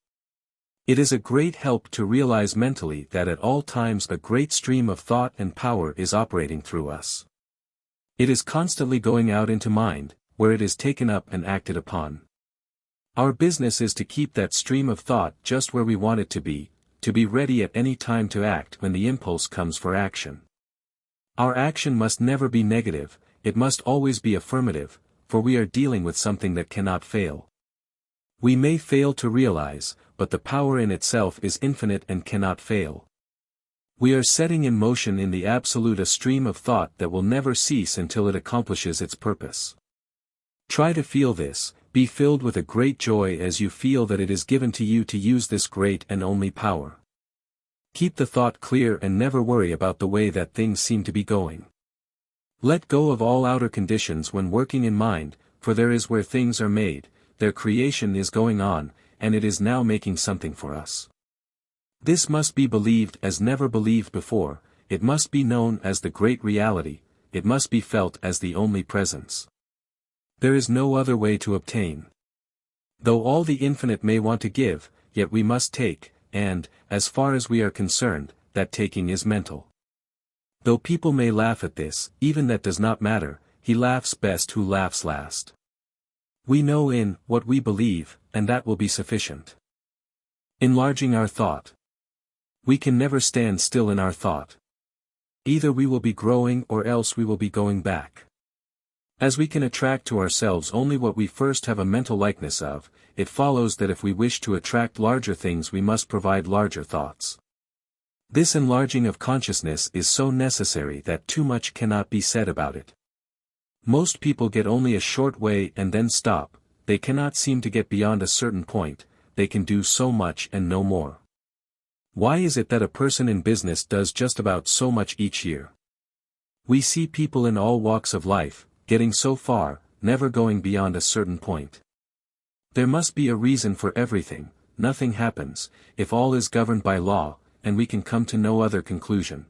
It is a great help to realize mentally that at all times a great stream of thought and power is operating through us. It is constantly going out into mind, where it is taken up and acted upon. Our business is to keep that stream of thought just where we want it to be ready at any time to act when the impulse comes for action. Our action must never be negative, it must always be affirmative, for we are dealing with something that cannot fail. We may fail to realize, but the power in itself is infinite and cannot fail. We are setting in motion in the absolute a stream of thought that will never cease until it accomplishes its purpose. Try to feel this, be filled with a great joy as you feel that it is given to you to use this great and only power. Keep the thought clear and never worry about the way that things seem to be going. Let go of all outer conditions when working in mind, for there is where things are made, their creation is going on, and it is now making something for us. This must be believed as never believed before, it must be known as the great reality, it must be felt as the only presence. There is no other way to obtain. Though all the infinite may want to give, yet we must take, and, as far as we are concerned, that taking is mental. Though people may laugh at this, even that does not matter, he laughs best who laughs last. We know in what we believe, and that will be sufficient. Enlarging our thought. We can never stand still in our thought. Either we will be growing or else we will be going back. As we can attract to ourselves only what we first have a mental likeness of, it follows that if we wish to attract larger things we must provide larger thoughts. This enlarging of consciousness is so necessary that too much cannot be said about it. Most people get only a short way and then stop, they cannot seem to get beyond a certain point, they can do so much and no more. Why is it that a person in business does just about so much each year? We see people in all walks of life, getting so far, never going beyond a certain point. There must be a reason for everything, nothing happens, if all is governed by law, and we can come to no other conclusion.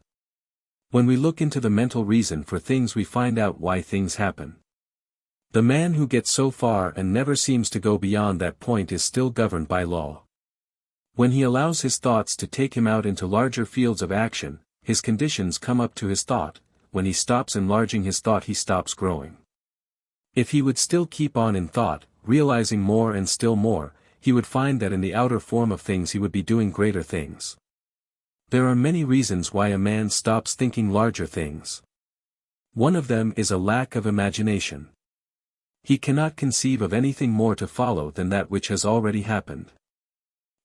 When we look into the mental reason for things we find out why things happen. The man who gets so far and never seems to go beyond that point is still governed by law. When he allows his thoughts to take him out into larger fields of action, his conditions come up to his thought. When he stops enlarging his thought he stops growing. If he would still keep on in thought, realizing more and still more, he would find that in the outer form of things he would be doing greater things. There are many reasons why a man stops thinking larger things. One of them is a lack of imagination. He cannot conceive of anything more to follow than that which has already happened.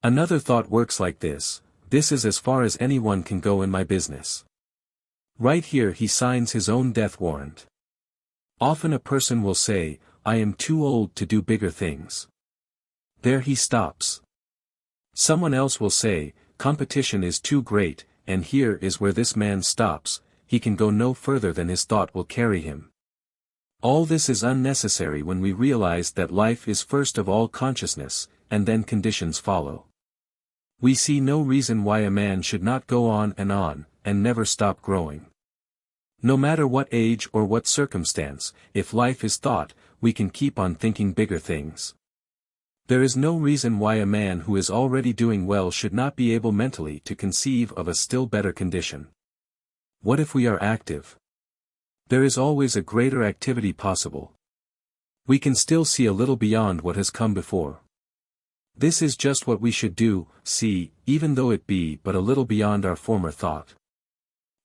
Another thought works like this: this is as far as anyone can go in my business. Right here he signs his own death warrant. Often a person will say, I am too old to do bigger things. There he stops. Someone else will say, competition is too great, and here is where this man stops, he can go no further than his thought will carry him. All this is unnecessary when we realize that life is first of all consciousness, and then conditions follow. We see no reason why a man should not go on, and never stop growing. No matter what age or what circumstance, if life is thought, we can keep on thinking bigger things. There is no reason why a man who is already doing well should not be able mentally to conceive of a still better condition. What if we are active? There is always a greater activity possible. We can still see a little beyond what has come before. This is just what we should do, see, even though it be but a little beyond our former thought.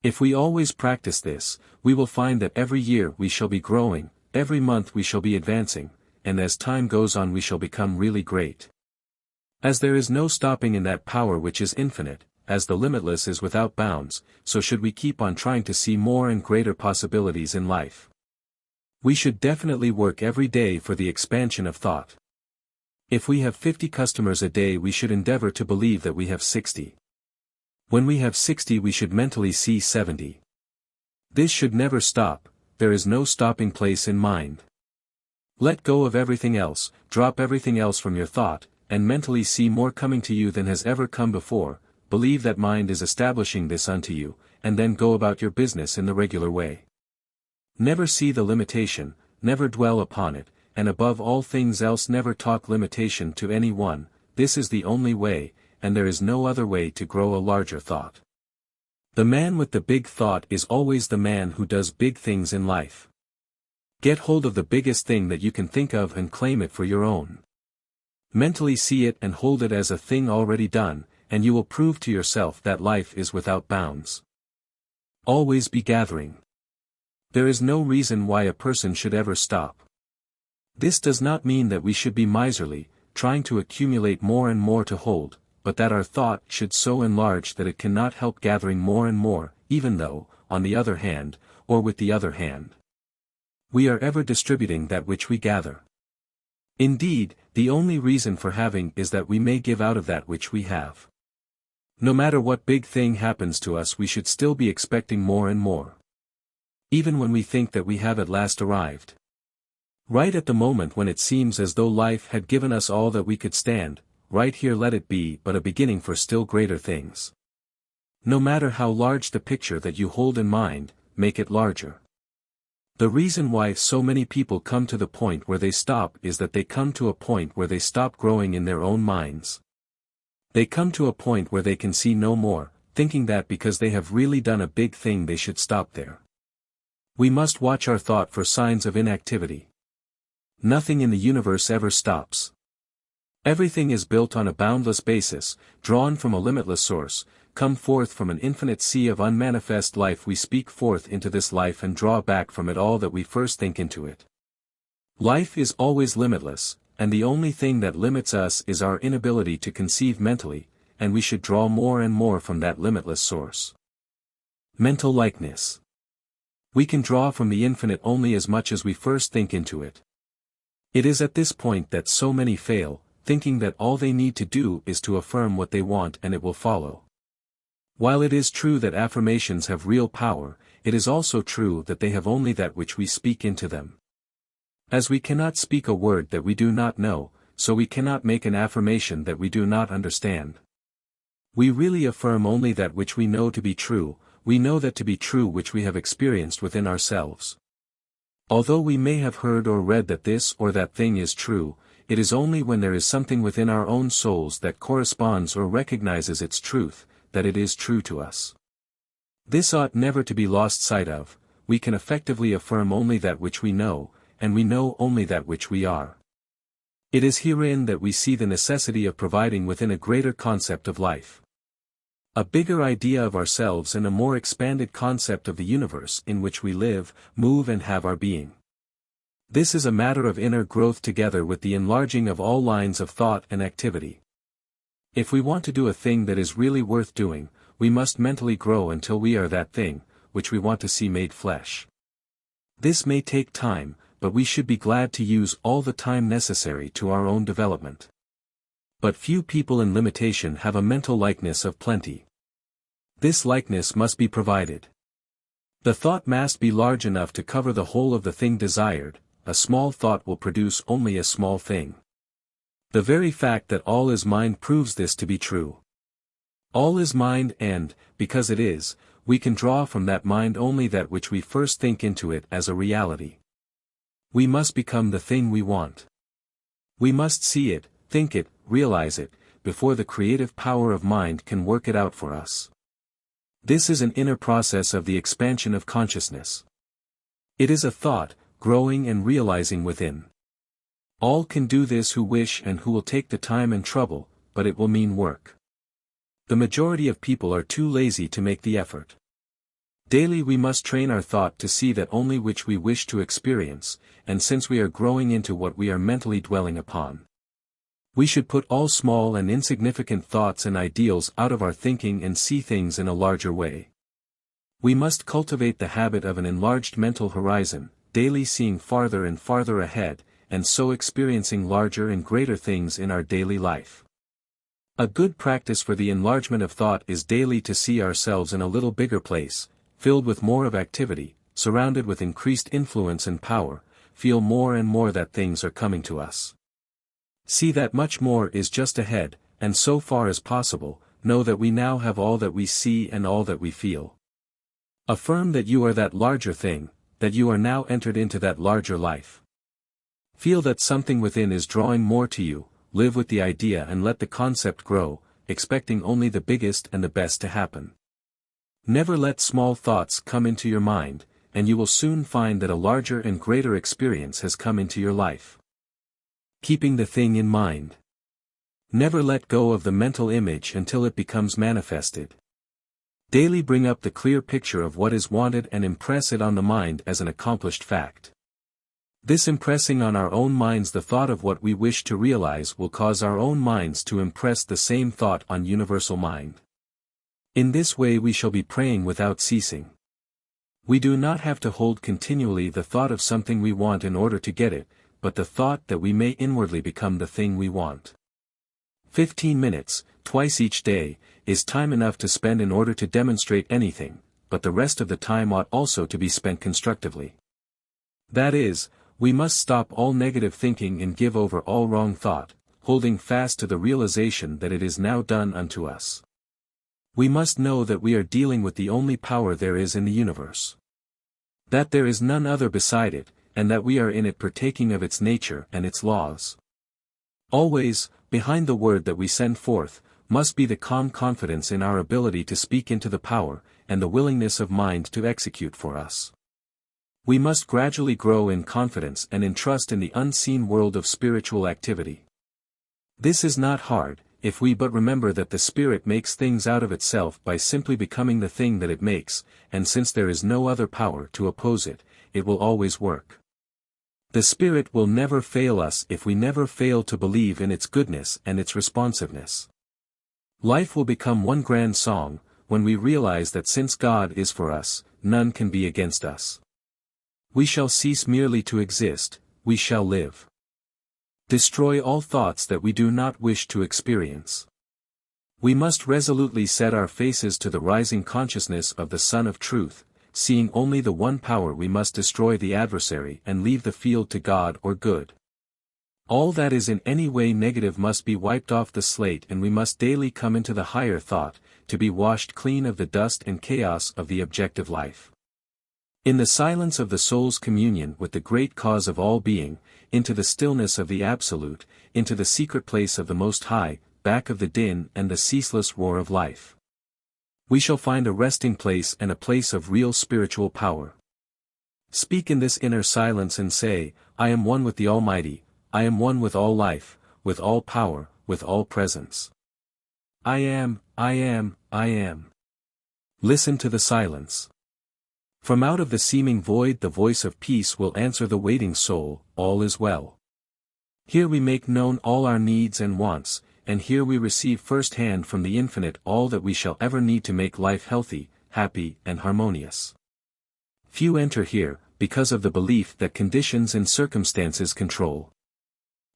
If we always practice this, we will find that every year we shall be growing, every month we shall be advancing, and as time goes on we shall become really great. As there is no stopping in that power which is infinite, as the limitless is without bounds, so should we keep on trying to see more and greater possibilities in life. We should definitely work every day for the expansion of thought. If we have 50 customers a day, we should endeavor to believe that we have 60. When we have 60, we should mentally see 70. This should never stop. There is no stopping place in mind. Let go of everything else, drop everything else from your thought, and mentally see more coming to you than has ever come before. Believe that mind is establishing this unto you, and then go about your business in the regular way. Never see the limitation, never dwell upon it, and above all things else never talk limitation to any one. This is the only way, and there is no other way to grow a larger thought. The man with the big thought is always the man who does big things in life. Get hold of the biggest thing that you can think of and claim it for your own. Mentally see it and hold it as a thing already done, and you will prove to yourself that life is without bounds. Always be gathering. There is no reason why a person should ever stop. This does not mean that we should be miserly, trying to accumulate more and more to hold, but that our thought should so enlarge that it cannot help gathering more and more, even though, on the other hand, or with the other hand, we are ever distributing that which we gather. Indeed, the only reason for having is that we may give out of that which we have. No matter what big thing happens to us, we should still be expecting more and more. Even when we think that we have at last arrived. Right at the moment when it seems as though life had given us all that we could stand, right here let it be but a beginning for still greater things. No matter how large the picture that you hold in mind, make it larger. The reason why so many people come to the point where they stop is that they come to a point where they stop growing in their own minds. They come to a point where they can see no more, thinking that because they have really done a big thing they should stop there. We must watch our thought for signs of inactivity. Nothing in the universe ever stops. Everything is built on a boundless basis, drawn from a limitless source, come forth from an infinite sea of unmanifest life. We speak forth into this life and draw back from it all that we first think into it. Life is always limitless, and the only thing that limits us is our inability to conceive mentally, and we should draw more and more from that limitless source. Mental likeness. We can draw from the infinite only as much as we first think into it. It is at this point that so many fail, thinking that all they need to do is to affirm what they want and it will follow. While it is true that affirmations have real power, it is also true that they have only that which we speak into them. As we cannot speak a word that we do not know, so we cannot make an affirmation that we do not understand. We really affirm only that which we know to be true. We know that to be true which we have experienced within ourselves. Although we may have heard or read that this or that thing is true, it is only when there is something within our own souls that corresponds or recognizes its truth, that it is true to us. This ought never to be lost sight of. We can effectively affirm only that which we know, and we know only that which we are. It is herein that we see the necessity of providing within a greater concept of life. A bigger idea of ourselves and a more expanded concept of the universe in which we live, move and have our being. This is a matter of inner growth together with the enlarging of all lines of thought and activity. If we want to do a thing that is really worth doing, we must mentally grow until we are that thing, which we want to see made flesh. This may take time, but we should be glad to use all the time necessary to our own development. But few people in limitation have a mental likeness of plenty. This likeness must be provided. The thought must be large enough to cover the whole of the thing desired. A small thought will produce only a small thing. The very fact that all is mind proves this to be true. All is mind and, because it is, we can draw from that mind only that which we first think into it as a reality. We must become the thing we want. We must see it, think it, realize it, before the creative power of mind can work it out for us. This is an inner process of the expansion of consciousness. It is a thought, growing and realizing within. All can do this who wish and who will take the time and trouble, but it will mean work. The majority of people are too lazy to make the effort. Daily we must train our thought to see that only which we wish to experience, and since we are growing into what we are mentally dwelling upon, we should put all small and insignificant thoughts and ideals out of our thinking and see things in a larger way. We must cultivate the habit of an enlarged mental horizon, daily seeing farther and farther ahead, and so experiencing larger and greater things in our daily life. A good practice for the enlargement of thought is daily to see ourselves in a little bigger place, filled with more of activity, surrounded with increased influence and power, feel more and more that things are coming to us. See that much more is just ahead, and so far as possible, know that we now have all that we see and all that we feel. Affirm that you are that larger thing, that you are now entered into that larger life. Feel that something within is drawing more to you, live with the idea and let the concept grow, expecting only the biggest and the best to happen. Never let small thoughts come into your mind, and you will soon find that a larger and greater experience has come into your life. Keeping the thing in mind. Never let go of the mental image until it becomes manifested. Daily bring up the clear picture of what is wanted and impress it on the mind as an accomplished fact. This impressing on our own minds the thought of what we wish to realize will cause our own minds to impress the same thought on universal mind. In this way we shall be praying without ceasing. We do not have to hold continually the thought of something we want in order to get it, but the thought that we may inwardly become the thing we want. 15 minutes, twice each day, is time enough to spend in order to demonstrate anything, but the rest of the time ought also to be spent constructively. That is, we must stop all negative thinking and give over all wrong thought, holding fast to the realization that it is now done unto us. We must know that we are dealing with the only power there is in the universe. That there is none other beside it, and that we are in it partaking of its nature and its laws. Always, behind the word that we send forth, must be the calm confidence in our ability to speak into the power, and the willingness of mind to execute for us. We must gradually grow in confidence and in trust in the unseen world of spiritual activity. This is not hard, if we but remember that the Spirit makes things out of itself by simply becoming the thing that it makes, and since there is no other power to oppose it, it will always work. The Spirit will never fail us if we never fail to believe in its goodness and its responsiveness. Life will become one grand song, when we realize that since God is for us, none can be against us. We shall cease merely to exist, we shall live. Destroy all thoughts that we do not wish to experience. We must resolutely set our faces to the rising consciousness of the Sun of Truth, seeing only the one power. We must destroy the adversary and leave the field to God or good. All that is in any way negative must be wiped off the slate, and we must daily come into the higher thought, to be washed clean of the dust and chaos of the objective life. In the silence of the soul's communion with the great cause of all being, into the stillness of the Absolute, into the secret place of the Most High, back of the din and the ceaseless roar of life, we shall find a resting place and a place of real spiritual power. Speak in this inner silence and say, I am one with the Almighty, I am one with all life, with all power, with all presence. I am, I am, I am. Listen to the silence. From out of the seeming void the voice of peace will answer the waiting soul, all is well. Here we make known all our needs and wants, and here we receive first-hand from the Infinite all that we shall ever need to make life healthy, happy, and harmonious. Few enter here, because of the belief that conditions and circumstances control.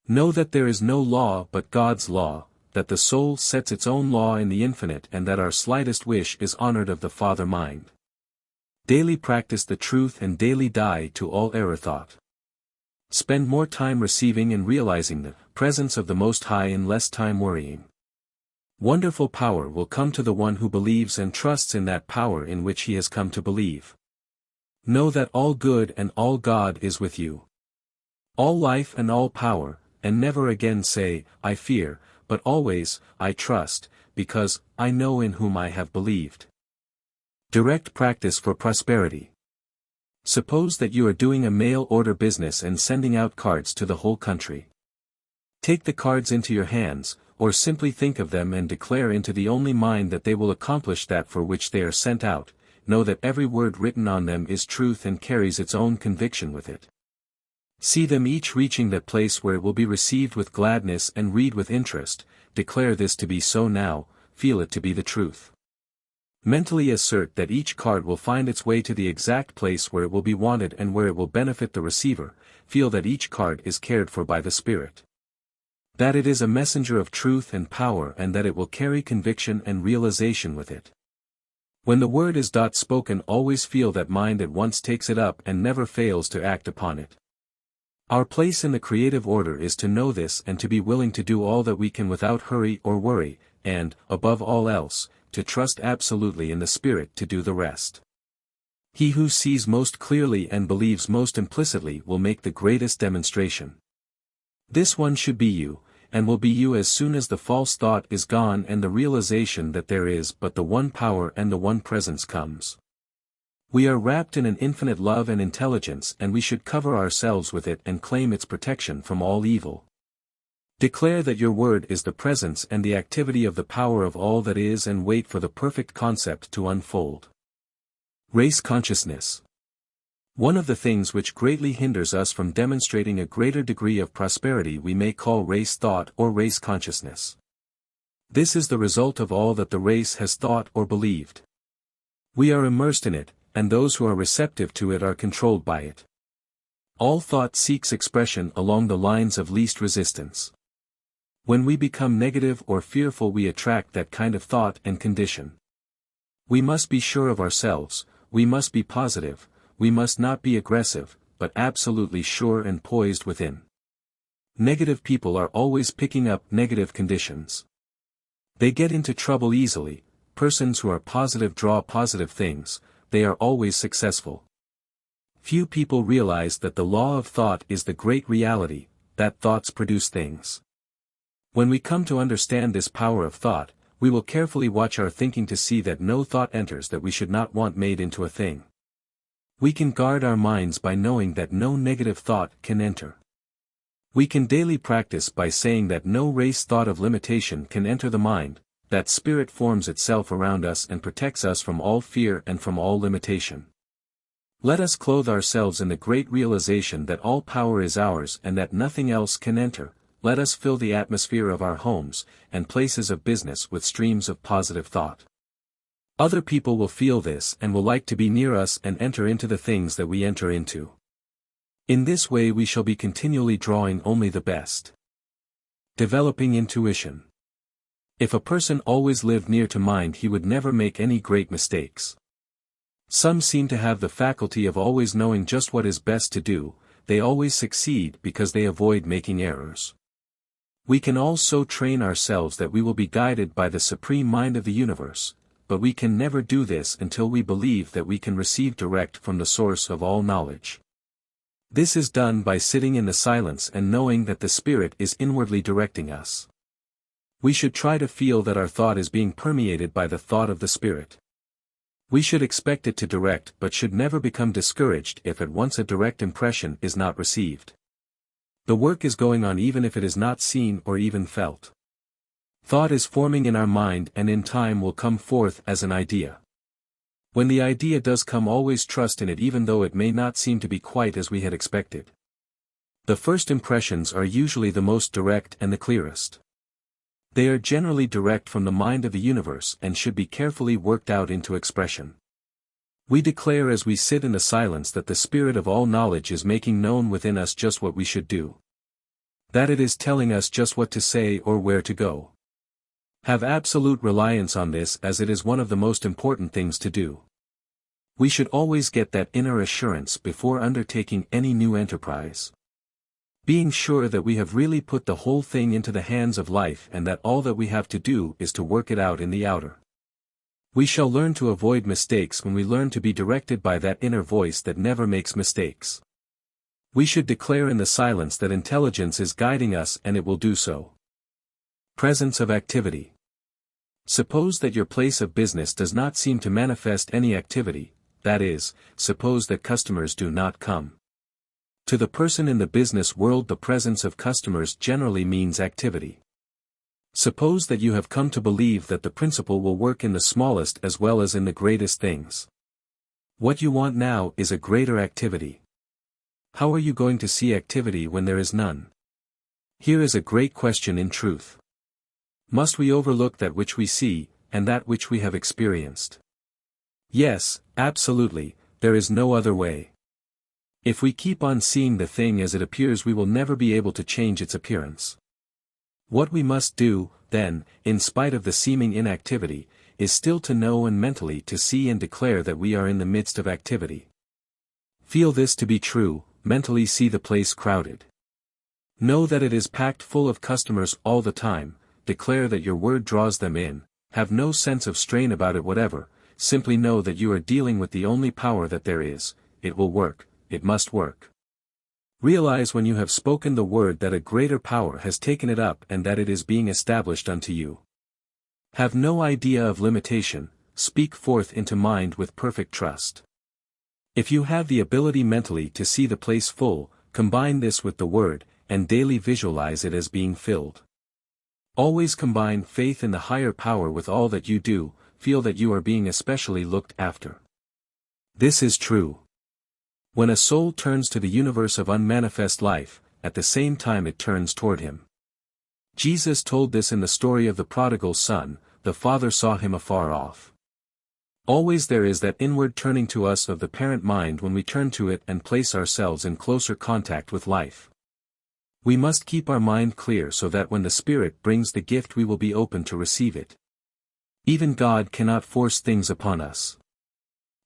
Know that there is no law but God's law, that the soul sets its own law in the Infinite, and that our slightest wish is honored of the Father Mind. Daily practice the truth and daily die to all error thought. Spend more time receiving and realizing the presence of the Most High and less time worrying. Wonderful power will come to the one who believes and trusts in that power in which he has come to believe. Know that all good and all God is with you. All life and all power, and never again say, I fear, but always, I trust, because I know in whom I have believed. Direct practice for prosperity. Suppose that you are doing a mail order business and sending out cards to the whole country. Take the cards into your hands, or simply think of them and declare into the only mind that they will accomplish that for which they are sent out, know that every word written on them is truth and carries its own conviction with it. See them each reaching that place where it will be received with gladness and read with interest, declare this to be so now, feel it to be the truth. Mentally assert that each card will find its way to the exact place where it will be wanted and where it will benefit the receiver, feel that each card is cared for by the Spirit. That it is a messenger of truth and power and that it will carry conviction and realization with it. When the word is spoken, always feel that mind at once takes it up and never fails to act upon it. Our place in the creative order is to know this and to be willing to do all that we can without hurry or worry, and, above all else, to trust absolutely in the Spirit to do the rest. He who sees most clearly and believes most implicitly will make the greatest demonstration. This one should be you, and will be you as soon as the false thought is gone and the realization that there is but the one power and the one presence comes. We are wrapped in an infinite love and intelligence, and we should cover ourselves with it and claim its protection from all evil. Declare that your word is the presence and the activity of the power of all that is, and wait for the perfect concept to unfold. Race consciousness. One of the things which greatly hinders us from demonstrating a greater degree of prosperity we may call race thought or race consciousness. This is the result of all that the race has thought or believed. We are immersed in it, and those who are receptive to it are controlled by it. All thought seeks expression along the lines of least resistance. When we become negative or fearful, we attract that kind of thought and condition. We must be sure of ourselves, we must be positive, we must not be aggressive, but absolutely sure and poised within. Negative people are always picking up negative conditions. They get into trouble easily. Persons who are positive draw positive things, they are always successful. Few people realize that the law of thought is the great reality, that thoughts produce things. When we come to understand this power of thought, we will carefully watch our thinking to see that no thought enters that we should not want made into a thing. We can guard our minds by knowing that no negative thought can enter. We can daily practice by saying that no race thought of limitation can enter the mind, that Spirit forms itself around us and protects us from all fear and from all limitation. Let us clothe ourselves in the great realization that all power is ours and that nothing else can enter. Let us fill the atmosphere of our homes and places of business with streams of positive thought. Other people will feel this and will like to be near us and enter into the things that we enter into. In this way we shall be continually drawing only the best. Developing intuition. If a person always lived near to mind, he would never make any great mistakes. Some seem to have the faculty of always knowing just what is best to do. They always succeed because they avoid making errors. We can all so train ourselves that we will be guided by the supreme mind of the universe, but we can never do this until we believe that we can receive direct from the source of all knowledge. This is done by sitting in the silence and knowing that the Spirit is inwardly directing us. We should try to feel that our thought is being permeated by the thought of the Spirit. We should expect it to direct but should never become discouraged if at once a direct impression is not received. The work is going on even if it is not seen or even felt. Thought is forming in our mind and in time will come forth as an idea. When the idea does come, always trust in it even though it may not seem to be quite as we had expected. The first impressions are usually the most direct and the clearest. They are generally direct from the mind of the universe and should be carefully worked out into expression. We declare as we sit in the silence that the Spirit of all knowledge is making known within us just what we should do. That it is telling us just what to say or where to go. Have absolute reliance on this, as it is one of the most important things to do. We should always get that inner assurance before undertaking any new enterprise. Being sure that we have really put the whole thing into the hands of life and that all that we have to do is to work it out in the outer. We shall learn to avoid mistakes when we learn to be directed by that inner voice that never makes mistakes. We should declare in the silence that intelligence is guiding us and it will do so. Presence of activity. Suppose that your place of business does not seem to manifest any activity, that is, suppose that customers do not come. To the person in the business world, the presence of customers generally means activity. Suppose that you have come to believe that the principle will work in the smallest as well as in the greatest things. What you want now is a greater activity. How are you going to see activity when there is none? Here is a great question in truth. Must we overlook that which we see, and that which we have experienced? Yes, absolutely, there is no other way. If we keep on seeing the thing as it appears, we will never be able to change its appearance. What we must do, then, in spite of the seeming inactivity, is still to know and mentally to see and declare that we are in the midst of activity. Feel this to be true, mentally see the place crowded. Know that it is packed full of customers all the time, declare that your word draws them in, have no sense of strain about it whatever, simply know that you are dealing with the only power that there is, it will work, it must work. Realize when you have spoken the word that a greater power has taken it up and that it is being established unto you. Have no idea of limitation, speak forth into mind with perfect trust. If you have the ability mentally to see the place full, combine this with the word, and daily visualize it as being filled. Always combine faith in the higher power with all that you do, feel that you are being especially looked after. This is true. When a soul turns to the universe of unmanifest life, at the same time it turns toward him. Jesus told this in the story of the prodigal son, the father saw him afar off. Always there is that inward turning to us of the parent mind when we turn to it and place ourselves in closer contact with life. We must keep our mind clear so that when the Spirit brings the gift we will be open to receive it. Even God cannot force things upon us.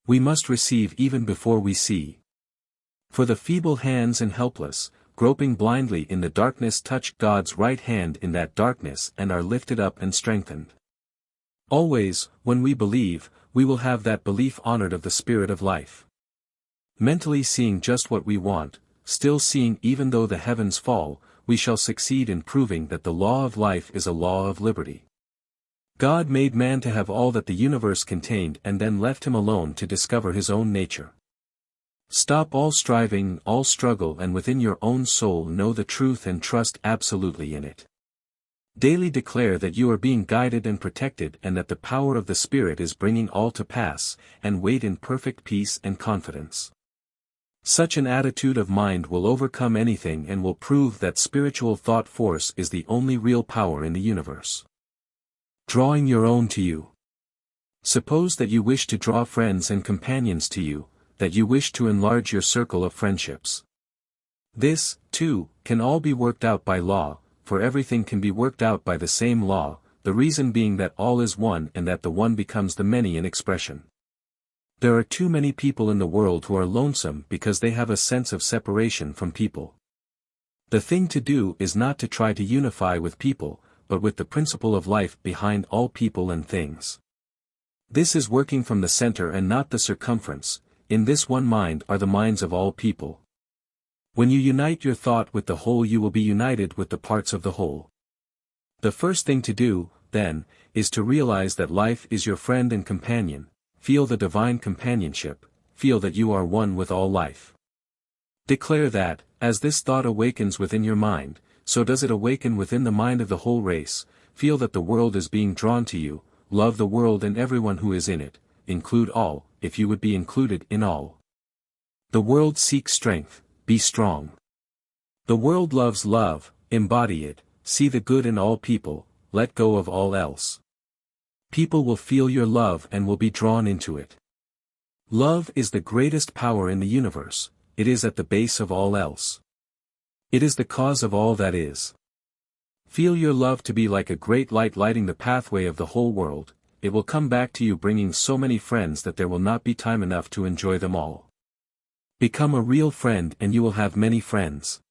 We must receive even before we see. For the feeble hands and helpless, groping blindly in the darkness touch God's right hand in that darkness and are lifted up and strengthened. Always, when we believe, we will have that belief honored of the Spirit of life. Mentally seeing just what we want, still seeing even though the heavens fall, we shall succeed in proving that the law of life is a law of liberty. God made man to have all that the universe contained and then left him alone to discover his own nature. Stop all striving, all struggle, and within your own soul know the truth and trust absolutely in it. Daily declare that you are being guided and protected and that the power of the Spirit is bringing all to pass, and wait in perfect peace and confidence. Such an attitude of mind will overcome anything and will prove that spiritual thought force is the only real power in the universe. Drawing your own to you. Suppose that you wish to draw friends and companions to you, that you wish to enlarge your circle of friendships. This, too, can all be worked out by law, for everything can be worked out by the same law, the reason being that all is one and that the one becomes the many in expression. There are too many people in the world who are lonesome because they have a sense of separation from people. The thing to do is not to try to unify with people, but with the principle of life behind all people and things. This is working from the center and not the circumference. In this one mind are the minds of all people. When you unite your thought with the whole, you will be united with the parts of the whole. The first thing to do, then, is to realize that life is your friend and companion, feel the divine companionship, feel that you are one with all life. Declare that, as this thought awakens within your mind, so does it awaken within the mind of the whole race, feel that the world is being drawn to you, love the world and everyone who is in it, include all, if you would be included in all. The world seeks strength, be strong. The world loves love, embody it, see the good in all people, let go of all else. People will feel your love and will be drawn into it. Love is the greatest power in the universe, it is at the base of all else. It is the cause of all that is. Feel your love to be like a great light lighting the pathway of the whole world, it will come back to you bringing so many friends that there will not be time enough to enjoy them all. Become a real friend and you will have many friends.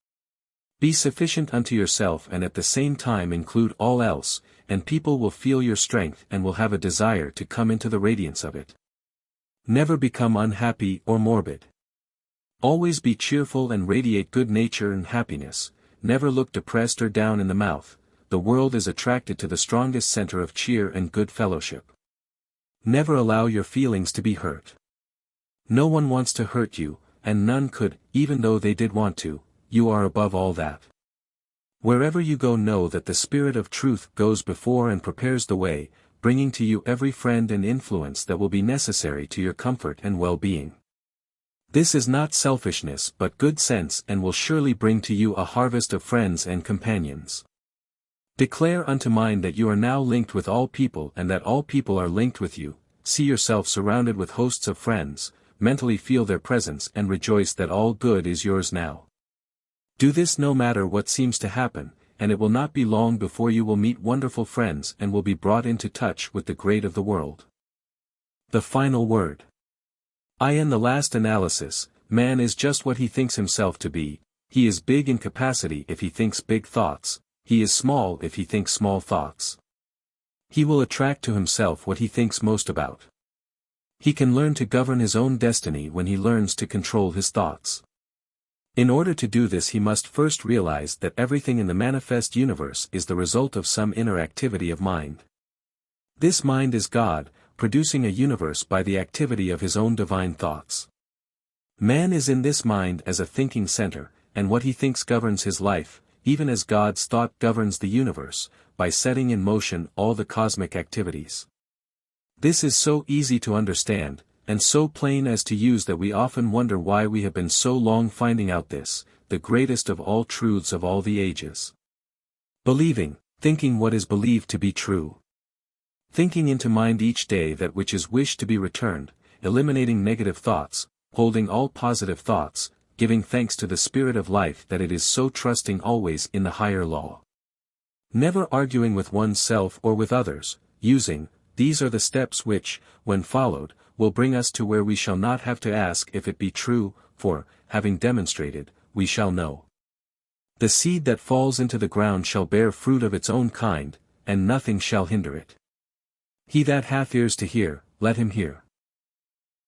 Be sufficient unto yourself and at the same time include all else, and people will feel your strength and will have a desire to come into the radiance of it. Never become unhappy or morbid. Always be cheerful and radiate good nature and happiness, never look depressed or down in the mouth. The world is attracted to the strongest center of cheer and good fellowship. Never allow your feelings to be hurt. No one wants to hurt you, and none could, even though they did want to, you are above all that. Wherever you go know that the Spirit of truth goes before and prepares the way, bringing to you every friend and influence that will be necessary to your comfort and well-being. This is not selfishness but good sense and will surely bring to you a harvest of friends and companions. Declare unto mind that you are now linked with all people and that all people are linked with you. See yourself surrounded with hosts of friends, mentally feel their presence and rejoice that all good is yours now. Do this no matter what seems to happen, and it will not be long before you will meet wonderful friends and will be brought into touch with the great of the world. The final word. In the last analysis, man is just what he thinks himself to be. He is big in capacity if he thinks big thoughts, he is small if he thinks small thoughts. He will attract to himself what he thinks most about. He can learn to govern his own destiny when he learns to control his thoughts. In order to do this he must first realize that everything in the manifest universe is the result of some inner activity of mind. This mind is God, producing a universe by the activity of his own divine thoughts. Man is in this mind as a thinking center, and what he thinks governs his life, even as God's thought governs the universe, by setting in motion all the cosmic activities. This is so easy to understand, and so plain as to use that we often wonder why we have been so long finding out this, the greatest of all truths of all the ages. Believing, thinking what is believed to be true. Thinking into mind each day that which is wished to be returned, eliminating negative thoughts, holding all positive thoughts, giving thanks to the Spirit of life that it is so, trusting always in the higher law. Never arguing with oneself or with others, using, these are the steps which, when followed, will bring us to where we shall not have to ask if it be true, for, having demonstrated, we shall know. The seed that falls into the ground shall bear fruit of its own kind, and nothing shall hinder it. He that hath ears to hear, let him hear.